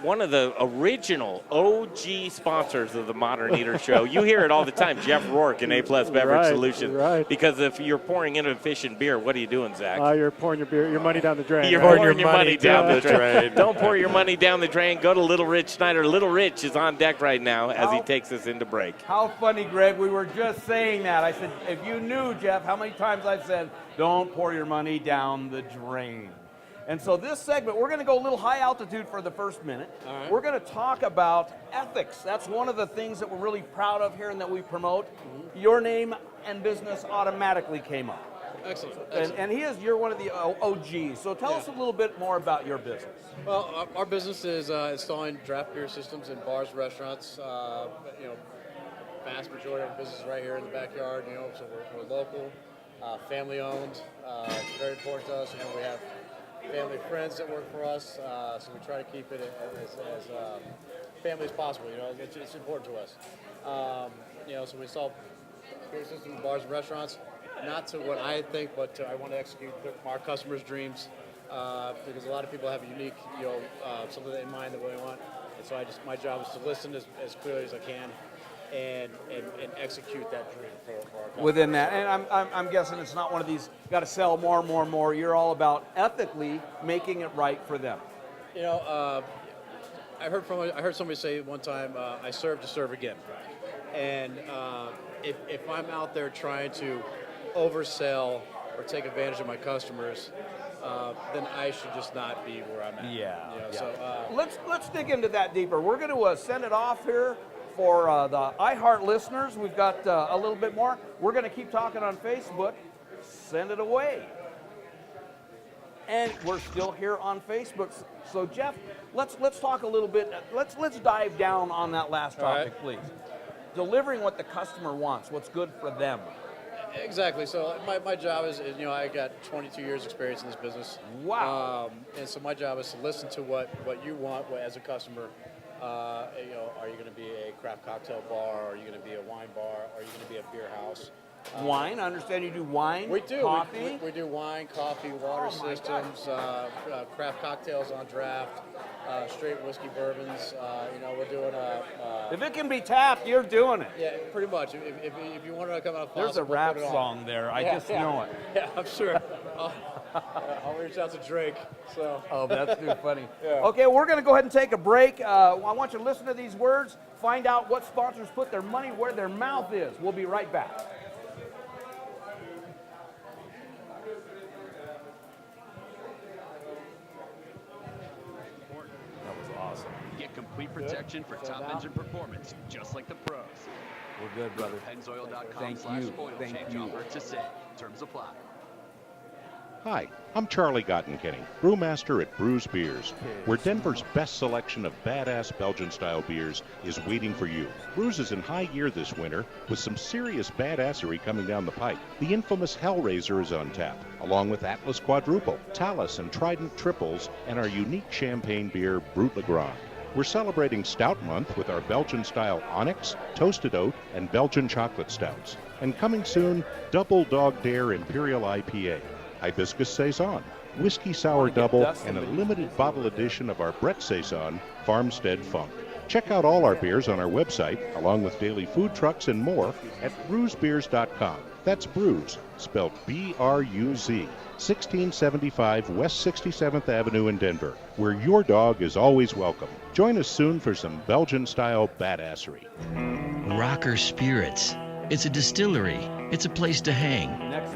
[SPEAKER 5] one of the original OG sponsors of the Modern Eater Show. You hear it all the time, Jeff Rourke and A+ Beverage
[SPEAKER 4] Right,
[SPEAKER 5] Solutions.
[SPEAKER 4] right.
[SPEAKER 5] Because if you're pouring inefficient beer, what are you doing, Zach?
[SPEAKER 4] You're pouring your money down the drain.
[SPEAKER 5] You're
[SPEAKER 4] right?
[SPEAKER 5] pouring your money down the drain. Don't pour your money down the drain. Go to Little Rich Schneider. Little Rich is on deck right now as he takes us into break.
[SPEAKER 21] How funny, Greg. We were just saying that. I said, if you knew, Jeff, how many times I've said, don't pour your money down the drain. And so this segment, we're going to go a little high altitude for the first minute.
[SPEAKER 9] All right.
[SPEAKER 21] We're going to talk about ethics. That's one of the things that we're really proud of here and that we promote. Your name and business automatically came up.
[SPEAKER 9] Excellent.
[SPEAKER 21] And you're one of the OGs. So tell us a little bit more about your business.
[SPEAKER 9] Well, our business is installing draft beer systems in bars, restaurants. You know, vast majority of our business is right here in the backyard. You know, so we're local, family owned. It's very important to us. You know, we have family friends that work for us, so we try to keep it as family as possible. You know, it's important to us. You know, so we install beer systems in bars and restaurants. Not to what I think, but I want to execute our customers' dreams, because a lot of people have a unique, you know, something in mind that they want. And so my job is to listen as clearly as I can and execute that dream for our customers.
[SPEAKER 21] Within that, and I'm guessing it's not one of these, got to sell more. You're all about ethically making it right for them.
[SPEAKER 9] You know, I heard somebody say one time, I serve to serve again. And if I'm out there trying to oversell or take advantage of my customers, then I should just not be where I'm at.
[SPEAKER 21] Yeah.
[SPEAKER 9] You know,
[SPEAKER 21] yeah.
[SPEAKER 9] So
[SPEAKER 21] let's dig into that deeper. We're going to send it off here for the iHeart listeners. We've got a little bit more. We're going to keep talking on Facebook. Send it away. And we're still here on Facebook. So Jeff, let's talk a little bit. Let's dive down on that last topic, please. Delivering what the customer wants, what's good for them.
[SPEAKER 9] Exactly. So my job is, you know, I got 22 years experience in this business.
[SPEAKER 21] Wow.
[SPEAKER 9] And so my job is to listen to what you want as a customer. You know, are you going to be a craft cocktail bar? Are you going to be a wine bar? Are you going to be a beer house?
[SPEAKER 21] Wine? I understand you do wine.
[SPEAKER 9] We do.
[SPEAKER 21] Coffee.
[SPEAKER 9] We do wine, coffee, water systems, craft cocktails on draft, straight whiskey bourbons. You know, we're doing
[SPEAKER 21] if it can be tapped, you're doing it.
[SPEAKER 9] Yeah, pretty much. If you want to come out,
[SPEAKER 21] there's a rap song there. I just know it.
[SPEAKER 9] Yeah, I'm sure. I'll reach out to Drake. So.
[SPEAKER 21] Oh, that's too funny.
[SPEAKER 9] Yeah.
[SPEAKER 21] Okay, we're going to go ahead and take a break. I want you to listen to these words, find out what sponsors put their money where their mouth is. We'll be right back.
[SPEAKER 10] Get complete protection for top engine performance, just like the pros.
[SPEAKER 21] We're good, brother.
[SPEAKER 10] Pennzoil.com/oil change offer to save. Terms apply.
[SPEAKER 23] Hi, I'm Charlie Gottenkieny, brewmaster at Bruz Beers, where Denver's best selection of badass Belgian-style beers is waiting for you. Bruz is in high gear this winter with some serious badassery coming down the pipe. The infamous Hellraiser is on tap, along with Atlas Quadruple, Talus and Trident Triples, and our unique champagne beer, Brut Le Grand. We're celebrating Stout Month with our Belgian-style Onyx, Toasted Oat, and Belgian Chocolate Stouts. And coming soon, Double Dog Dare Imperial IPA, Hibiscus Saison, Whiskey Sour Double, and a limited bottle edition of our Brett Saison, Farmstead Funk. Check out all our beers on our website, along with daily food trucks and more, at bruzbeers.com. That's Bruz, spelled B-R-U-Z, 1675 West 67th Avenue in Denver, where your dog is always welcome. Join us soon for some Belgian-style badassery.
[SPEAKER 24] Rocker Spirits. It's a distillery. It's a place to hang.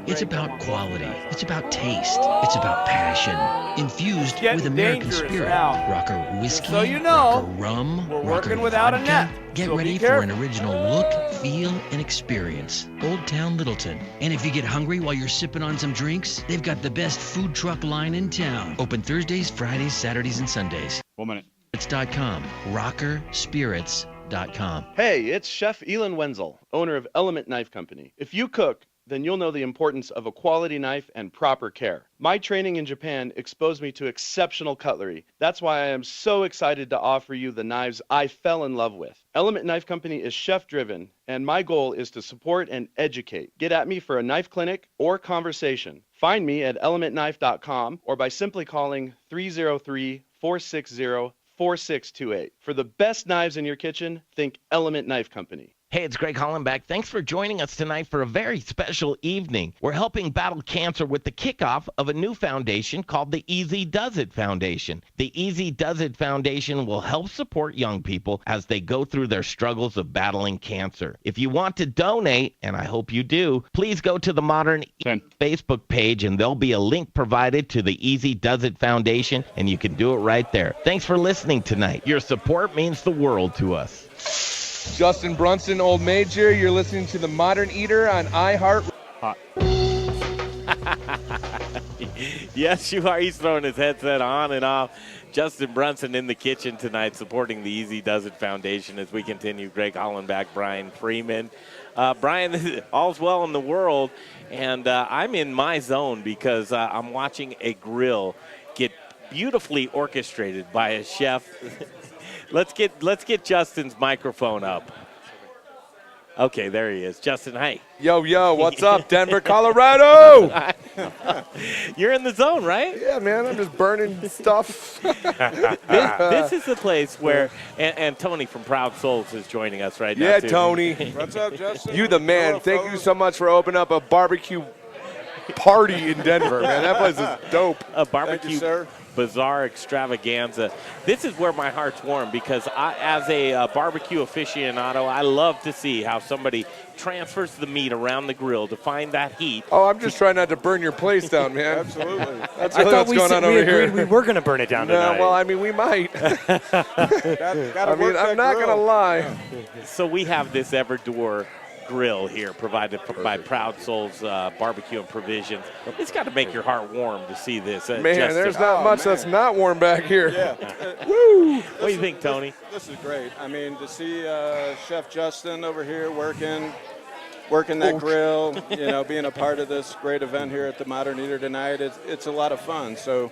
[SPEAKER 12] It's about quality. It's about taste. It's about passion. Infused with American spirit. Rocker whiskey,
[SPEAKER 21] So you know,
[SPEAKER 12] Rocker rum,
[SPEAKER 21] we're
[SPEAKER 12] Rocker
[SPEAKER 21] working without a
[SPEAKER 12] vodka.
[SPEAKER 21] net.
[SPEAKER 12] Get
[SPEAKER 21] So be
[SPEAKER 12] ready for
[SPEAKER 21] careful.
[SPEAKER 12] an original look, feel, and experience. Old Town Littleton. And if you get hungry while you're sipping on some drinks, they've got the best food truck line in town. Open Thursdays, Fridays, Saturdays, and Sundays.
[SPEAKER 18] 1 minute.
[SPEAKER 12] Spirits.com. Rockerspirits.com.
[SPEAKER 13] Hey, it's Chef Elon Wenzel, owner of Element Knife Company. If you cook, then you'll know the importance of a quality knife and proper care. My training in Japan exposed me to exceptional cutlery. That's why I am so excited to offer you the knives I fell in love with. Element Knife Company is chef-driven, and my goal is to support and educate. Get at me for a knife clinic or conversation. Find me at elementknife.com or by simply calling 303-460-4628. For the best knives in your kitchen, think Element Knife Company.
[SPEAKER 14] Hey, it's Greg Hollenbach. Thanks for joining us tonight for a very special evening. We're helping battle cancer with the kickoff of a new foundation called the Easy Does It Foundation. The Easy Does It Foundation will help support young people as they go through their struggles of battling cancer. If you want to donate, and I hope you do, please go to the Modern Facebook page, and there'll be a link provided to the Easy Does It Foundation, and you can do it right there. Thanks for listening tonight. Your support means the world to us.
[SPEAKER 11] Justin Brunson, Old Major. You're listening to The Modern Eater on iHeart.
[SPEAKER 5] Yes, you are. He's throwing his headset on and off. Justin Brunson in the kitchen tonight supporting the Easy Does It Foundation as we continue. Greg Hollenbach, Brian Freeman. Brian, all's well in the world, and I'm in my zone because I'm watching a grill get beautifully orchestrated by a chef. Let's get Justin's microphone up. Okay, there he is. Justin, hi.
[SPEAKER 11] Yo, what's up, Denver, Colorado?
[SPEAKER 5] You're in the zone, right?
[SPEAKER 11] Yeah, man, I'm just burning stuff.
[SPEAKER 5] This is the place where, and Tony from Proud Souls is joining us right now.
[SPEAKER 11] Yeah,
[SPEAKER 5] too.
[SPEAKER 11] Tony.
[SPEAKER 15] What's up, Justin?
[SPEAKER 11] You the man. Thank you so much for opening up a barbecue party in Denver, man. That place is dope.
[SPEAKER 5] A barbecue
[SPEAKER 15] Thank you, sir.
[SPEAKER 5] Bazaar extravaganza. This is where my heart's warm because as a barbecue aficionado, I love to see how somebody transfers the meat around the grill to find that heat.
[SPEAKER 11] Oh, I'm just trying not to burn your place down, man.
[SPEAKER 15] Absolutely.
[SPEAKER 11] That's really what's going on over here.
[SPEAKER 6] We were going to burn it down tonight.
[SPEAKER 11] No, well, I mean, we might. I'm not going to lie.
[SPEAKER 5] So we have this Everdure grill here provided by Proud Souls Barbecue and Provisions. It's got to make your heart warm to see this.
[SPEAKER 11] Man, there's not much that's not warm back here.
[SPEAKER 15] Yeah.
[SPEAKER 11] Woo!
[SPEAKER 5] What do you think, Tony?
[SPEAKER 15] This is great. I mean, to see Chef Justin over here working that grill, being a part of this great event here at the Modern Eater tonight, it's a lot of fun. So,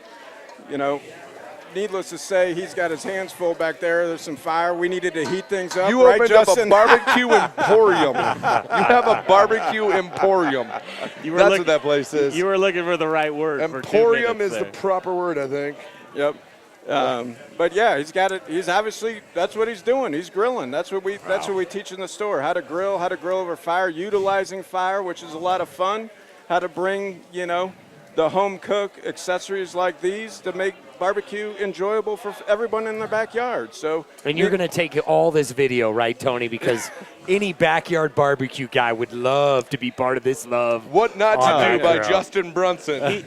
[SPEAKER 15] needless to say, he's got his hands full back there. There's some fire. We needed to heat things up.
[SPEAKER 11] You
[SPEAKER 15] right,
[SPEAKER 11] opened
[SPEAKER 15] Justin?
[SPEAKER 11] up a barbecue emporium. You have a barbecue emporium. That's what that place is.
[SPEAKER 5] You were looking for the right word.
[SPEAKER 11] Emporium
[SPEAKER 5] for 2
[SPEAKER 11] is
[SPEAKER 5] minutes
[SPEAKER 11] the
[SPEAKER 5] there.
[SPEAKER 11] proper word, I think.
[SPEAKER 15] Yep. But yeah, he's got it. He's obviously, that's what he's doing. He's grilling. That's what we teach in the store. How to grill over fire, utilizing fire, which is a lot of fun. How to bring, the home cook accessories like these to make barbecue enjoyable for everyone in their backyard. So,
[SPEAKER 6] and you're going to take all this video, right, Tony? Because any backyard barbecue guy would love to be part of this love.
[SPEAKER 11] What not to do by Justin Brunson.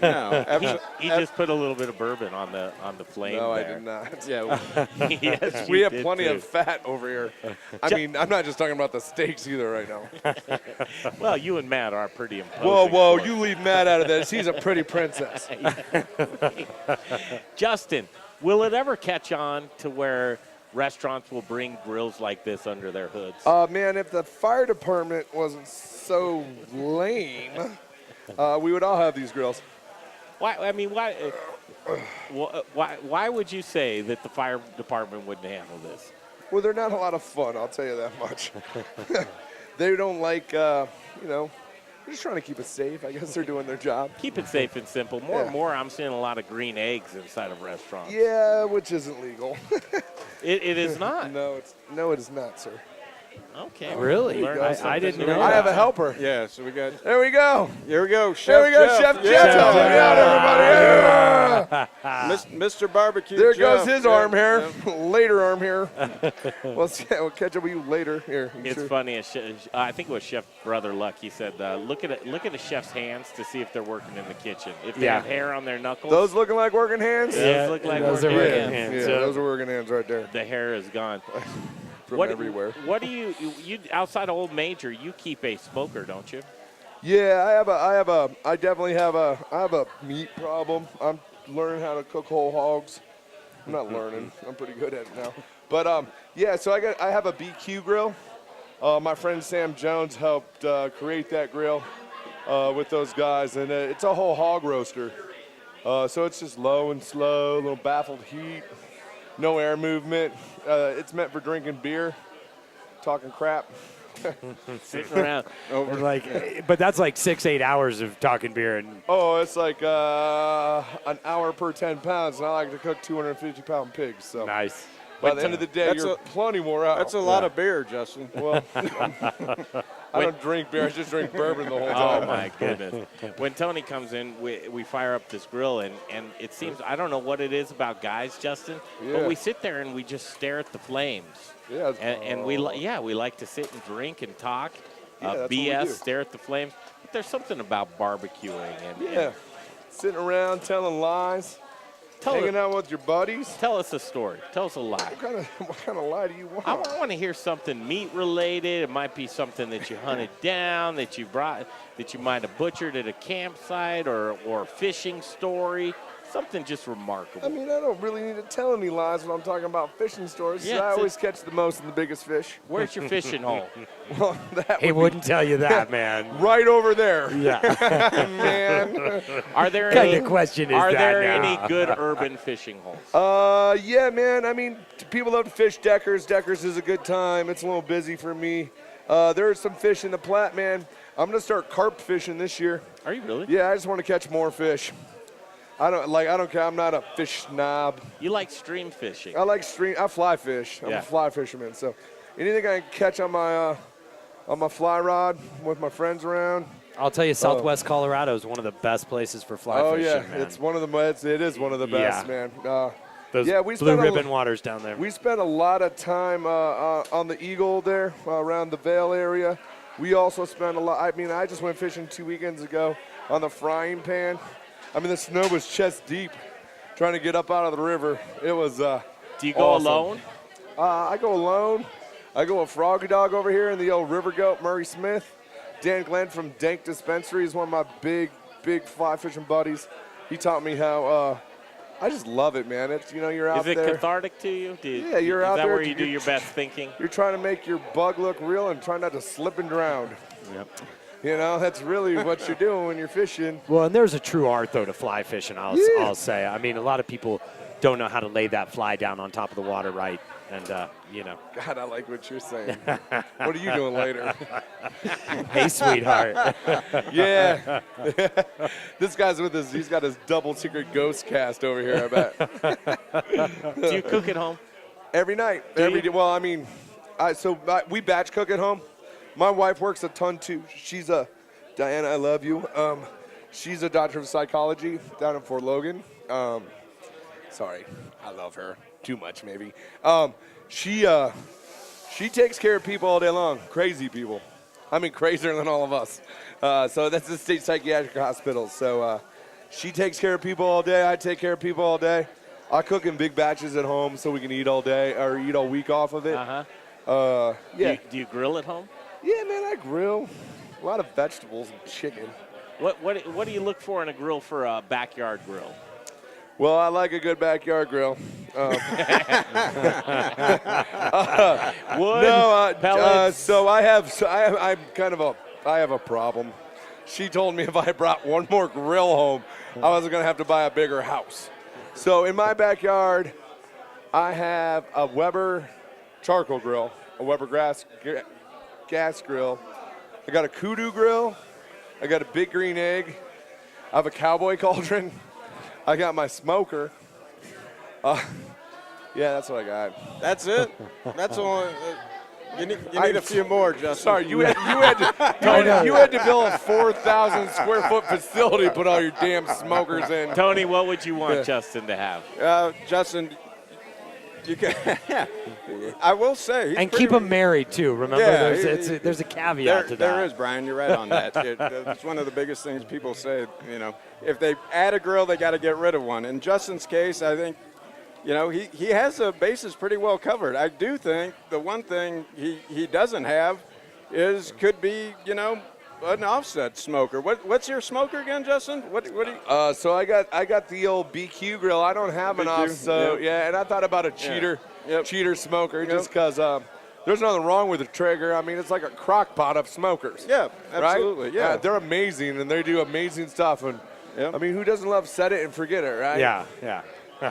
[SPEAKER 5] He just put a little bit of bourbon on the flame.
[SPEAKER 11] No,
[SPEAKER 5] there.
[SPEAKER 11] I did not.
[SPEAKER 15] Yeah,
[SPEAKER 5] Yes,
[SPEAKER 11] we
[SPEAKER 5] you
[SPEAKER 11] have
[SPEAKER 5] did
[SPEAKER 11] plenty
[SPEAKER 5] too.
[SPEAKER 11] of fat over here. I mean, I'm not just talking about the steaks either right now.
[SPEAKER 5] Well, you and Matt are pretty imposing.
[SPEAKER 11] Whoa, you leave Matt out of this. He's a pretty princess.
[SPEAKER 5] Justin, will it ever catch on to where restaurants will bring grills like this under their hoods?
[SPEAKER 11] Man, if the fire department wasn't so lame, we would all have these grills.
[SPEAKER 5] Why? I mean, why? Why would you say that the fire department wouldn't handle this?
[SPEAKER 11] Well, they're not a lot of fun, I'll tell you that much. They don't like, they're just trying to keep it safe. I guess they're doing their job.
[SPEAKER 5] Keep it safe and simple. More and more, I'm seeing a lot of green eggs inside of restaurants.
[SPEAKER 11] Yeah, which isn't legal.
[SPEAKER 5] It is not.
[SPEAKER 11] No, it is not, sir.
[SPEAKER 5] Okay.
[SPEAKER 6] Really? I didn't know.
[SPEAKER 11] I have a helper.
[SPEAKER 15] Yeah, so we got.
[SPEAKER 11] There we go.
[SPEAKER 15] Here we go. Chef
[SPEAKER 11] There we go,
[SPEAKER 15] Jeff.
[SPEAKER 11] Chef Jeff. Help me out, everybody.
[SPEAKER 15] Mr. Barbecue.
[SPEAKER 11] There
[SPEAKER 15] Jeff.
[SPEAKER 11] goes his arm hair. Later arm hair. We'll catch up with you later. Here.
[SPEAKER 5] It's funny. I think it was Chef Brother Luck. He said, "Look at a chef's hands to see if they're working in the kitchen. If they have hair on their knuckles,
[SPEAKER 11] Those looking like working hands.
[SPEAKER 5] those look like working hands.
[SPEAKER 11] Yeah, those are working hands right there.
[SPEAKER 5] The hair is gone."
[SPEAKER 11] From everywhere.
[SPEAKER 5] What do you outside of Old Major? You keep a smoker, don't you?
[SPEAKER 11] Yeah, I definitely have a meat problem. I'm learning how to cook whole hogs. I'm not learning. I'm pretty good at it now. But yeah, so I have a BQ grill. My friend Sam Jones helped create that grill with those guys, and it's a whole hog roaster. So it's just low and slow, a little baffled heat, no air movement. It's meant for drinking beer, talking crap.
[SPEAKER 5] Sitting around.
[SPEAKER 6] But that's like 6-8 hours of talking beer and.
[SPEAKER 11] Oh, it's like an hour per 10 pounds, and I like to cook 250-pound pigs. So
[SPEAKER 6] nice.
[SPEAKER 11] By the end of the day, you're plenty more out.
[SPEAKER 15] That's a lot of beer, Justin.
[SPEAKER 11] Well, I don't drink beer. I just drink bourbon the whole time.
[SPEAKER 5] Oh, my goodness. When Tony comes in, we fire up this grill, and it seems, I don't know what it is about guys, Justin, but we sit there and we just stare at the flames.
[SPEAKER 11] Yeah.
[SPEAKER 5] And we like to sit and drink and talk, BS, stare at the flames. But there's something about barbecuing. And
[SPEAKER 11] sitting around telling lies. Hanging out with your buddies.
[SPEAKER 5] Tell us a story. Tell us a lie.
[SPEAKER 11] What kind of lie do you want?
[SPEAKER 5] I want to hear something meat related. It might be something that you hunted down, that you might have butchered at a campsite, or a fishing story. Something just remarkable.
[SPEAKER 11] I mean, I don't really need to tell any lies when I'm talking about fishing stories.
[SPEAKER 5] Yeah,
[SPEAKER 11] I always catch the most and the biggest fish.
[SPEAKER 5] Where's your fishing hole?
[SPEAKER 11] Well,
[SPEAKER 6] He wouldn't tell you that, man.
[SPEAKER 11] Right over there.
[SPEAKER 6] Yeah.
[SPEAKER 11] Man.
[SPEAKER 5] Are there
[SPEAKER 6] What kind of question is
[SPEAKER 5] Are
[SPEAKER 6] that
[SPEAKER 5] there
[SPEAKER 6] now?
[SPEAKER 5] any good urban fishing holes?
[SPEAKER 11] Yeah, man. I mean, people love to fish Deckers. Deckers is a good time. It's a little busy for me. There's some fish in the Platte, man. I'm going to start carp fishing this year.
[SPEAKER 5] Are you really?
[SPEAKER 11] Yeah, I just want to catch more fish. I don't care. I'm not a fish snob.
[SPEAKER 5] You like stream fishing.
[SPEAKER 11] I like stream. I fly fish. I'm a fly fisherman. So anything I can catch on my fly rod with my friends around.
[SPEAKER 6] I'll tell you, Southwest Colorado is one of the best places for fly fishing.
[SPEAKER 11] Oh yeah,
[SPEAKER 6] man.
[SPEAKER 11] it's one of the. It is one of the best, man.
[SPEAKER 6] Those
[SPEAKER 11] we
[SPEAKER 6] blue
[SPEAKER 11] spent
[SPEAKER 6] ribbon waters down there.
[SPEAKER 11] We spent a lot of time on the Eagle there around the Vale area. We also spent a lot. I mean, I just went fishing 2 weekends ago on the Frying Pan. I mean, the snow was chest deep trying to get up out of the river. It was Do
[SPEAKER 5] you go
[SPEAKER 11] awesome.
[SPEAKER 5] alone?
[SPEAKER 11] I go alone. I go with Froggy Dog over here and the old river goat, Murray Smith. Dan Glenn from Dank Dispensary is one of my big fly fishing buddies. He taught me how I just love it, man. It's, you're out there.
[SPEAKER 5] Is it cathartic to you?
[SPEAKER 11] Yeah, you're out there.
[SPEAKER 5] Is that where you do your best thinking?
[SPEAKER 11] You're trying to make your bug look real and try not to slip and drown.
[SPEAKER 6] Yep.
[SPEAKER 11] That's really what you're doing when you're fishing.
[SPEAKER 6] Well, and there's a true art, though, to fly fishing, I'll say. I mean, a lot of people don't know how to lay that fly down on top of the water right. And,
[SPEAKER 11] God, I like what you're saying. What are you doing later?
[SPEAKER 6] Hey, sweetheart.
[SPEAKER 11] Yeah. This guy's with us. He's got his double secret ghost cast over here, I bet.
[SPEAKER 5] Do you cook at home?
[SPEAKER 11] Every night. Well, I mean, we batch cook at home. My wife works a ton, too. She's Diana, I love you. She's a doctor of psychology down in Fort Logan. Sorry, I love her. Too much, maybe. She takes care of people all day long. Crazy people. I mean, crazier than all of us. So that's the state psychiatric hospital. So she takes care of people all day. I take care of people all day. I cook in big batches at home so we can eat all day or eat all week off of it. Yeah.
[SPEAKER 5] Do you grill at home?
[SPEAKER 11] Yeah, man, I grill. A lot of vegetables and chicken.
[SPEAKER 5] What do you look for in a grill for a backyard grill?
[SPEAKER 11] Well, I like a good backyard grill.
[SPEAKER 5] Wood,
[SPEAKER 11] pellets. So I have a problem. She told me if I brought one more grill home, I was going to have to buy a bigger house. So in my backyard, I have a Weber charcoal grill, a Weber gas grill. I got a kudu grill. I got a big green egg. I have a cowboy cauldron. I got my smoker. Yeah, that's what I got.
[SPEAKER 15] That's it. That's all. You need a few more, Justin.
[SPEAKER 11] Sorry, you had to build a 4,000 square foot facility to put all your damn smokers in.
[SPEAKER 5] Tony, what would you want Justin to have?
[SPEAKER 15] Justin, you can. I will say,
[SPEAKER 6] and keep them married too. Remember, there's a caveat to that.
[SPEAKER 15] There is, Brian. You're right on that. It's one of the biggest things people say. If they add a grill, they got to get rid of one. In Justin's case, I think, he has the bases pretty well covered. I do think the one thing he doesn't have could be an offset smoker. What's your smoker again, Justin? What do you?
[SPEAKER 11] So I got the old BQ grill. I don't have an offset. Yeah, and I thought about a cheater smoker just because there's nothing wrong with the Traeger. I mean, it's like a crock pot of smokers.
[SPEAKER 15] Yeah, absolutely.
[SPEAKER 11] Right?
[SPEAKER 15] Yeah,
[SPEAKER 11] they're amazing and they do amazing stuff. And I mean, who doesn't love set it and forget it, right?
[SPEAKER 6] Yeah.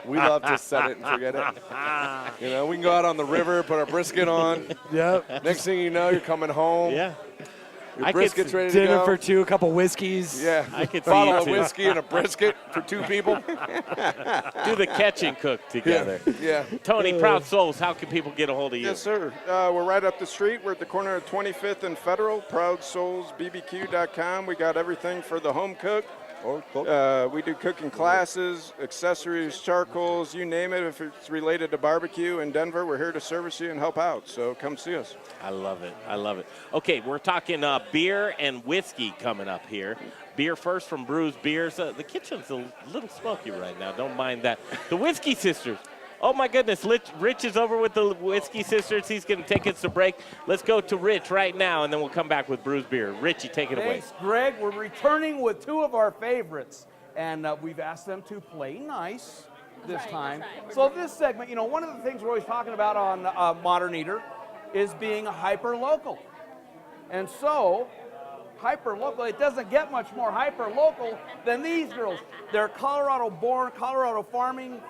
[SPEAKER 11] We love to set it and forget it. We can go out on the river, put our brisket on.
[SPEAKER 6] Yep.
[SPEAKER 11] Next thing you know, you're coming home.
[SPEAKER 5] Yeah.
[SPEAKER 11] Your brisket's ready to go.
[SPEAKER 6] Dinner for two, a couple whiskeys.
[SPEAKER 11] Yeah.
[SPEAKER 5] I could see
[SPEAKER 11] bottle of
[SPEAKER 5] you too.
[SPEAKER 11] whiskey and a brisket for two people.
[SPEAKER 5] Do the catch and cook together.
[SPEAKER 11] Yeah.
[SPEAKER 5] Tony, Proud Souls, how can people get a hold of you?
[SPEAKER 15] Yes, sir. We're right up the street. We're at the corner of 25th and Federal. ProudSoulsBBQ.com. We got everything for the home cook. We do cooking classes, accessories, charcoals, you name it. If it's related to barbecue in Denver, we're here to service you and help out. So come see us.
[SPEAKER 5] I love it. Okay, we're talking beer and whiskey coming up here. Beer first from Bruz Beers. The kitchen's a little smoky right now. Don't mind that. The Whiskey Sisters. Oh, my goodness. Rich is over with the Whiskey Sisters. He's going to take us to break. Let's go to Rich right now, and then we'll come back with Bruz Beer. Richie, take it away.
[SPEAKER 21] Thanks, Greg. We're returning with two of our favorites, and we've asked them to play nice this time. So this segment, one of the things we're always talking about on Modern Eater is being a hyper-local. And so, hyper-local, it doesn't get much more hyper-local than these girls. They're Colorado-born, Colorado farming.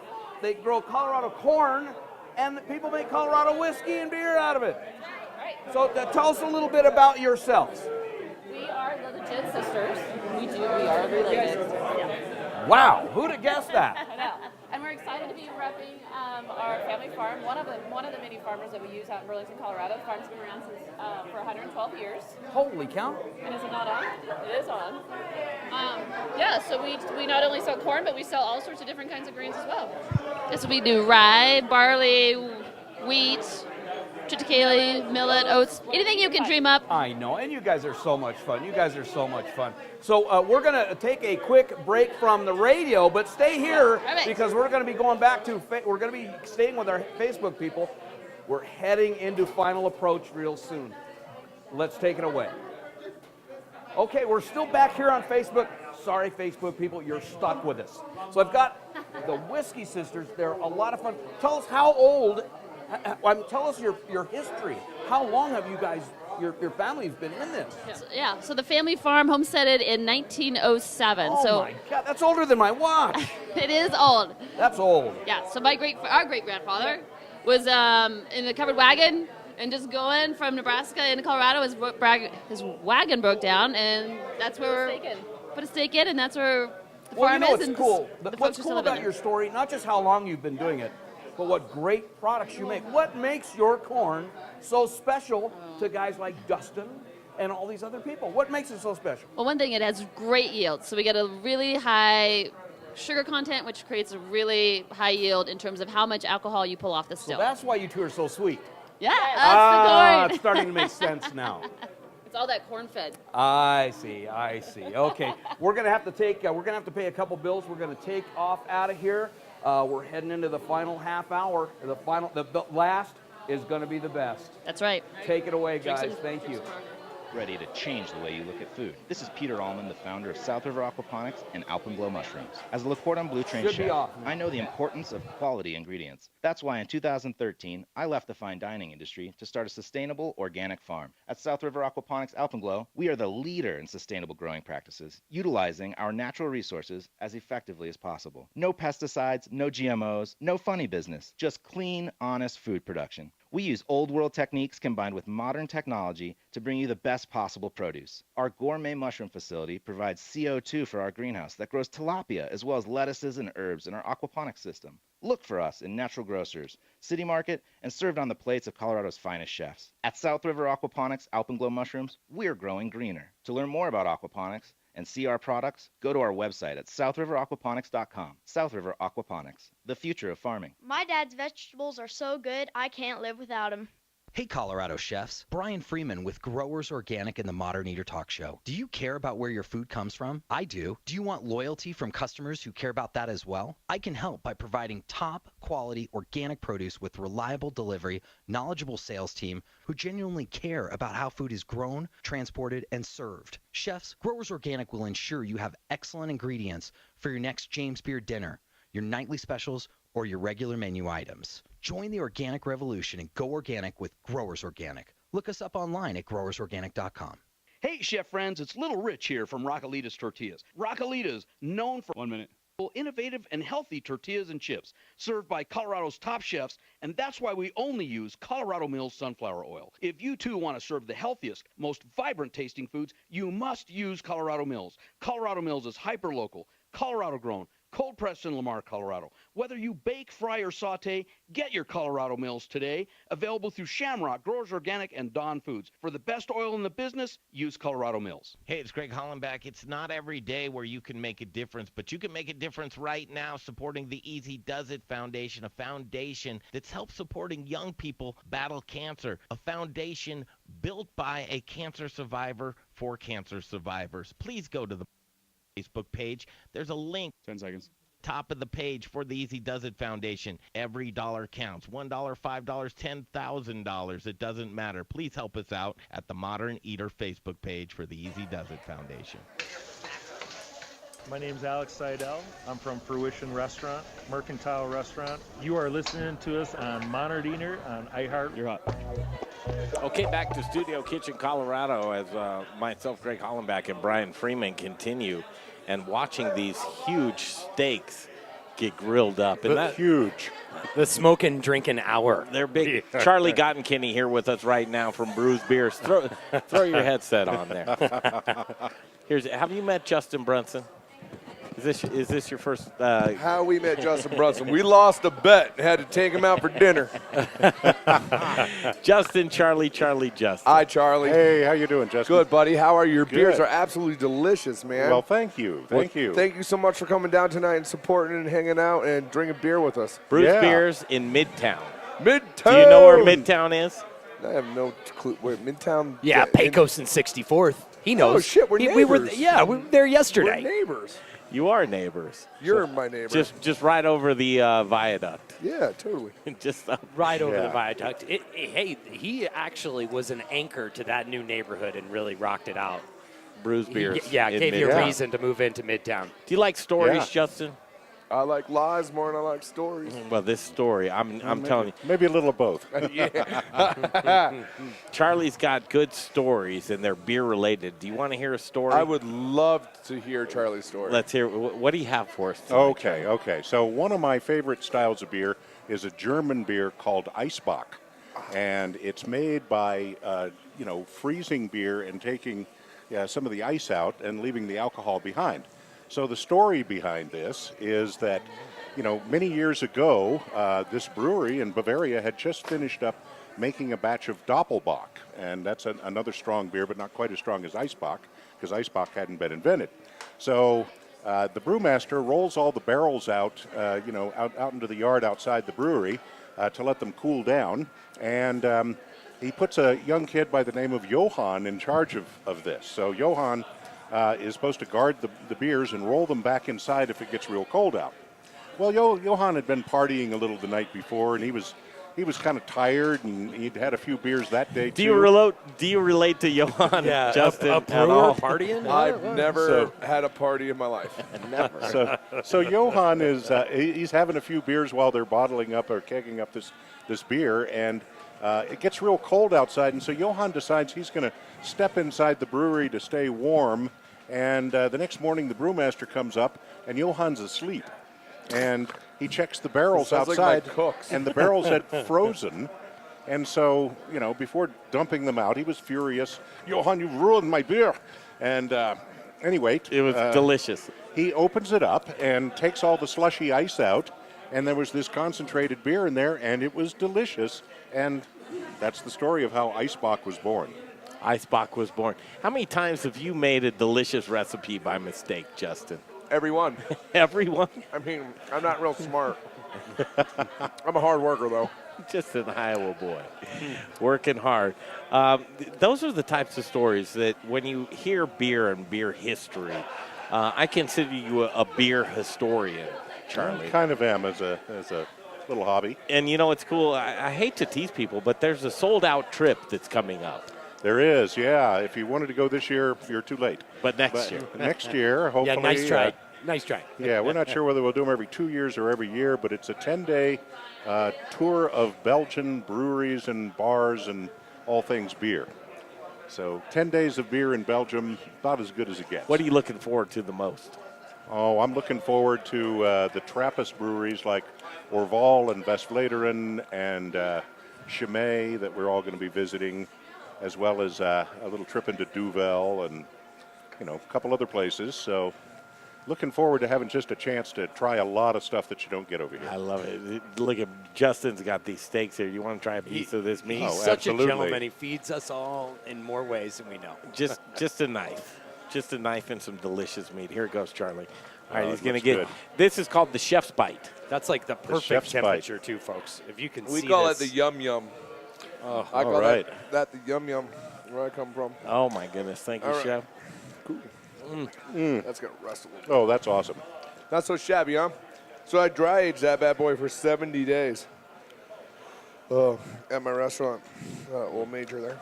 [SPEAKER 21] They grow Colorado corn, and people make Colorado whiskey and beer out of it.
[SPEAKER 3] Right.
[SPEAKER 21] So tell us a little bit about yourselves.
[SPEAKER 3] We are the legit sisters. We are related. Yeah.
[SPEAKER 21] Wow, who'd have guessed that?
[SPEAKER 3] I know. And we're excited to be repping our family farm, one of the many farmers that we use out in Burlington, Colorado. The farm's been around since for 112 years.
[SPEAKER 21] Holy cow.
[SPEAKER 3] And is it not on? It is on. So we not only sell corn, but we sell all sorts of different kinds of grains as well. So we do rye, barley, wheat, triticale, millet, oats, anything you can dream up.
[SPEAKER 21] I know, and you guys are so much fun. So we're going to take a quick break from the radio, but stay here because we're going to be going back to, we're going to be staying with our Facebook people. We're heading into Final Approach real soon. Let's take it away. Okay, we're still back here on Facebook. Sorry, Facebook people, you're stuck with us. So I've got the Whiskey Sisters. They're a lot of fun. Tell us how old, tell us your history. How long have you guys, your family's been in this?
[SPEAKER 3] So the family farm homesteaded in 1907.
[SPEAKER 21] Oh my God, that's older than my watch.
[SPEAKER 3] It is old.
[SPEAKER 21] That's old.
[SPEAKER 3] Yeah, so our great-grandfather was in a covered wagon and just going from Nebraska into Colorado. His wagon broke down, and that's where we put a stake in, and that's where the farm is.
[SPEAKER 21] It's cool. What's cool about your story, not just how long you've been doing it, but what great products you make. What makes your corn so special to guys like Duston and all these other people? What makes it so special?
[SPEAKER 3] Well, one thing, it has great yield. So we get a really high sugar content, which creates a really high yield in terms of how much alcohol you pull off the still.
[SPEAKER 21] So that's why you two are so sweet.
[SPEAKER 3] Yeah, that's the corn.
[SPEAKER 21] It's starting to make sense now.
[SPEAKER 3] It's all that corn fed.
[SPEAKER 21] I see. Okay, we're gonna have to pay a couple bills. We're gonna take off out of here. We're heading into the final half hour. The last is gonna be the best.
[SPEAKER 3] That's right.
[SPEAKER 21] Take it away, guys. Thank you.
[SPEAKER 19] Ready to change the way you look at food. This is Peter Allman, the founder of South River Aquaponics and Alpenblow Mushrooms. As a Le Cordon Bleu trained chef, I know the importance of quality ingredients. That's why in 2013, I left the fine dining industry to start a sustainable organic farm. At South River Aquaponics Alpenglow, we are the leader in sustainable growing practices, utilizing our natural resources as effectively as possible. No pesticides, no GMOs, no funny business, just clean, honest food production. We use old world techniques combined with modern technology to bring you the best possible produce. Our gourmet mushroom facility provides CO2 for our greenhouse that grows tilapia as well as lettuces and herbs in our aquaponics system. Look for us in Natural Grocers, City Market, and served on the plates of Colorado's finest chefs. At South River Aquaponics Alpenglow Mushrooms, we're growing greener. To learn more about aquaponics and see our products, go to our website at southriveraquaponics.com. South River Aquaponics, the future of farming.
[SPEAKER 16] My dad's vegetables are so good, I can't live without them.
[SPEAKER 17] Hey Colorado chefs, Brian Freeman with Growers Organic and the Modern Eater Talk Show. Do you care about where your food comes from? I do. Do you want loyalty from customers who care about that as well? I can help by providing top quality organic produce with reliable delivery, knowledgeable sales team who genuinely care about how food is grown, transported, and served. Chefs, Growers Organic will ensure you have excellent ingredients for your next James Beard dinner, your nightly specials, or your regular menu items. Join the organic revolution and go organic with Growers Organic. Look us up online at growersorganic.com.
[SPEAKER 21] Hey, chef friends, it's Little Rich here from Raquelitas Tortillas. Raquelitas, known for 1 minute. Innovative and healthy tortillas and chips, served by Colorado's top chefs, and that's why we only use Colorado Mills sunflower oil. If you too want to serve the healthiest, most vibrant tasting foods, you must use Colorado Mills. Colorado Mills is hyper-local, Colorado grown, cold pressed in Lamar, Colorado. Whether you bake, fry, or saute, get your Colorado Mills today. Available through Shamrock, Growers Organic, and Dawn Foods. For the best oil in the business, use Colorado Mills.
[SPEAKER 14] Hey, it's Greg Hollenbach. It's not every day where you can make a difference, but you can make a difference right now supporting the Easy Does It Foundation, a foundation that's helped supporting young people battle cancer, a foundation built by a cancer survivor for cancer survivors. Please go to the Facebook page. There's a link.
[SPEAKER 18] 10 seconds.
[SPEAKER 14] Top of the page for the Easy Does It Foundation. Every dollar counts. $1, $5, $10,000. It doesn't matter. Please help us out at the Modern Eater Facebook page for the Easy Does It Foundation.
[SPEAKER 20] My name's Alex Seidel. I'm from Fruition Restaurant, Mercantile Restaurant. You are listening to us on Modern Eater on iHeart.
[SPEAKER 18] You're hot.
[SPEAKER 5] Okay, back to Studio Kitchen, Colorado, as myself, Greg Hollenbach, and Brian Freeman continue and watching these huge steaks get grilled up. And that
[SPEAKER 6] huge. The smoke and drinking hour.
[SPEAKER 5] They're big. Charlie Gottenkieny here with us right now from Bruz Beers. Throw your headset on there. Have you met Justin Brunson? Is this your first?
[SPEAKER 11] How we met Justin Brunson? We lost a bet and had to take him out for dinner.
[SPEAKER 5] Justin, Charlie, Justin.
[SPEAKER 11] Hi, Charlie.
[SPEAKER 22] Hey, how you doing, Justin?
[SPEAKER 11] Good, buddy. How are you? Your
[SPEAKER 22] Good.
[SPEAKER 11] beers are absolutely delicious, man.
[SPEAKER 22] Well, thank you. Thank you.
[SPEAKER 11] Thank you so much for coming down tonight and supporting and hanging out and drinking beer with us.
[SPEAKER 5] Bruz Beers in Midtown.
[SPEAKER 11] Midtown.
[SPEAKER 5] Do you know where Midtown is?
[SPEAKER 11] I have no clue where Midtown.
[SPEAKER 6] Yeah, Pecos and 64th. He knows.
[SPEAKER 11] Oh shit, we're neighbors.
[SPEAKER 6] We were there yesterday.
[SPEAKER 11] We're neighbors.
[SPEAKER 5] You are neighbors.
[SPEAKER 11] You're my neighbor.
[SPEAKER 5] Just right over the viaduct.
[SPEAKER 11] Yeah, totally.
[SPEAKER 5] Just
[SPEAKER 6] right over the viaduct. Hey, he actually was an anchor to that new neighborhood and really rocked it out.
[SPEAKER 5] Bruz Beers.
[SPEAKER 6] Gave you a reason to move into Midtown.
[SPEAKER 5] Do you like stories, Justin?
[SPEAKER 11] I like lies more than I like stories.
[SPEAKER 5] Well, this story, I'm telling you.
[SPEAKER 22] Maybe a little of both.
[SPEAKER 5] Charlie's got good stories, and they're beer-related. Do you want to hear a story?
[SPEAKER 11] I would love to hear Charlie's story.
[SPEAKER 5] Let's hear. What do you have for us tonight?
[SPEAKER 22] Okay. So one of my favorite styles of beer is a German beer called Eisbock. And it's made by, freezing beer and taking some of the ice out and leaving the alcohol behind. So the story behind this is that, many years ago, this brewery in Bavaria had just finished up making a batch of Doppelbock. And that's another strong beer, but not quite as strong as Eisbock, because Eisbock hadn't been invented. So the brewmaster rolls all the barrels out, out into the yard outside the brewery to let them cool down. And he puts a young kid by the name of Johann in charge of this. So Johann is supposed to guard the beers and roll them back inside if it gets real cold out. Well, Johann had been partying a little the night before, and he was kind of tired, and he'd had a few beers that day too.
[SPEAKER 5] Do you relate to Johann, Justin?
[SPEAKER 6] A brewer partying?
[SPEAKER 11] I've never had a party in my life.
[SPEAKER 5] Never.
[SPEAKER 22] So Johann is he's having a few beers while they're bottling up or kegging up this beer, and it gets real cold outside, and so Johann decides he's going to step inside the brewery to stay warm. And the next morning, the brewmaster comes up, and Johann's asleep. And he checks the barrels outside,
[SPEAKER 11] like my cooks.
[SPEAKER 22] and the barrels had frozen.
[SPEAKER 23] And so, before dumping them out, he was furious. Johann, you've ruined my beer. And anyway.
[SPEAKER 5] It was delicious.
[SPEAKER 23] He opens it up and takes all the slushy ice out. And there was this concentrated beer in there, and it was delicious. And that's the story of how Eisbach was born.
[SPEAKER 5] Eisbach was born. How many times have you made a delicious recipe by mistake, Justin?
[SPEAKER 11] Every one.
[SPEAKER 5] Every one?
[SPEAKER 11] I mean, I'm not real smart. I'm a hard worker, though.
[SPEAKER 5] Just an Iowa boy, working hard. Those are the types of stories that when you hear beer and beer history, I consider you a beer historian, Charlie.
[SPEAKER 23] I kind of am as a little hobby.
[SPEAKER 5] And it's cool. I hate to tease people, but there's a sold-out trip that's coming up.
[SPEAKER 23] There is, yeah. If you wanted to go this year, you're too late.
[SPEAKER 5] But next year.
[SPEAKER 23] Next year, hopefully.
[SPEAKER 6] Yeah, nice try. Nice try.
[SPEAKER 23] Yeah, we're not sure whether we'll do them every 2 years or every year, but it's a 10-day tour of Belgian breweries and bars and all things beer. So 10 days of beer in Belgium, about as good as it gets.
[SPEAKER 5] What are you looking forward to the most?
[SPEAKER 23] Oh, I'm looking forward to the Trappist breweries like Orval and Westvleteren and Chimay that we're all going to be visiting, as well as a little trip into Duvel and, a couple other places. So looking forward to having just a chance to try a lot of stuff that you don't get over here.
[SPEAKER 5] I love it. Look at Justin's got these steaks here. You want to try a piece of this meat?
[SPEAKER 6] He's such a gentleman. He feeds us all in more ways than we know.
[SPEAKER 5] Just a knife. Just a knife and some delicious meat. Here it goes, Charlie. All right,
[SPEAKER 23] Oh,
[SPEAKER 5] he's going to
[SPEAKER 23] it
[SPEAKER 5] get
[SPEAKER 23] looks
[SPEAKER 5] this is called the chef's bite.
[SPEAKER 6] That's like the perfect
[SPEAKER 23] chef's bite.
[SPEAKER 6] temperature, too, folks. If you can see
[SPEAKER 11] We call
[SPEAKER 6] this.
[SPEAKER 11] it the yum yum.
[SPEAKER 5] Oh,
[SPEAKER 11] I call
[SPEAKER 5] all right.
[SPEAKER 11] that the yum yum, where I come from.
[SPEAKER 5] Oh, my goodness. Thank you,
[SPEAKER 11] All right.
[SPEAKER 5] Chef.
[SPEAKER 11] That's going to rust a little bit.
[SPEAKER 23] Oh, that's awesome.
[SPEAKER 11] Not so shabby, huh? So I dry aged that bad boy for 70 days. At my restaurant, Old Major there.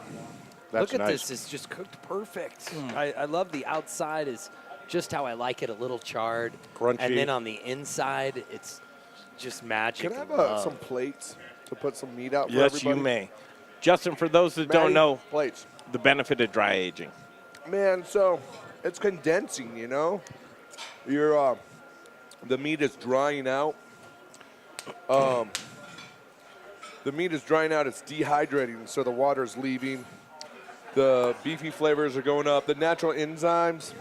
[SPEAKER 23] That's
[SPEAKER 6] Look at
[SPEAKER 23] nice.
[SPEAKER 6] this. It's just cooked perfect. I love the outside is just how I like it, a little charred.
[SPEAKER 23] Crunchy.
[SPEAKER 6] And then on the inside, it's just magic.
[SPEAKER 11] Can I have
[SPEAKER 6] and love.
[SPEAKER 11] some plates to put some meat out for
[SPEAKER 5] Yes,
[SPEAKER 11] everybody?
[SPEAKER 5] you may. Justin, for those that don't
[SPEAKER 11] Maddie,
[SPEAKER 5] know,
[SPEAKER 11] plates.
[SPEAKER 5] the benefit of dry aging.
[SPEAKER 11] Man, so it's condensing, Your the meat is drying out. The meat is drying out. It's dehydrating, so the water is leaving. The beefy flavors are going up. The natural enzymes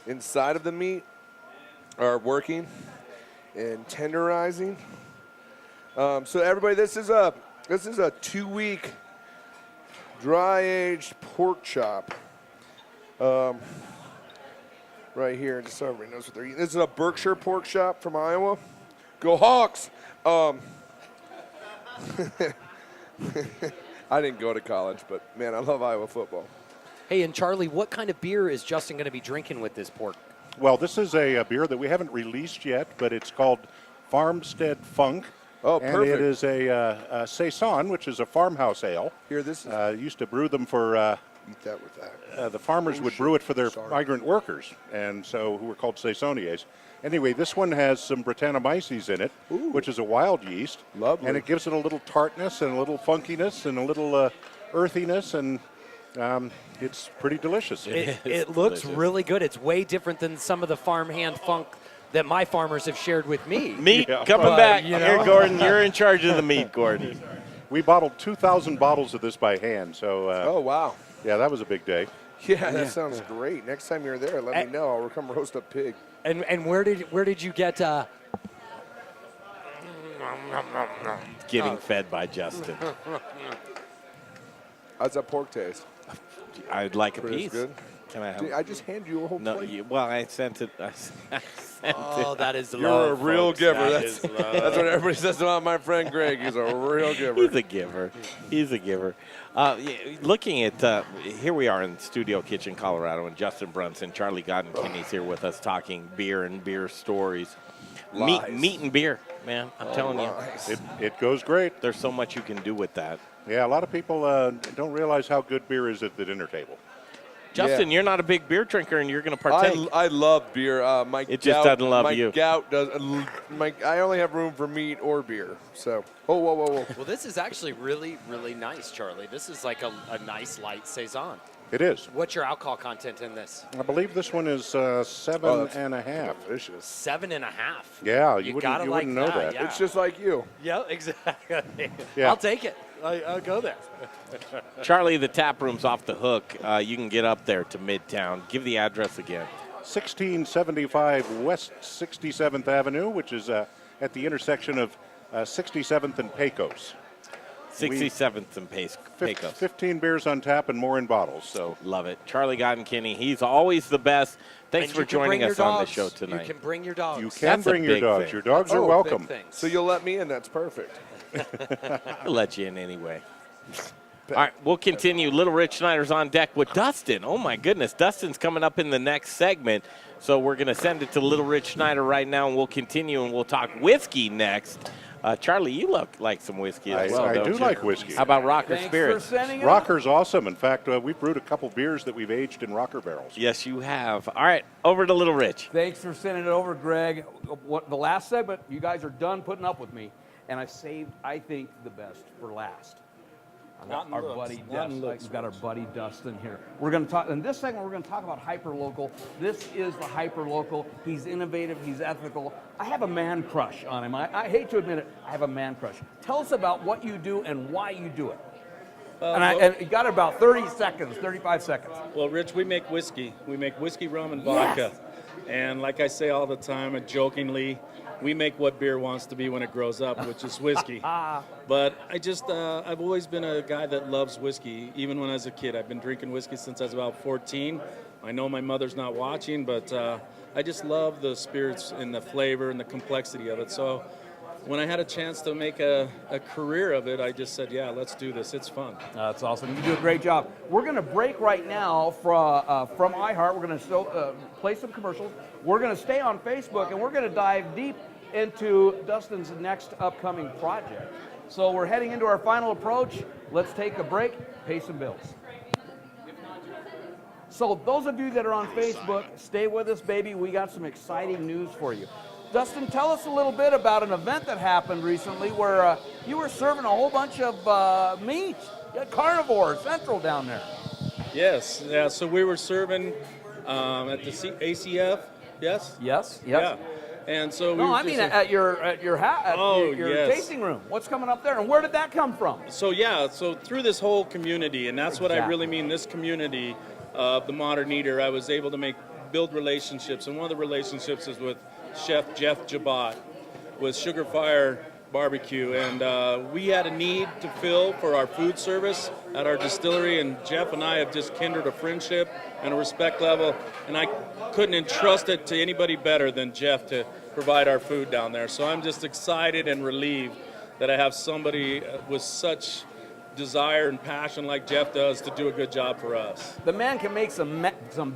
[SPEAKER 11] inside of the meat are working and tenderizing. So everybody, this is a 2-week dry-aged pork chop. Right here, just so everybody knows what they're eating. This is a Berkshire pork chop from Iowa. Go Hawks! I didn't go to college, but man, I love Iowa football.
[SPEAKER 6] Hey, and Charlie, what kind of beer is Justin going to be drinking with this pork?
[SPEAKER 23] Well, this is a beer that we haven't released yet, but it's called Farmstead Funk.
[SPEAKER 11] Oh,
[SPEAKER 23] and
[SPEAKER 11] perfect.
[SPEAKER 23] it is a Saison, which is a farmhouse ale.
[SPEAKER 11] Here, this is.
[SPEAKER 23] Used to brew them for.
[SPEAKER 11] Eat that with that.
[SPEAKER 23] The farmers
[SPEAKER 11] Oh,
[SPEAKER 23] would
[SPEAKER 11] shit.
[SPEAKER 23] brew it for their
[SPEAKER 11] Sorry.
[SPEAKER 23] migrant workers, and so who were called Saisonniers. Anyway, this one has some Brettanomyces in it, which is a wild yeast.
[SPEAKER 11] Lovely.
[SPEAKER 23] And it gives it a little tartness and a little funkiness and a little earthiness, and it's pretty delicious.
[SPEAKER 6] It looks really good. It's way different than some of the farmhand funk that my farmers have shared with me.
[SPEAKER 5] Meat coming back. Here, Gordon, you're in charge of the meat, Gordon.
[SPEAKER 23] We bottled 2,000 bottles of this by hand, so.
[SPEAKER 11] Oh, wow.
[SPEAKER 23] Yeah, that was a big day.
[SPEAKER 11] Yeah, that sounds great. Next time you're there, let me know. I'll come roast a pig.
[SPEAKER 6] And where did you get?
[SPEAKER 5] Getting fed by Justin.
[SPEAKER 11] How's that pork taste?
[SPEAKER 5] I'd like a
[SPEAKER 11] Pretty
[SPEAKER 5] piece.
[SPEAKER 11] good.
[SPEAKER 5] Can I have?
[SPEAKER 11] Dude, I just hand you a whole
[SPEAKER 5] No,
[SPEAKER 11] plate.
[SPEAKER 5] well, I sent it. I sent
[SPEAKER 6] Oh,
[SPEAKER 5] it.
[SPEAKER 6] that is
[SPEAKER 11] You're
[SPEAKER 6] love,
[SPEAKER 11] a real
[SPEAKER 6] folks.
[SPEAKER 11] giver.
[SPEAKER 6] That
[SPEAKER 11] That's
[SPEAKER 6] is love.
[SPEAKER 11] that's what everybody says about my friend Greg. He's a real giver.
[SPEAKER 5] He's a giver. He's a giver. Looking at here we are in Studio Kitchen, Colorado, and Justin Brunson, Charlie Gottenkieny here with us talking beer and beer stories. Meat and beer, man. I'm telling you,
[SPEAKER 23] it goes great.
[SPEAKER 5] There's so much you can do with that.
[SPEAKER 23] Yeah, a lot of people don't realize how good beer is at the dinner table.
[SPEAKER 5] Justin, you're not a big beer drinker, and you're going to partake.
[SPEAKER 11] I love beer.
[SPEAKER 5] It just doesn't love
[SPEAKER 11] my
[SPEAKER 5] you.
[SPEAKER 11] My gout does. I only have room for meat or beer. So, whoa.
[SPEAKER 6] Well, this is actually really, really nice, Charlie. This is like a nice light saison.
[SPEAKER 23] It is.
[SPEAKER 6] What's your alcohol content in this?
[SPEAKER 23] I believe this one is 7.5.
[SPEAKER 11] Delicious.
[SPEAKER 6] 7.5.
[SPEAKER 23] Yeah,
[SPEAKER 6] you
[SPEAKER 23] you
[SPEAKER 6] gotta
[SPEAKER 23] wouldn't know that.
[SPEAKER 6] Yeah.
[SPEAKER 11] It's just like you.
[SPEAKER 6] Yeah, exactly.
[SPEAKER 23] Yeah.
[SPEAKER 6] I'll take it.
[SPEAKER 1] I'll go there.
[SPEAKER 5] Charlie, the tap room's off the hook. You can get up there to Midtown. Give the address again.
[SPEAKER 23] 1675 West 67th Avenue, which is at the intersection of 67th and Pecos.
[SPEAKER 5] 67th and Pecos.
[SPEAKER 23] 15 beers on tap and more in bottles. So
[SPEAKER 5] love it. Charlie Gottenkieny, he's always the best. Thanks for joining us on the show tonight.
[SPEAKER 6] You can bring your dogs.
[SPEAKER 23] You can bring your dogs.
[SPEAKER 5] Thing.
[SPEAKER 23] Your dogs are welcome.
[SPEAKER 11] So you'll let me in. That's perfect.
[SPEAKER 5] I'll let you in anyway. All right, we'll continue. Little Rich Schneider's on deck with Dustin. Oh, my goodness. Dustin's coming up in the next segment. So we're going to send it to Little Rich Schneider right now, and we'll continue, and we'll talk whiskey next. Charlie, you look like some whiskey as well,
[SPEAKER 23] I
[SPEAKER 5] don't
[SPEAKER 23] do
[SPEAKER 5] you?
[SPEAKER 23] like whiskey.
[SPEAKER 5] How about Rocker Spirits?
[SPEAKER 23] Rocker's awesome. In fact, we've brewed a couple beers that we've aged in Rocker barrels.
[SPEAKER 5] Yes, you have. All right, over to Little Rich.
[SPEAKER 21] Thanks for sending it over, Greg. The last segment, you guys are done putting up with me, and I saved, I think, the best for last. Our buddy Dustin. We've got our buddy Dustin here. We're going to talk in this segment. We're going to talk about hyperlocal. This is the hyperlocal. He's innovative. He's ethical. I have a man crush on him. I hate to admit it. I have a man crush. Tell us about what you do and why you do it. And you got about 30 seconds, 35 seconds.
[SPEAKER 1] Well, Rich, we make whiskey. We make whiskey, rum, and vodka.
[SPEAKER 21] Yes.
[SPEAKER 1] And like I say all the time, and jokingly, we make what beer wants to be when it grows up, which is whiskey. But I've always been a guy that loves whiskey, even when I was a kid. I've been drinking whiskey since I was about 14. I know my mother's not watching, but I just love the spirits and the flavor and the complexity of it. So when I had a chance to make a career of it, I just said, yeah, let's do this. It's fun.
[SPEAKER 21] That's awesome. You do a great job. We're going to break right now from iHeart. We're going to play some commercials. We're going to stay on Facebook, and we're going to dive deep into Dustin's next upcoming project. So we're heading into our final approach. Let's take a break, pay some bills. So those of you that are on Facebook, stay with us, baby. We got some exciting news for you. Dustin, tell us a little bit about an event that happened recently where you were serving a whole bunch of meat. You had Carnivore Central down there.
[SPEAKER 1] Yes. Yeah. So we were serving at the ACF. Yes.
[SPEAKER 21] Yes.
[SPEAKER 1] Yeah. And so
[SPEAKER 21] at your tasting room. What's coming up there, and where did that come from?
[SPEAKER 1] So through this whole community, and that's what I really mean. This community of the Modern Eater, I was able to build relationships, and one of the relationships is with Chef Jeff Gebott with Sugar Fire Barbecue, and we had a need to fill for our food service at our distillery, and Jeff and I have just kindled a friendship and a respect level, and I couldn't entrust it to anybody better than Jeff to provide our food down there. So I'm just excited and relieved that I have somebody with such desire and passion like Jeff does to do a good job for us.
[SPEAKER 21] The man can make some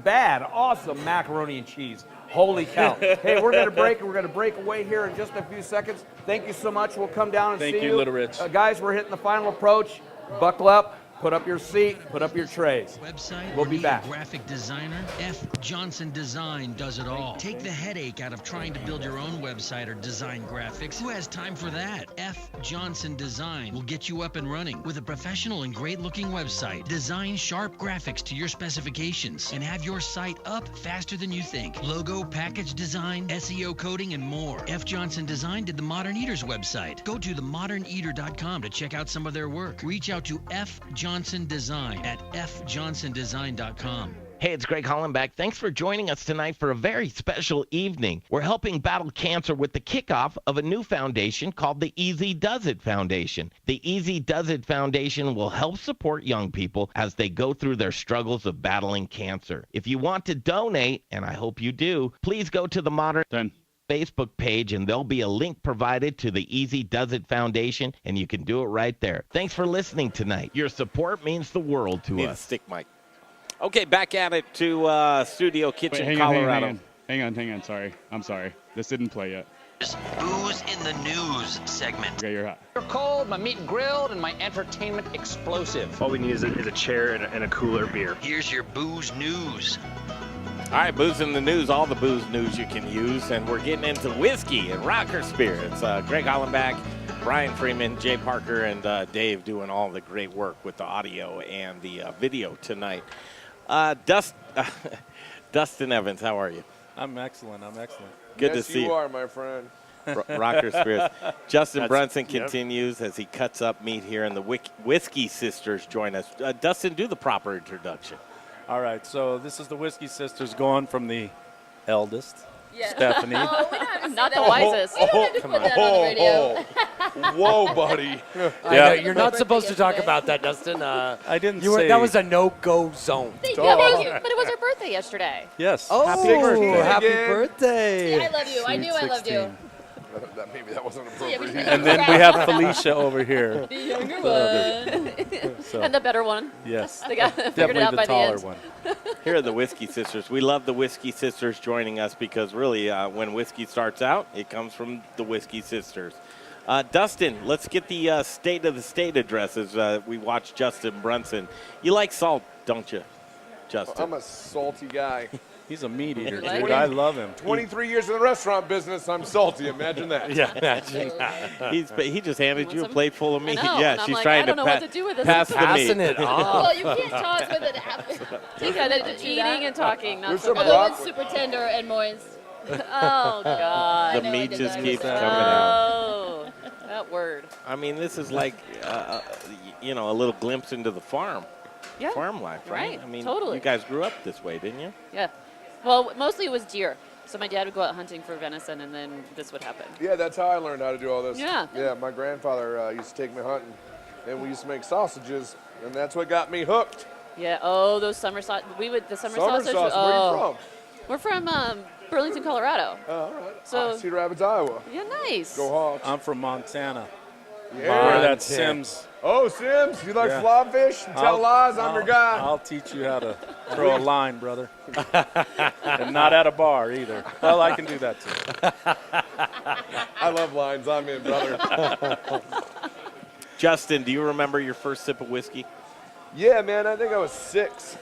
[SPEAKER 21] bad, awesome macaroni and cheese. Holy cow. Hey, we're going to break. We're going to break away here in just a few seconds. Thank you so much. We'll come down and see you.
[SPEAKER 1] Thank you, Little Rich.
[SPEAKER 21] Guys, we're hitting the final approach. Buckle up. Put up your seat, put up your trays.
[SPEAKER 12] Website
[SPEAKER 21] we'll be back.
[SPEAKER 12] Graphic designer? F. Johnson Design does it all. Take the headache out of trying to build your own website or design graphics. Who has time for that? F. Johnson Design will get you up and running with a professional and great-looking website. Design sharp graphics to your specifications and have your site up faster than you think. Logo, package design, SEO coding, and more. F. Johnson Design did the Modern Eater's website. Go to themoderneater.com to check out some of their work. Reach out to F. Johnson Design at fjohnsondesign.com.
[SPEAKER 14] Hey, it's Greg Hollenbach. Thanks for joining us tonight for a very special evening. We're helping battle cancer with the kickoff of a new foundation called the Easy Does It Foundation. The Easy Does It Foundation will help support young people as they go through their struggles of battling cancer. If you want to donate, and I hope you do, please go to the Modern Facebook page, and there'll be a link provided to the Easy Does It Foundation, and you can do it right there. Thanks for listening tonight. Your support means the world to us.
[SPEAKER 5] Stick mic. Okay, back at it to Studio Kitchen, Colorado.
[SPEAKER 18] Hang on. Sorry. I'm sorry. This didn't play yet.
[SPEAKER 2] Booze in the News segment.
[SPEAKER 18] Okay, you're hot.
[SPEAKER 7] You're cold, my meat grilled, and my entertainment explosive.
[SPEAKER 8] All we need is a chair and a cooler beer.
[SPEAKER 2] Here's your Booze News.
[SPEAKER 5] All right, Booze in the News, all the booze news you can use, and we're getting into whiskey and rocker spirits. Greg Hollenbach, Brian Freeman, Jay Parker, and Dave doing all the great work with the audio and the video tonight. Dustin Evans, how are you?
[SPEAKER 1] I'm excellent.
[SPEAKER 5] Good to
[SPEAKER 11] yes,
[SPEAKER 5] see you.
[SPEAKER 11] You are, my friend.
[SPEAKER 5] Rocker Spirits. Justin Brunson continues as he cuts up meat here, and the Whiskey Sisters join us. Dustin, do the proper introduction.
[SPEAKER 1] All right, so this is the Whiskey Sisters going from the eldest, Stephanie.
[SPEAKER 3] Oh, we don't have to say not the wisest. We don't have to put that on the radio.
[SPEAKER 11] Whoa, buddy.
[SPEAKER 6] I know, you're not supposed to talk about that, Dustin.
[SPEAKER 1] I didn't
[SPEAKER 6] say. That was a no-go zone.
[SPEAKER 3] Thank you, but it was her birthday yesterday.
[SPEAKER 1] Yes.
[SPEAKER 6] Oh, happy
[SPEAKER 3] See,
[SPEAKER 6] birthday.
[SPEAKER 3] I love you. I knew I loved you.
[SPEAKER 11] Maybe that wasn't appropriate.
[SPEAKER 1] And then we have Felicia over here.
[SPEAKER 3] The younger one.
[SPEAKER 1] So.
[SPEAKER 3] And the better one.
[SPEAKER 1] Yes.
[SPEAKER 3] They got figured
[SPEAKER 1] Definitely
[SPEAKER 3] it out
[SPEAKER 1] the
[SPEAKER 3] by
[SPEAKER 1] taller
[SPEAKER 3] the end.
[SPEAKER 1] one.
[SPEAKER 5] Here are the Whiskey Sisters. We love the Whiskey Sisters joining us because really when whiskey starts out, it comes from the Whiskey Sisters. Dustin, let's get the State of the State address as we watch Justin Brunson. You like salt, don't you, Justin?
[SPEAKER 11] I'm a salty guy.
[SPEAKER 1] He's a meat eater,
[SPEAKER 11] Like
[SPEAKER 1] dude.
[SPEAKER 11] it?
[SPEAKER 1] I love him.
[SPEAKER 11] 23 years in the restaurant business, I'm salty. Imagine that.
[SPEAKER 5] Yeah, imagine that. He just handed you a plate full of meat.
[SPEAKER 3] I know,
[SPEAKER 5] yeah,
[SPEAKER 3] and I'm
[SPEAKER 5] she's
[SPEAKER 3] like,
[SPEAKER 5] trying
[SPEAKER 3] I don't
[SPEAKER 5] to
[SPEAKER 3] know what to do with this.
[SPEAKER 5] pass the meat.
[SPEAKER 6] Passing it off.
[SPEAKER 3] Well, you can't toss with it. You got it eating and talking. Not
[SPEAKER 11] There's
[SPEAKER 3] so
[SPEAKER 11] some
[SPEAKER 3] good.
[SPEAKER 11] broccoli.
[SPEAKER 3] It's super tender and moist. Oh, God.
[SPEAKER 5] The
[SPEAKER 3] I know I
[SPEAKER 5] meat
[SPEAKER 3] did
[SPEAKER 5] just
[SPEAKER 3] that.
[SPEAKER 5] keeps coming out.
[SPEAKER 3] Oh, that word.
[SPEAKER 5] I mean, this is like, a little glimpse into the farm.
[SPEAKER 3] Yeah.
[SPEAKER 5] Farm life, right?
[SPEAKER 3] Right,
[SPEAKER 5] I mean,
[SPEAKER 3] totally.
[SPEAKER 5] you guys grew up this way, didn't you?
[SPEAKER 3] Yeah. Well, mostly it was deer. So my dad would go out hunting for venison, and then this would happen.
[SPEAKER 11] Yeah, that's how I learned how to do all this.
[SPEAKER 3] Yeah.
[SPEAKER 11] Yeah, my grandfather used to take me hunting, and we used to make sausages, and that's what got me hooked.
[SPEAKER 3] Yeah. Oh, those summer sausage. The summer sausage.
[SPEAKER 11] sauce.
[SPEAKER 3] Oh.
[SPEAKER 11] Where are you from?
[SPEAKER 3] We're from Burlington, Colorado.
[SPEAKER 11] Oh, all right.
[SPEAKER 3] So
[SPEAKER 11] Cedar Rapids, Iowa.
[SPEAKER 3] yeah, nice.
[SPEAKER 11] Go Hawks.
[SPEAKER 1] I'm from Montana.
[SPEAKER 11] Yeah.
[SPEAKER 1] Where that's Sims.
[SPEAKER 11] Oh, Sims, you like
[SPEAKER 1] Yeah.
[SPEAKER 11] flopfish? Tell lies, I'm your guy.
[SPEAKER 1] I'll teach you how to throw a line, brother. And not at a bar either. Well, I can do that too.
[SPEAKER 11] I love lines. I'm in, brother.
[SPEAKER 5] Justin, do you remember your first sip of whiskey?
[SPEAKER 11] Yeah, man, I think I was 6.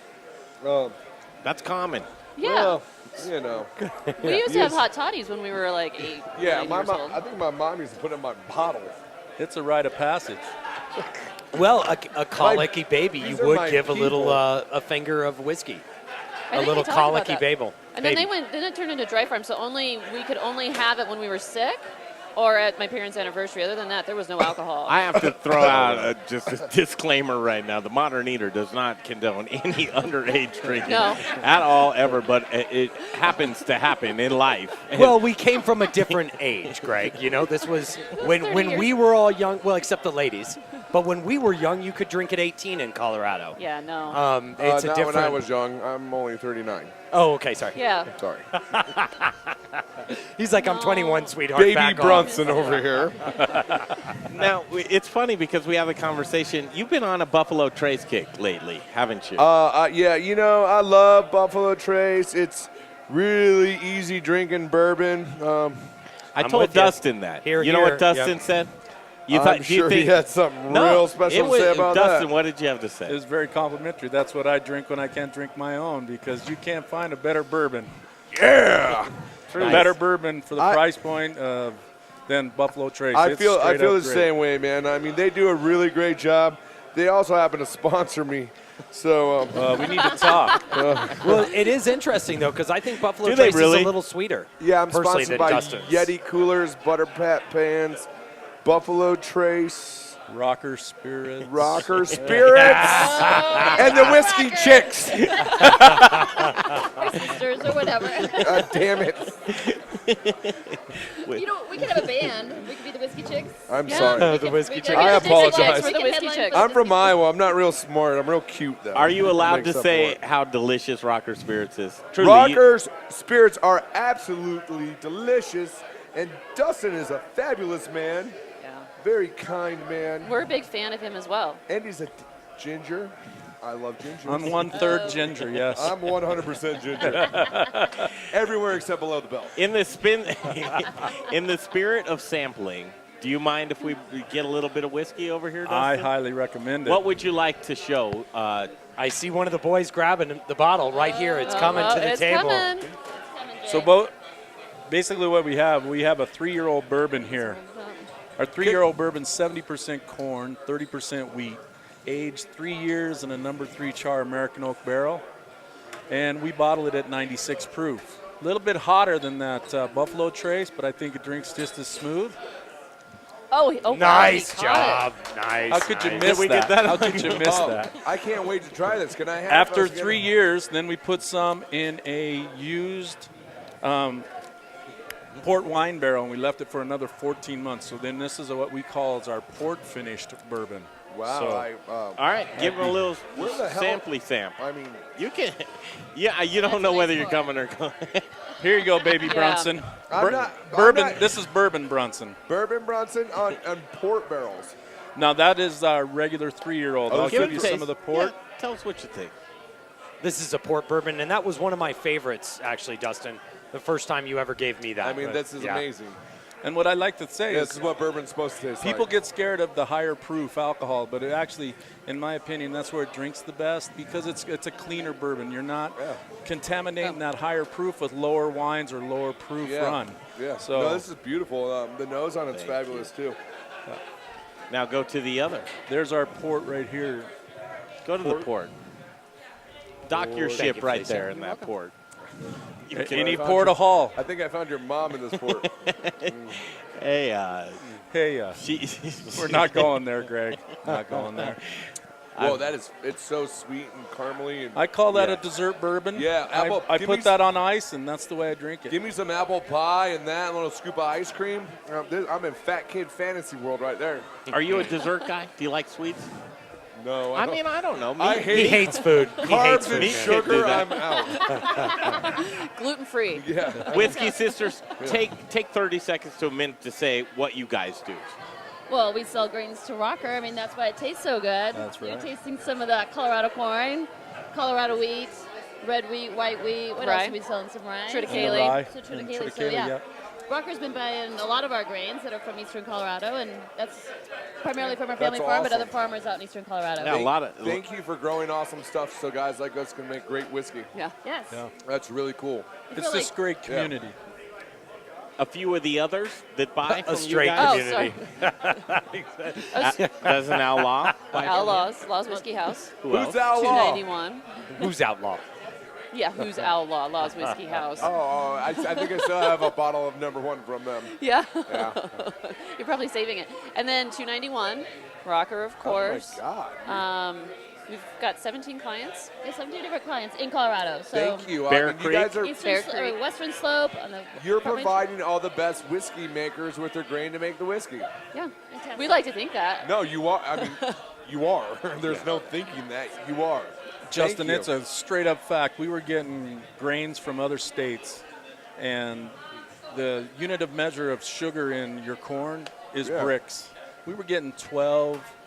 [SPEAKER 5] That's common.
[SPEAKER 3] Yeah.
[SPEAKER 11] Well, you know.
[SPEAKER 3] We used to have hot toddies when we were like 8.
[SPEAKER 11] Yeah,
[SPEAKER 3] 9
[SPEAKER 11] my
[SPEAKER 3] years
[SPEAKER 11] mom,
[SPEAKER 3] old.
[SPEAKER 11] I think my mom used to put it in my bottle.
[SPEAKER 1] It's a rite of passage.
[SPEAKER 6] Well, a colicky baby, you
[SPEAKER 11] these are
[SPEAKER 6] would
[SPEAKER 11] my
[SPEAKER 6] give a little
[SPEAKER 11] people.
[SPEAKER 6] a finger of whiskey.
[SPEAKER 3] I
[SPEAKER 6] A
[SPEAKER 3] think
[SPEAKER 6] little
[SPEAKER 3] we talked about
[SPEAKER 6] colicky
[SPEAKER 3] that.
[SPEAKER 6] babel.
[SPEAKER 3] And then
[SPEAKER 6] baby.
[SPEAKER 3] then it turned into dry farm, so we could only have it when we were sick or at my parents' anniversary. Other than that, there was no alcohol.
[SPEAKER 5] I have to throw out just a disclaimer right now. The Modern Eater does not condone any underage drinking at all, ever, but it happens to happen in life.
[SPEAKER 6] Well, we came from a different age, Greg. You know, this was when we were all young, well, except the ladies. But when we were young, you could drink at 18 in Colorado.
[SPEAKER 3] Yeah, no.
[SPEAKER 6] It's a
[SPEAKER 11] not
[SPEAKER 6] different.
[SPEAKER 11] when I was young. I'm only 39.
[SPEAKER 6] Oh, okay, sorry.
[SPEAKER 3] Yeah.
[SPEAKER 11] Sorry.
[SPEAKER 6] He's like, I'm 21, sweetheart.
[SPEAKER 11] Baby
[SPEAKER 6] back off."
[SPEAKER 11] Brunson over here.
[SPEAKER 5] Now, it's funny because we have a conversation. You've been on a Buffalo Trace kick lately, haven't you?
[SPEAKER 11] Yeah, you know, I love Buffalo Trace. It's really easy drinking bourbon.
[SPEAKER 5] I told Dustin that. You know what Dustin said?
[SPEAKER 11] I'm sure he had something real special to say about
[SPEAKER 5] Dustin,
[SPEAKER 11] that.
[SPEAKER 5] what did you have to say?
[SPEAKER 1] It was very complimentary. That's what I drink when I can't drink my own because you can't find a better bourbon.
[SPEAKER 11] Yeah.
[SPEAKER 1] True. Better bourbon for the price point than Buffalo Trace.
[SPEAKER 11] I
[SPEAKER 1] It's
[SPEAKER 11] feel
[SPEAKER 1] straight
[SPEAKER 11] the
[SPEAKER 1] up great.
[SPEAKER 11] same way, man. I mean, they do a really great job. They also happen to sponsor me. So
[SPEAKER 1] we need to talk.
[SPEAKER 6] Well, it is interesting, though, because I think Buffalo
[SPEAKER 5] Do they
[SPEAKER 6] Trace
[SPEAKER 5] really?
[SPEAKER 6] is a little sweeter.
[SPEAKER 11] Yeah, I'm
[SPEAKER 6] personally,
[SPEAKER 11] sponsored
[SPEAKER 6] than
[SPEAKER 11] by
[SPEAKER 6] Dustin's.
[SPEAKER 11] Yeti coolers, Butter Pat pans, Buffalo Trace,
[SPEAKER 1] Rocker Spirits.
[SPEAKER 11] Rocker Spirits, and the Whiskey Chicks.
[SPEAKER 3] Or sisters or whatever.
[SPEAKER 11] God damn it.
[SPEAKER 3] You know, we could have a band. We could be the Whiskey Chicks.
[SPEAKER 11] I'm
[SPEAKER 3] Yeah.
[SPEAKER 11] sorry.
[SPEAKER 3] We
[SPEAKER 6] The
[SPEAKER 3] could-
[SPEAKER 6] Whiskey
[SPEAKER 3] we could-
[SPEAKER 6] Chicks.
[SPEAKER 11] I
[SPEAKER 3] we could do
[SPEAKER 11] apologize.
[SPEAKER 3] We could Whiskey Chicks.
[SPEAKER 11] I'm from Iowa. I'm not real smart. I'm real cute, though.
[SPEAKER 5] Are you allowed
[SPEAKER 11] Makes
[SPEAKER 5] to
[SPEAKER 11] up
[SPEAKER 5] say
[SPEAKER 11] for it.
[SPEAKER 5] how delicious Rocker Spirits is? Truly,
[SPEAKER 11] Rockers Spirits are absolutely delicious, and Dustin is a fabulous man.
[SPEAKER 3] Yeah.
[SPEAKER 11] Very kind man.
[SPEAKER 3] We're a big fan of him as well.
[SPEAKER 11] And he's a ginger. I love ginger.
[SPEAKER 1] I'm 1/3 ginger, yes.
[SPEAKER 11] I'm 100% ginger. Everywhere except below the belt.
[SPEAKER 5] in the spirit of sampling, do you mind if we get a little bit of whiskey over here, Dustin?
[SPEAKER 1] I highly recommend it.
[SPEAKER 5] What would you like to show?
[SPEAKER 6] I see one of the boys grabbing the bottle right here. It's coming to the
[SPEAKER 3] it's
[SPEAKER 6] table.
[SPEAKER 3] Coming.
[SPEAKER 1] So basically what we have a 3-year-old bourbon here. Our 3-year-old bourbon, 70% corn, 30% wheat, aged 3 years in a number 3 char American oak barrel, and we bottle it at 96 proof. A little bit hotter than that Buffalo Trace, but I think it drinks just as smooth.
[SPEAKER 3] Oh,
[SPEAKER 6] nice
[SPEAKER 3] wow,
[SPEAKER 6] job. Nice.
[SPEAKER 1] How could you
[SPEAKER 6] nice.
[SPEAKER 1] miss
[SPEAKER 5] Did we
[SPEAKER 1] that?
[SPEAKER 5] get that?
[SPEAKER 1] How could you miss that?
[SPEAKER 11] I can't wait to try this. Can I have
[SPEAKER 1] After
[SPEAKER 11] us get
[SPEAKER 1] 3 years, then we put some in a used port wine barrel, and we left it for another 14 months. So then this is what we call as our port finished bourbon.
[SPEAKER 11] Wow.
[SPEAKER 1] So,
[SPEAKER 5] all right, give him a little sampley samp.
[SPEAKER 11] I mean,
[SPEAKER 5] you can. Yeah, you don't know whether you're coming or going.
[SPEAKER 1] Here you go, baby Brunson.
[SPEAKER 11] I'm
[SPEAKER 1] Bourbon.
[SPEAKER 11] not-
[SPEAKER 1] This is Bourbon Brunson.
[SPEAKER 11] Bourbon Brunson on port barrels.
[SPEAKER 1] Now that is our regular 3-year-old. I'll give you some of the port.
[SPEAKER 5] Yeah, tell us what you think.
[SPEAKER 6] This is a port bourbon, and that was one of my favorites, actually, Dustin. The first time you ever gave me that.
[SPEAKER 11] I mean,
[SPEAKER 6] but,
[SPEAKER 11] this is
[SPEAKER 6] yeah.
[SPEAKER 11] amazing.
[SPEAKER 1] And what I like to say
[SPEAKER 11] This is what bourbon's supposed to taste
[SPEAKER 1] people
[SPEAKER 11] like.
[SPEAKER 1] get scared of the higher proof alcohol, but it actually, in my opinion, that's where it drinks the best because it's a cleaner bourbon. You're not contaminating that higher proof with lower wines or lower proof run.
[SPEAKER 11] Yeah.
[SPEAKER 1] So
[SPEAKER 11] No, this is beautiful. The nose on it's fabulous too.
[SPEAKER 5] Now go to the other.
[SPEAKER 1] There's our port right here.
[SPEAKER 5] Go to the port. Dock your
[SPEAKER 1] Thank
[SPEAKER 5] ship
[SPEAKER 1] you,
[SPEAKER 5] right
[SPEAKER 1] Felicia.
[SPEAKER 5] there in that port.
[SPEAKER 1] Any port a haul.
[SPEAKER 11] I think I found your mom in this port.
[SPEAKER 5] Hey,
[SPEAKER 1] we're not going there, Greg. Not going there.
[SPEAKER 11] Whoa, it's so sweet and caramely. And
[SPEAKER 1] I call that a dessert bourbon.
[SPEAKER 11] Yeah, apple.
[SPEAKER 1] I
[SPEAKER 11] give me
[SPEAKER 1] put that on ice, and that's the way I drink it.
[SPEAKER 11] Give me some apple pie and that, a little scoop of ice cream. I'm in fat kid fantasy world right there.
[SPEAKER 5] Are you a dessert guy? Do you like sweets?
[SPEAKER 11] No,
[SPEAKER 5] I mean, I don't know.
[SPEAKER 6] He hates food. He hates
[SPEAKER 11] Carbs and
[SPEAKER 6] food.
[SPEAKER 11] sugar, I'm out.
[SPEAKER 3] Gluten-free.
[SPEAKER 11] Yeah.
[SPEAKER 5] Whiskey Sisters, take 30 seconds to a minute to say what you guys do.
[SPEAKER 3] Well, we sell grains to Rocker. I mean, that's why it tastes so good.
[SPEAKER 1] That's right.
[SPEAKER 3] You're tasting some of that Colorado corn, Colorado wheat, red wheat, white wheat. What else
[SPEAKER 4] Rye.
[SPEAKER 3] are we selling? Some rye?
[SPEAKER 4] Triticale.
[SPEAKER 1] Rye.
[SPEAKER 3] So
[SPEAKER 1] And
[SPEAKER 3] triticale. So
[SPEAKER 1] triticale,
[SPEAKER 3] yeah.
[SPEAKER 1] yep.
[SPEAKER 3] Rocker's been buying a lot of our grains that are from eastern Colorado, and that's primarily from our family
[SPEAKER 11] That's
[SPEAKER 3] farm, but
[SPEAKER 11] awesome.
[SPEAKER 3] other farmers out in eastern Colorado.
[SPEAKER 5] Now,
[SPEAKER 11] Thank you for growing awesome stuff so guys like us can make great whiskey.
[SPEAKER 3] Yeah. Yes.
[SPEAKER 1] Yeah.
[SPEAKER 11] That's really cool.
[SPEAKER 1] It's this great community.
[SPEAKER 5] A few of the others that buy from
[SPEAKER 6] A straight
[SPEAKER 5] you guys?
[SPEAKER 6] community.
[SPEAKER 5] Does an outlaw buy from
[SPEAKER 4] Outlaws. Law's Whiskey House.
[SPEAKER 5] you? Who else?
[SPEAKER 11] Who's outlaw?
[SPEAKER 4] 291.
[SPEAKER 6] Who's outlaw?
[SPEAKER 4] Yeah, who's Outlaw? Law's Whiskey House.
[SPEAKER 11] Oh, I think I still have a bottle of #1 from them.
[SPEAKER 4] Yeah.
[SPEAKER 11] Yeah.
[SPEAKER 4] You're probably saving it. And then 291, Rocker, of course.
[SPEAKER 11] Oh, my God.
[SPEAKER 4] We've got 17 clients.
[SPEAKER 3] Yeah, 17 different clients in Colorado. So
[SPEAKER 11] Thank you.
[SPEAKER 5] Bear
[SPEAKER 11] I mean, you
[SPEAKER 5] Creek?
[SPEAKER 11] guys are
[SPEAKER 3] Eastern or Western Slope on the
[SPEAKER 11] you're
[SPEAKER 3] Province-
[SPEAKER 11] providing all the best whiskey makers with their grain to make the whiskey.
[SPEAKER 3] Yeah, fantastic.
[SPEAKER 4] We like to think that.
[SPEAKER 11] No, you are. I mean, you are. There's no thinking that. You are.
[SPEAKER 1] Justin,
[SPEAKER 11] Thank
[SPEAKER 1] it's
[SPEAKER 11] you.
[SPEAKER 1] a straight up fact. We were getting grains from other states, and the unit of measure of sugar in your corn is bricks. We were getting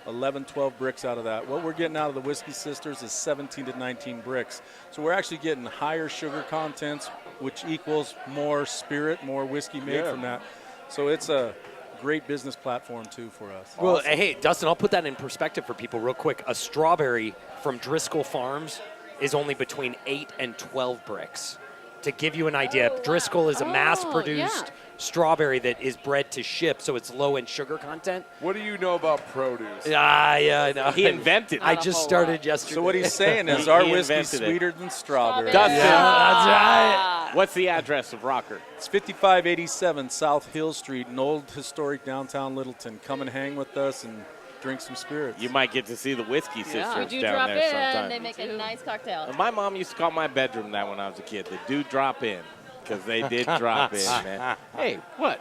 [SPEAKER 1] 11, 12 bricks out of that. What we're getting out of the Whiskey Sisters is 17 to 19 bricks. So we're actually getting higher sugar contents, which equals more spirit, more whiskey made from that. So it's a great business platform, too, for us.
[SPEAKER 6] Well, hey, Dustin, I'll put that in perspective for people real quick. A strawberry from Driscoll Farms is only between 8 and 12 bricks. To give you an idea, Driscoll is a mass-produced strawberry that is bred to ship, so it's low in sugar content.
[SPEAKER 11] What do you know about produce?
[SPEAKER 6] Yeah, I know.
[SPEAKER 5] He invented it.
[SPEAKER 6] I just started yesterday.
[SPEAKER 1] So what he's saying is
[SPEAKER 5] He
[SPEAKER 1] our whiskey's
[SPEAKER 5] invented it.
[SPEAKER 1] sweeter than strawberry.
[SPEAKER 5] Dustin.
[SPEAKER 6] that's right.
[SPEAKER 5] What's the address of Rocker?
[SPEAKER 1] It's 5587 South Hill Street in old historic downtown Littleton. Come and hang with us and drink some spirits.
[SPEAKER 5] You might get to see the Whiskey Sisters
[SPEAKER 3] We do
[SPEAKER 5] down
[SPEAKER 3] drop
[SPEAKER 5] there
[SPEAKER 3] in.
[SPEAKER 5] sometime.
[SPEAKER 3] They make a nice cocktail.
[SPEAKER 5] My mom used to call my bedroom that when I was a kid. They do drop in. Because they did drop in, man. Hey, what?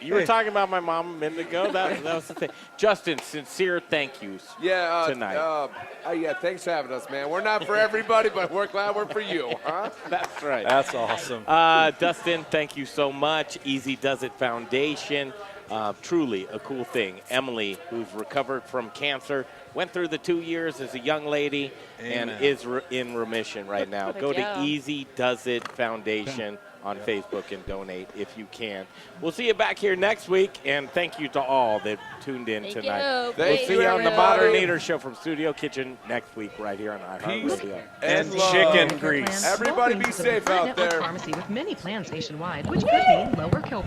[SPEAKER 5] You were talking about my mom a minute ago? That was the thing. Justin, sincere thank yous tonight.
[SPEAKER 11] Yeah, thanks for having us, man. We're not for everybody, but we're glad we're for you, huh?
[SPEAKER 5] That's right.
[SPEAKER 1] That's awesome.
[SPEAKER 5] Dustin, thank you so much. Easy Does It Foundation. Truly a cool thing. Emily, who's recovered from cancer, went through the 2 years as a young lady and is in remission right now. Go to Easy Does It Foundation on Facebook and donate if you can. We'll see you back here next week, and thank you to all that tuned in tonight. We'll see you on the Modern Eater Show from Studio Kitchen next week right here on iHeartRadio.
[SPEAKER 1] And chicken grease.
[SPEAKER 11] Everybody be safe out there.
[SPEAKER 9] Pharmacy with many plans nationwide, which could mean lower co